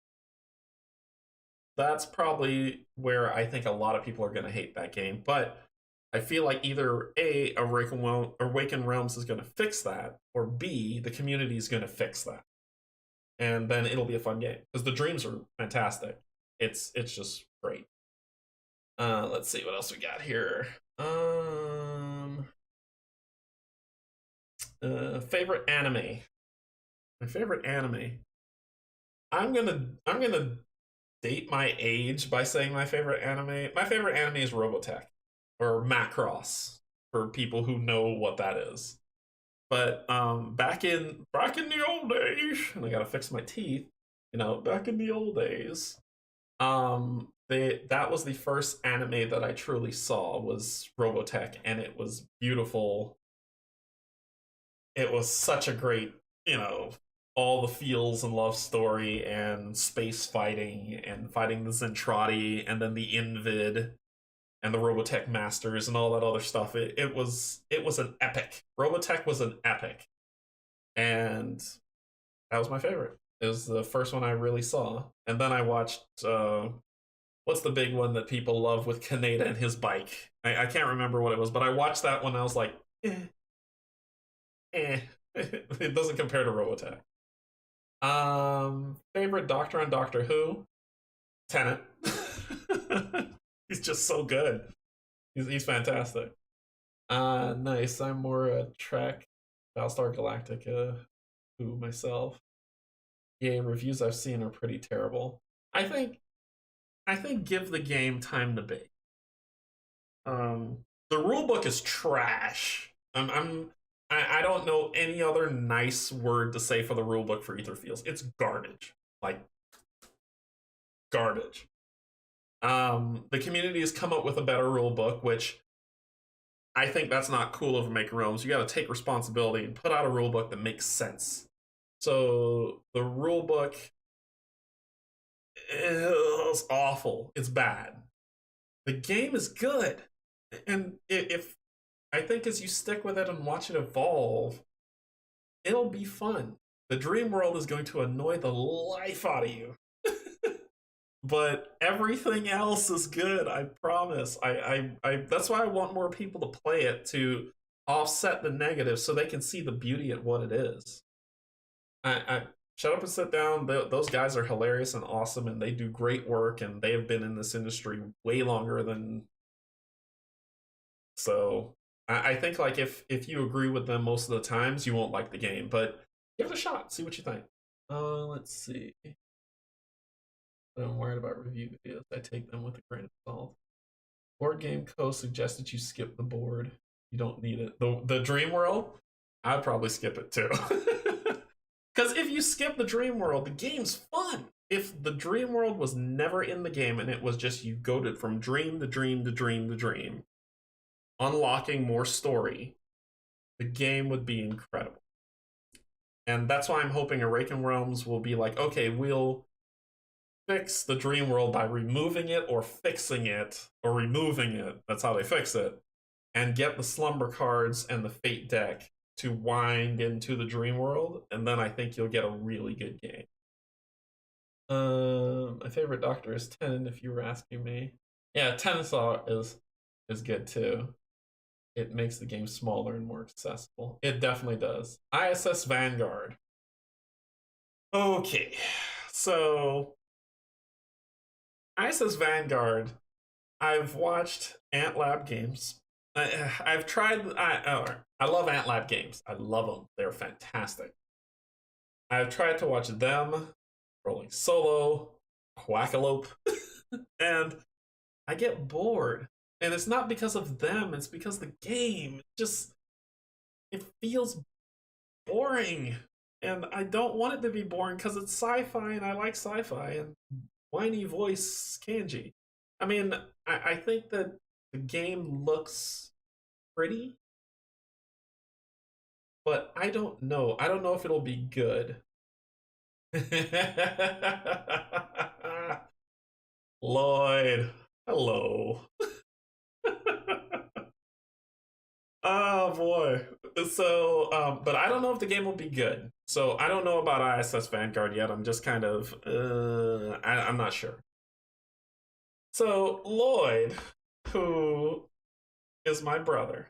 A: that's probably where I think a lot of people are going to hate that game. But I feel like either A, Awakened Realms is going to fix that, or B, the community is going to fix that. And then it'll be a fun game. Because the dreams are fantastic. It's just great. Let's see what else we got here. Favorite anime. My favorite anime. I'm gonna date my age by saying my favorite anime. My favorite anime is Robotech or Macross for people who know what that is. But back in the old days, and I gotta fix my teeth. Back in the old days, that was the first anime that I truly saw was Robotech, and it was beautiful. It was such a great, all the feels and love story and space fighting and fighting the Zentradi and then the Invid and the Robotech Masters and all that other stuff. It was an epic. Robotech was an epic, and that was my favorite. It was the first one I really saw, and then I watched what's the big one that people love with Kaneda and his bike? I can't remember what it was, but I watched that one. I was like, eh. It doesn't compare to Robotech. Favorite Doctor on Doctor Who? Tennant. He's just so good. He's fantastic. Nice. I'm more a Trek, Battlestar Galactica, who myself. Yeah, reviews I've seen are pretty terrible. I think give the game time to bake. The rulebook is trash. I don't know any other nice word to say for the rulebook for Etherfields. It's garbage. Like garbage. The community has come up with a better rulebook, which I think that's not cool of Maker Realms. You got to take responsibility and put out a rulebook that makes sense. So the rulebook is awful. It's bad. The game is good, and if I think as you stick with it and watch it evolve, it'll be fun. The dream world is going to annoy the life out of you. But everything else is good, I promise. I that's why I want more people to play it, to offset the negatives so they can see the beauty at what it is. I Shut Up and Sit Down, those guys are hilarious and awesome, and they do great work, and they have been in this industry way longer than. So I think like if you agree with them most of the times, you won't like the game, but give it a shot, see what you think. Let's see. I'm worried about review videos. I take them with a grain of salt. Board Game Co. suggested you skip the board. You don't need it. The Dream World, I'd probably skip it too. Because if you skip the Dream World, the game's fun. If the Dream World was never in the game and it was just you go from dream to dream to dream to dream, unlocking more story, the game would be incredible. And that's why I'm hoping Awakened Realms will be like, okay, we'll fix the dream world by removing it or fixing it or removing it. That's how they fix it. And get the slumber cards and the fate deck to wind into the dream world, and then I think you'll get a really good game. My favorite Doctor is 10, if you were asking me. Yeah, 10 is good too. It makes the game smaller and more accessible. It definitely does. ISS Vanguard. Okay, so ISS Vanguard, I've watched Ant Lab games. I've tried. I love Ant Lab games. I love them. They're fantastic. I've tried to watch them, Rolling Solo, Quackalope, and I get bored. And it's not because of them. It's because the game it feels boring, and I don't want it to be boring because it's sci-fi, and I like sci-fi and whiny voice Canje. I mean, I think that the game looks pretty, but I don't know. I don't know if it'll be good. Lloyd, hello. Oh boy. So, but I don't know if the game will be good. So I don't know about ISS Vanguard yet. I'm just kind of, I'm not sure. So Lloyd, who is my brother,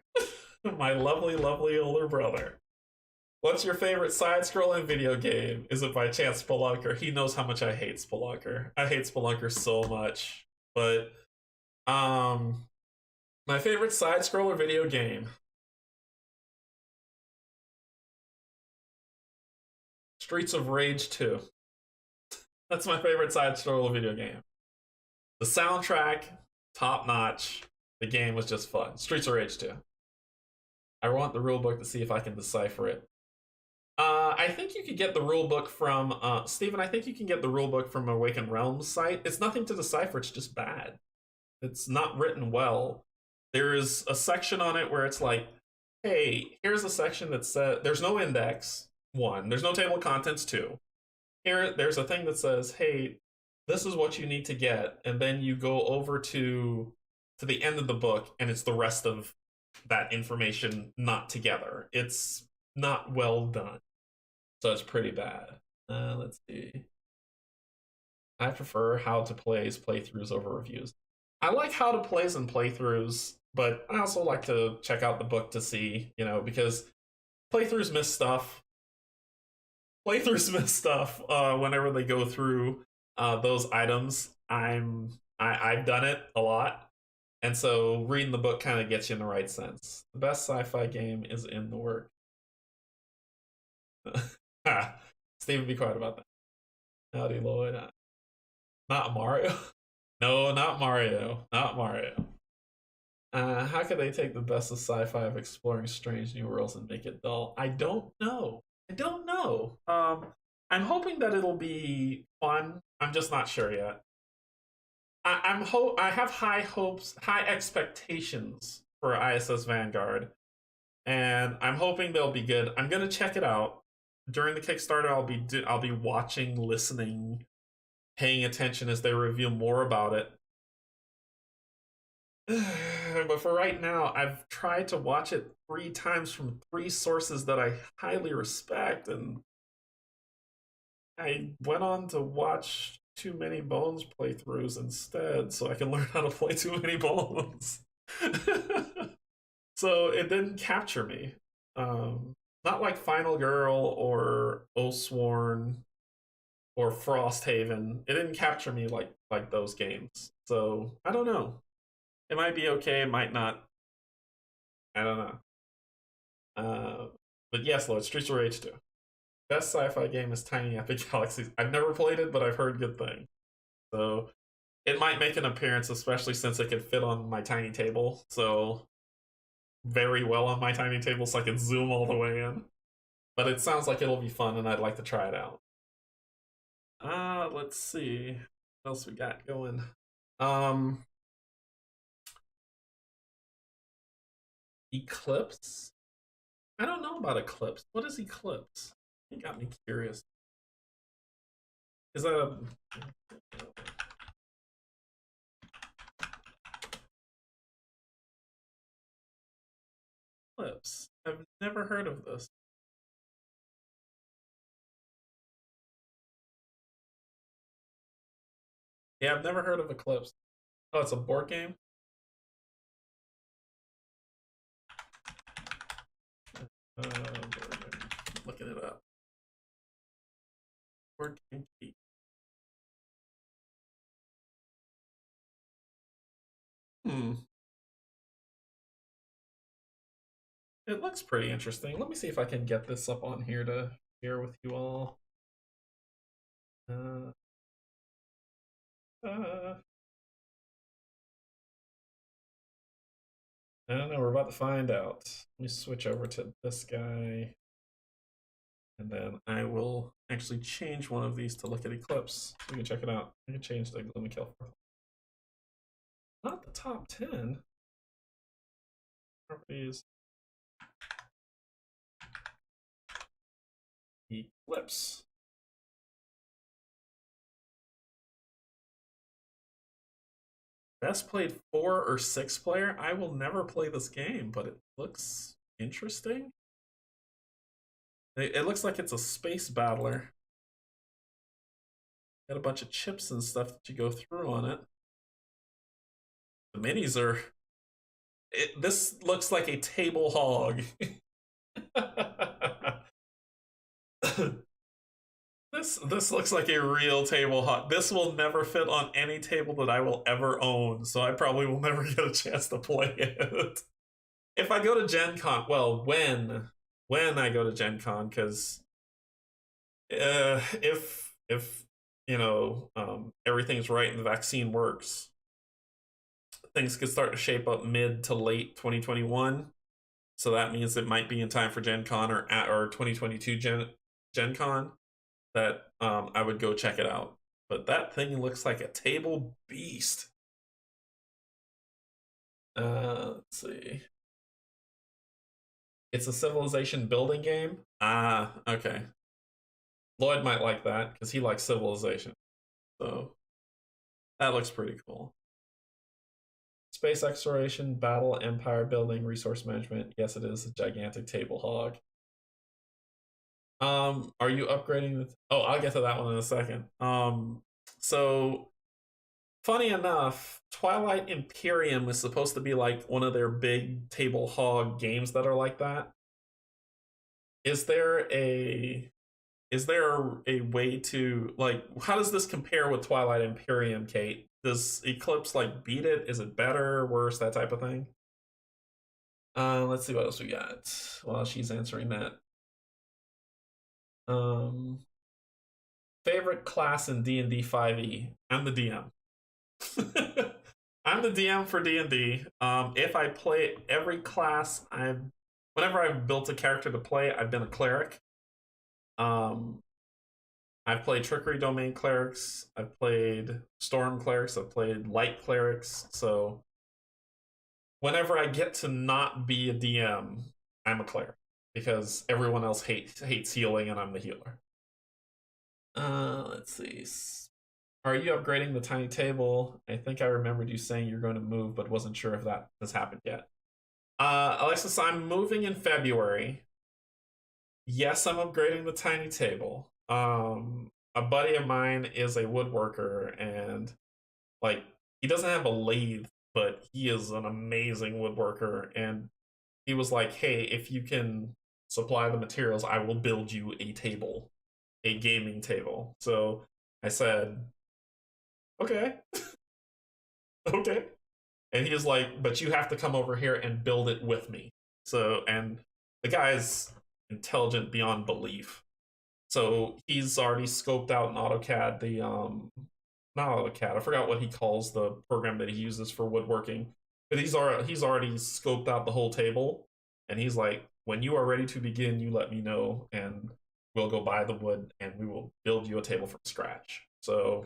A: my lovely, lovely older brother. What's your favorite side-scrolling video game? Is it by chance Spelunker? He knows how much I hate Spelunker. I hate Spelunker so much. But, my favorite side-scroller video game. Streets of Rage 2. That's my favorite side-scroller video game. The soundtrack, top-notch. The game was just fun. Streets of Rage 2. I want the rule book to see if I can decipher it. I think you could get the rule book from Steven. I think you can get the rule book from Awakened Realms site. It's nothing to decipher. It's just bad. It's not written well. There's a section on it where it's like, hey, here's a section that says there's no index. One, there's no table of contents. Two, there's a thing that says, hey, this is what you need to get, and then you go over to the end of the book, and it's the rest of that information not together. It's not well done, so it's pretty bad. Let's see. I prefer how to plays playthroughs over reviews. I like how to plays and playthroughs, but I also like to check out the book to see, because playthroughs miss stuff. Playthroughs miss stuff whenever they go through those items. I've done it a lot, and so reading the book kind of gets you in the right sense. The best sci-fi game is in the work. Steven, be quiet about that. Howdy, Lloyd. Not Mario. No, not Mario. Not Mario. How could they take the best of sci-fi of exploring strange new worlds and make it dull? I don't know. I don't know. I'm hoping that it'll be fun. I'm just not sure yet. I have high hopes, high expectations for ISS Vanguard, and I'm hoping they'll be good. I'm gonna check it out during the Kickstarter. I'll be watching, listening, paying attention as they reveal more about it. But for right now, I've tried to watch it 3 times from 3 sources that I highly respect, and I went on to watch Too Many Bones playthroughs instead so I can learn how to play Too Many Bones. So it didn't capture me. Not like Final Girl or Oathsworn or Frosthaven. It didn't capture me like those games. So I don't know. It might be okay, it might not. I don't know. But yes, Lord, Streets of Rage 2. Best sci-fi game is Tiny Epic Galaxies. I've never played it, but I've heard good things. So it might make an appearance, especially since it can fit on my tiny table. So very well on my tiny table, so I can zoom all the way in. But it sounds like it'll be fun, and I'd like to try it out. Let's see what else we got going. Eclipse? I don't know about Eclipse. What is Eclipse? It got me curious. Is that a... Eclipse? I've never heard of this. Yeah, I've never heard of Eclipse. Oh, it's a board game? Looking it up. Board game key. It looks pretty interesting. Let me see if I can get this up on here to share with you all. Uh, I don't know, we're about to find out. Let me switch over to this guy. And then I will actually change one of these to look at Eclipse. So you can check it out. I can change the Gloomy Kill. Not the top 10. Properties. Eclipse. Best played 4 or 6 player. I will never play this game, but it looks interesting. It looks like it's a space battler. Got a bunch of chips and stuff that you go through on it. The minis are... this looks like a table hog. This looks like a real table hog. This will never fit on any table that I will ever own, so I probably will never get a chance to play it. If I go to Gen Con, well, when I go to Gen Con, because if everything's right and the vaccine works, things could start to shape up mid to late 2021. So that means it might be in time for Gen Con or 2022 Gen Con that I would go check it out. But that thing looks like a table beast. Let's see. It's a civilization building game. Ah, okay. Lloyd might like that because he likes Civilization. So that looks pretty cool. Space exploration, battle, empire building, resource management. Yes, it is a gigantic table hog. Are you upgrading the? Oh, I'll get to that one in a second. So funny enough, Twilight Imperium is supposed to be like one of their big table hog games that are like that. Is there a way to like how does this compare with Twilight Imperium, Kate? Does Eclipse like beat it? Is it better, worse, that type of thing? Let's see what else we got while she's answering that. Um, favorite class in D&D 5e? I'm the DM. I'm the DM for D&D. If I play every class, whenever I've built a character to play, I've been a cleric. I've played Trickery Domain Clerics, I've played Storm Clerics, I've played Light Clerics, so whenever I get to not be a DM, I'm a cleric because everyone else hates healing and I'm the healer. Let's see. Are you upgrading the tiny table? I think I remembered you saying you're going to move, but wasn't sure if that has happened yet. Alexis, I'm moving in February. Yes, I'm upgrading the tiny table. A buddy of mine is a woodworker, and like he doesn't have a lathe, but he is an amazing woodworker. And he was like, "Hey, if you can supply the materials, I will build you a table, a gaming table." So I said, "Okay, okay." And he was like, "But you have to come over here and build it with me." So, and the guy's intelligent beyond belief. So he's already scoped out in AutoCAD not AutoCAD. I forgot what he calls the program that he uses for woodworking. But he's already scoped out the whole table, and he's like, "When you are ready to begin, you let me know, and we'll go buy the wood, and we will build you a table from scratch." So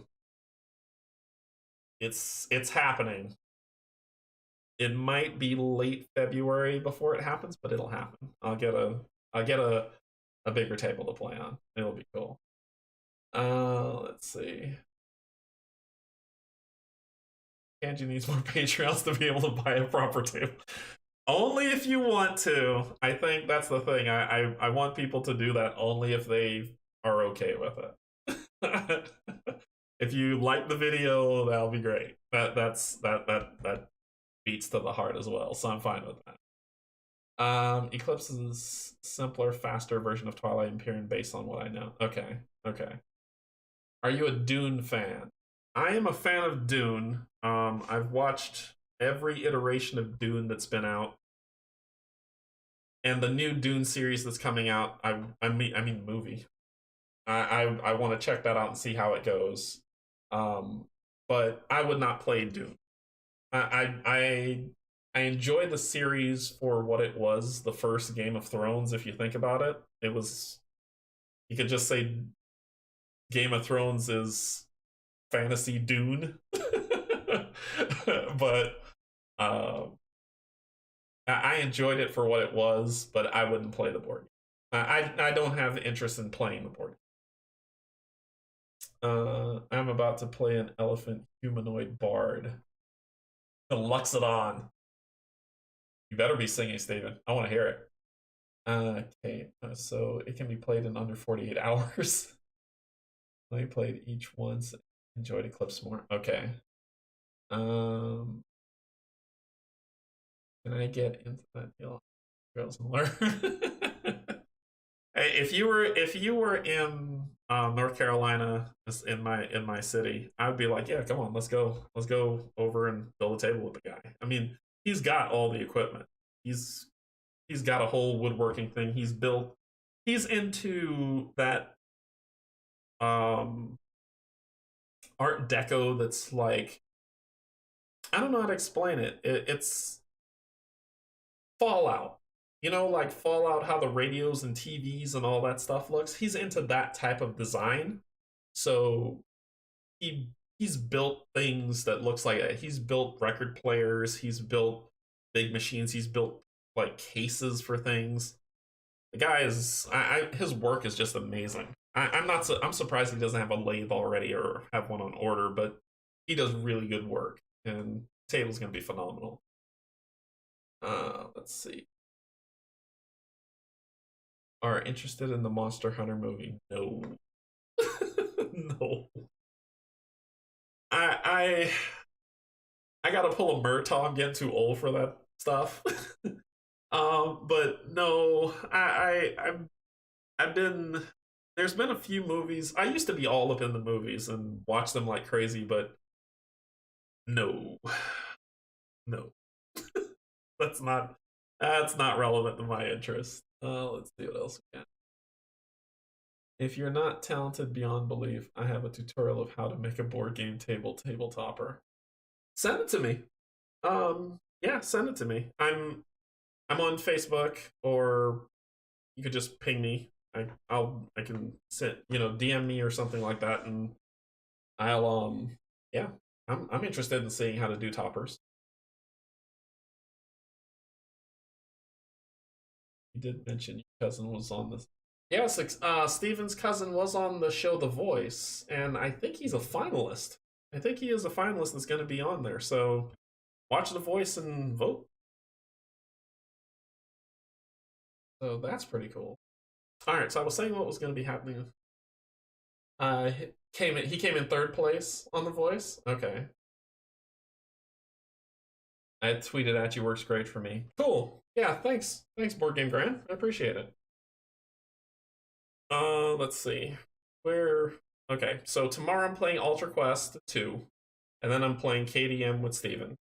A: it's happening. It might be late February before it happens, but it'll happen. I'll get a bigger table to play on. It'll be cool. Let's see. Canje needs more Patreons to be able to buy a proper table. Only if you want to. I think that's the thing. I want people to do that only if they are okay with it. If you like the video, that'll be great. That beats to the heart as well, so I'm fine with that. Eclipse is simpler, faster version of Twilight Imperium based on what I know. Okay, okay. Are you a Dune fan? I am a fan of Dune. I've watched every iteration of Dune that's been out, and the new Dune series that's coming out. I mean movie. I want to check that out and see how it goes. But I would not play Dune. I enjoyed the series for what it was, the first Game of Thrones. If you think about it, it was you could just say Game of Thrones is fantasy Dune, but I enjoyed it for what it was, but I wouldn't play the board. I don't have interest in playing the board. I'm about to play an elephant humanoid bard. Luxodon. You better be singing, Steven. I want to hear it. Okay, so it can be played in under 48 hours. I played each once. Enjoyed Eclipse more. Okay. Can I get into that deal? Girls and learn. Hey, if you were in North Carolina in my city, I'd be like, yeah, come on, let's go over and build a table with the guy. I mean, he's got all the equipment. He's got a whole woodworking thing. He's into that art deco that's like I don't know how to explain it. It's Fallout. like Fallout, how the radios and TVs and all that stuff looks. He's into that type of design. So he's built things that looks like it. He's built record players, he's built big machines, he's built like cases for things. The guy is his work is just amazing. I'm surprised he doesn't have a lathe already or have one on order, but he does really good work, and the table's gonna be phenomenal. Let's see. Are interested in the Monster Hunter movie? No. No. I I gotta pull a Murtaugh. I'm getting too old for that stuff. But no, I've been. There's been a few movies. I used to be all up in the movies and watch them like crazy, but no, no, that's not relevant to my interest. Let's see what else we got. If you're not talented beyond belief, I have a tutorial of how to make a board game table topper. Send it to me. Yeah, send it to me. I'm on Facebook, or you could just ping me. I can send, DM me or something like that, and I'll yeah, I'm interested in seeing how to do toppers. You did mention your cousin was on this. Yes, Steven's cousin was on the show The Voice, and I think he's a finalist. I think he is a finalist that's going to be on there. So watch The Voice and vote. So that's pretty cool. All right, so I was saying what was going to be happening. He came in third place on The Voice. Okay. I tweeted at you. Works great for me. Cool. Yeah. Thanks. Thanks, Board Game Grand. I appreciate it. Let's see. Where? Okay. So tomorrow I'm playing Ultra Quest 2, and then I'm playing KDM with Steven.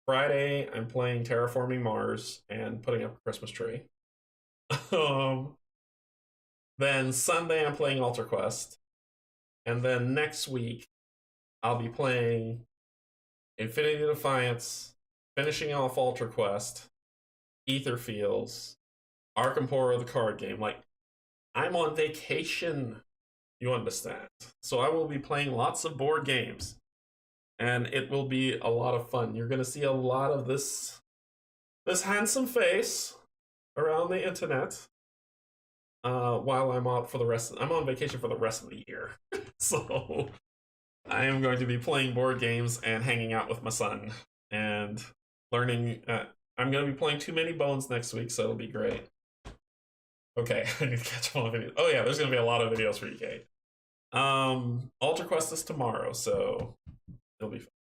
A: Friday I'm playing Terraforming Mars and putting up a Christmas tree. Then Sunday I'm playing Ultra Quest, and then next week I'll be playing Infinity Defiance, finishing off Ultra Quest, Ether Fields, Arkham Horror, the card game. Like, I'm on vacation, you understand. So I will be playing lots of board games, and it will be a lot of fun. You're going to see a lot of this handsome face around the internet while I'm out for the rest. I'm on vacation for the rest of the year. So I am going to be playing board games and hanging out with my son and learning. I'm going to be playing Too Many Bones next week, so it'll be great. Okay, I need to catch up on videos. Oh yeah, there's going to be a lot of videos for you, Kate. Ultra Quest is tomorrow, so it'll be fun.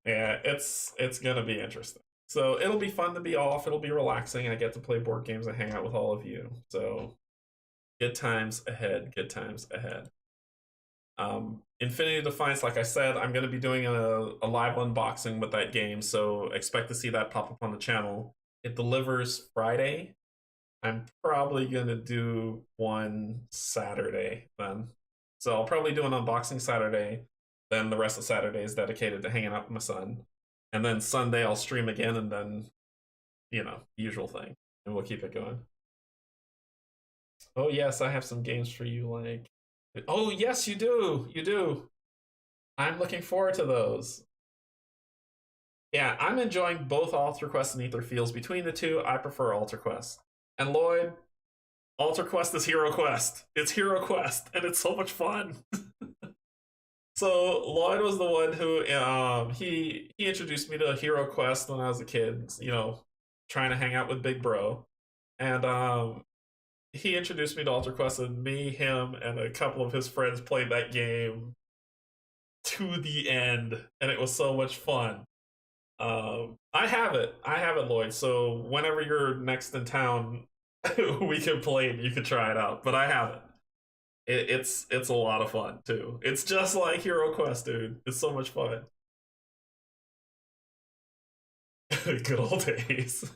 A: Yeah, it's going to be interesting. So it'll be fun to be off. It'll be relaxing. I get to play board games and hang out with all of you. So good times ahead. Good times ahead. Infinity Defiance, like I said, I'm going to be doing a live unboxing with that game, so expect to see that pop up on the channel. It delivers Friday. I'm probably going to do one Saturday then. So I'll probably do an unboxing Saturday. Then the rest of Saturday is dedicated to hanging out with my son. And then Sunday I'll stream again, and then, usual thing. And we'll keep it going. Oh yes, I have some games for you, like... Oh yes, you do! You do! I'm looking forward to those. Yeah, I'm enjoying both Ultra Quest and Ether Fields. Between the two, I prefer Ultra Quest. And Lloyd, Ultra Quest is Hero Quest. It's Hero Quest, and it's so much fun. So Lloyd was the one who he introduced me to Hero Quest when I was a kid, trying to hang out with Big Bro. And he introduced me to Ultra Quest, and me, him, and a couple of his friends played that game to the end, and it was so much fun. I have it, Lloyd. So whenever you're next in town, we can play it. You can try it out. But I have it. It's a lot of fun too. It's just like Hero Quest, dude. It's so much fun. Good old days.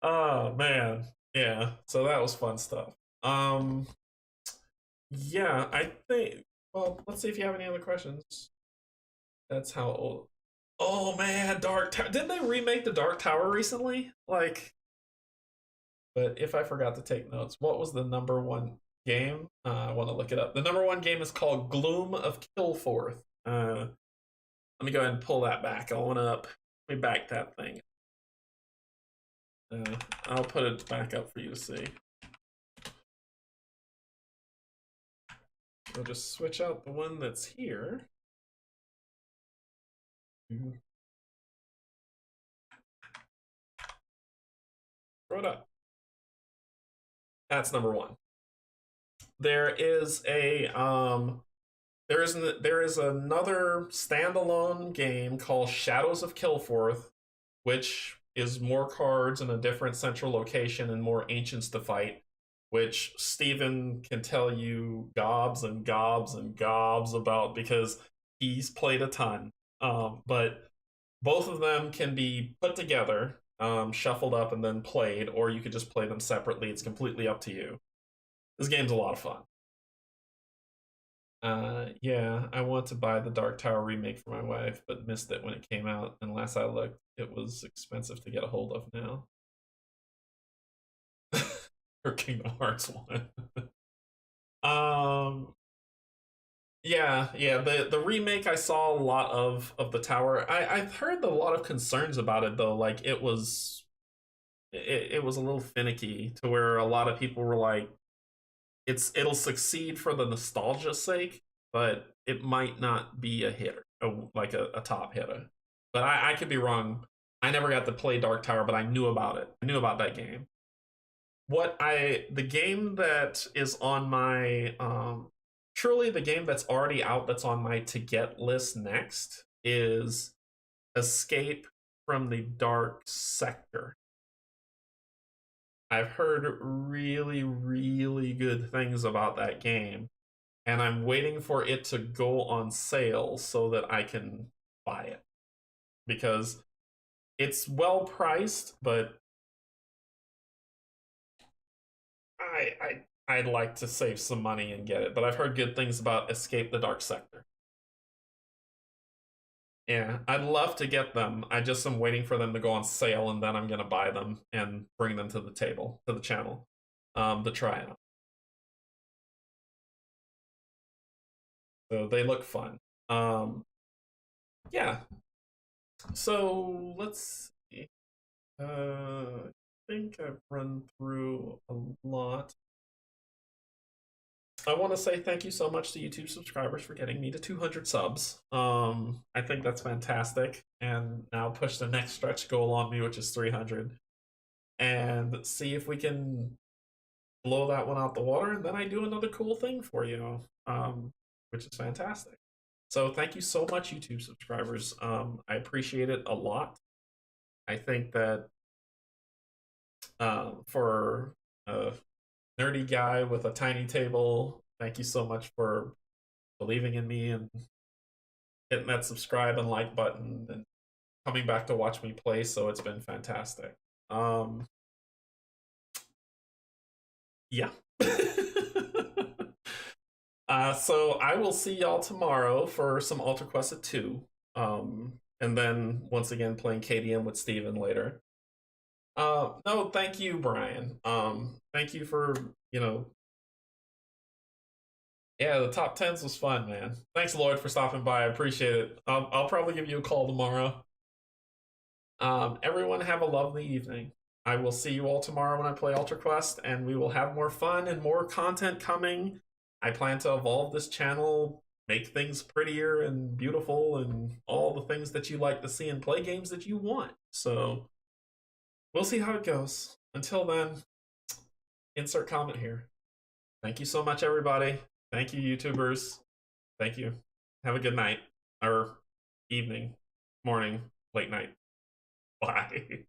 A: Oh man, yeah. So that was fun stuff. Yeah, I think. Well, let's see if you have any other questions. That's how old. Oh man, Dark Tower. Didn't they remake the Dark Tower recently? Like, but if I forgot to take notes, what was the number one game? I want to look it up. The number one game is called Gloom of Killforth. Let me go ahead and pull that back on up. Let me back that thing. I'll put it back up for you to see. We'll just switch out the one that's here. Throw it up. That's number one. There is a there is another standalone game called Shadows of Killforth, which is more cards in a different central location and more ancients to fight, which Steven can tell you gobs and gobs and gobs about because he's played a ton. But both of them can be put together, shuffled up, and then played, or you could just play them separately. It's completely up to you. This game's a lot of fun. Yeah, I want to buy the Dark Tower remake for my wife, but missed it when it came out. And last I looked, it was expensive to get a hold of now. Her Kingdom Hearts one. Yeah. The remake, I saw a lot of the tower. I've heard a lot of concerns about it though. Like it was a little finicky to where a lot of people were like, it'll succeed for the nostalgia's sake, but it might not be a hitter, like a top hitter. But I could be wrong. I never got to play Dark Tower, but I knew about it. I knew about that game. The game that is on my truly the game that's already out that's on my to get list next is Escape from the Dark Sector. I've heard really, really good things about that game, and I'm waiting for it to go on sale so that I can buy it. Because it's well priced, but I'd like to save some money and get it. But I've heard good things about Escape the Dark Sector. Yeah, I'd love to get them. I just am waiting for them to go on sale, and then I'm gonna buy them and bring them to the table, to the channel, to try out. So they look fun. Yeah. So let's see. I think I've run through a lot. I want to say thank you so much to YouTube subscribers for getting me to 200 subs. I think that's fantastic, and now push the next stretch goal on me, which is 300, and see if we can blow that one out the water, and then I do another cool thing for you, which is fantastic. So thank you so much, YouTube subscribers. I appreciate it a lot. I think that for a nerdy guy with a tiny table, thank you so much for believing in me and hitting that subscribe and like button and coming back to watch me play. So it's been fantastic. Yeah. So I will see y'all tomorrow for some Alter Quest at 2. And then once again playing KDM with Steven later. No, thank you, Brian. Thank you for, yeah, the top 10s was fun, man. Thanks, Lloyd, for stopping by. I appreciate it. I'll probably give you a call tomorrow. Everyone have a lovely evening. I will see you all tomorrow when I play Alter Quest, and we will have more fun and more content coming. I plan to evolve this channel, make things prettier and beautiful, and all the things that you like to see and play games that you want. So we'll see how it goes. Until then, insert comment here. Thank you so much, everybody. Thank you, YouTubers. Thank you. Have a good night, or evening, morning, late night. Bye.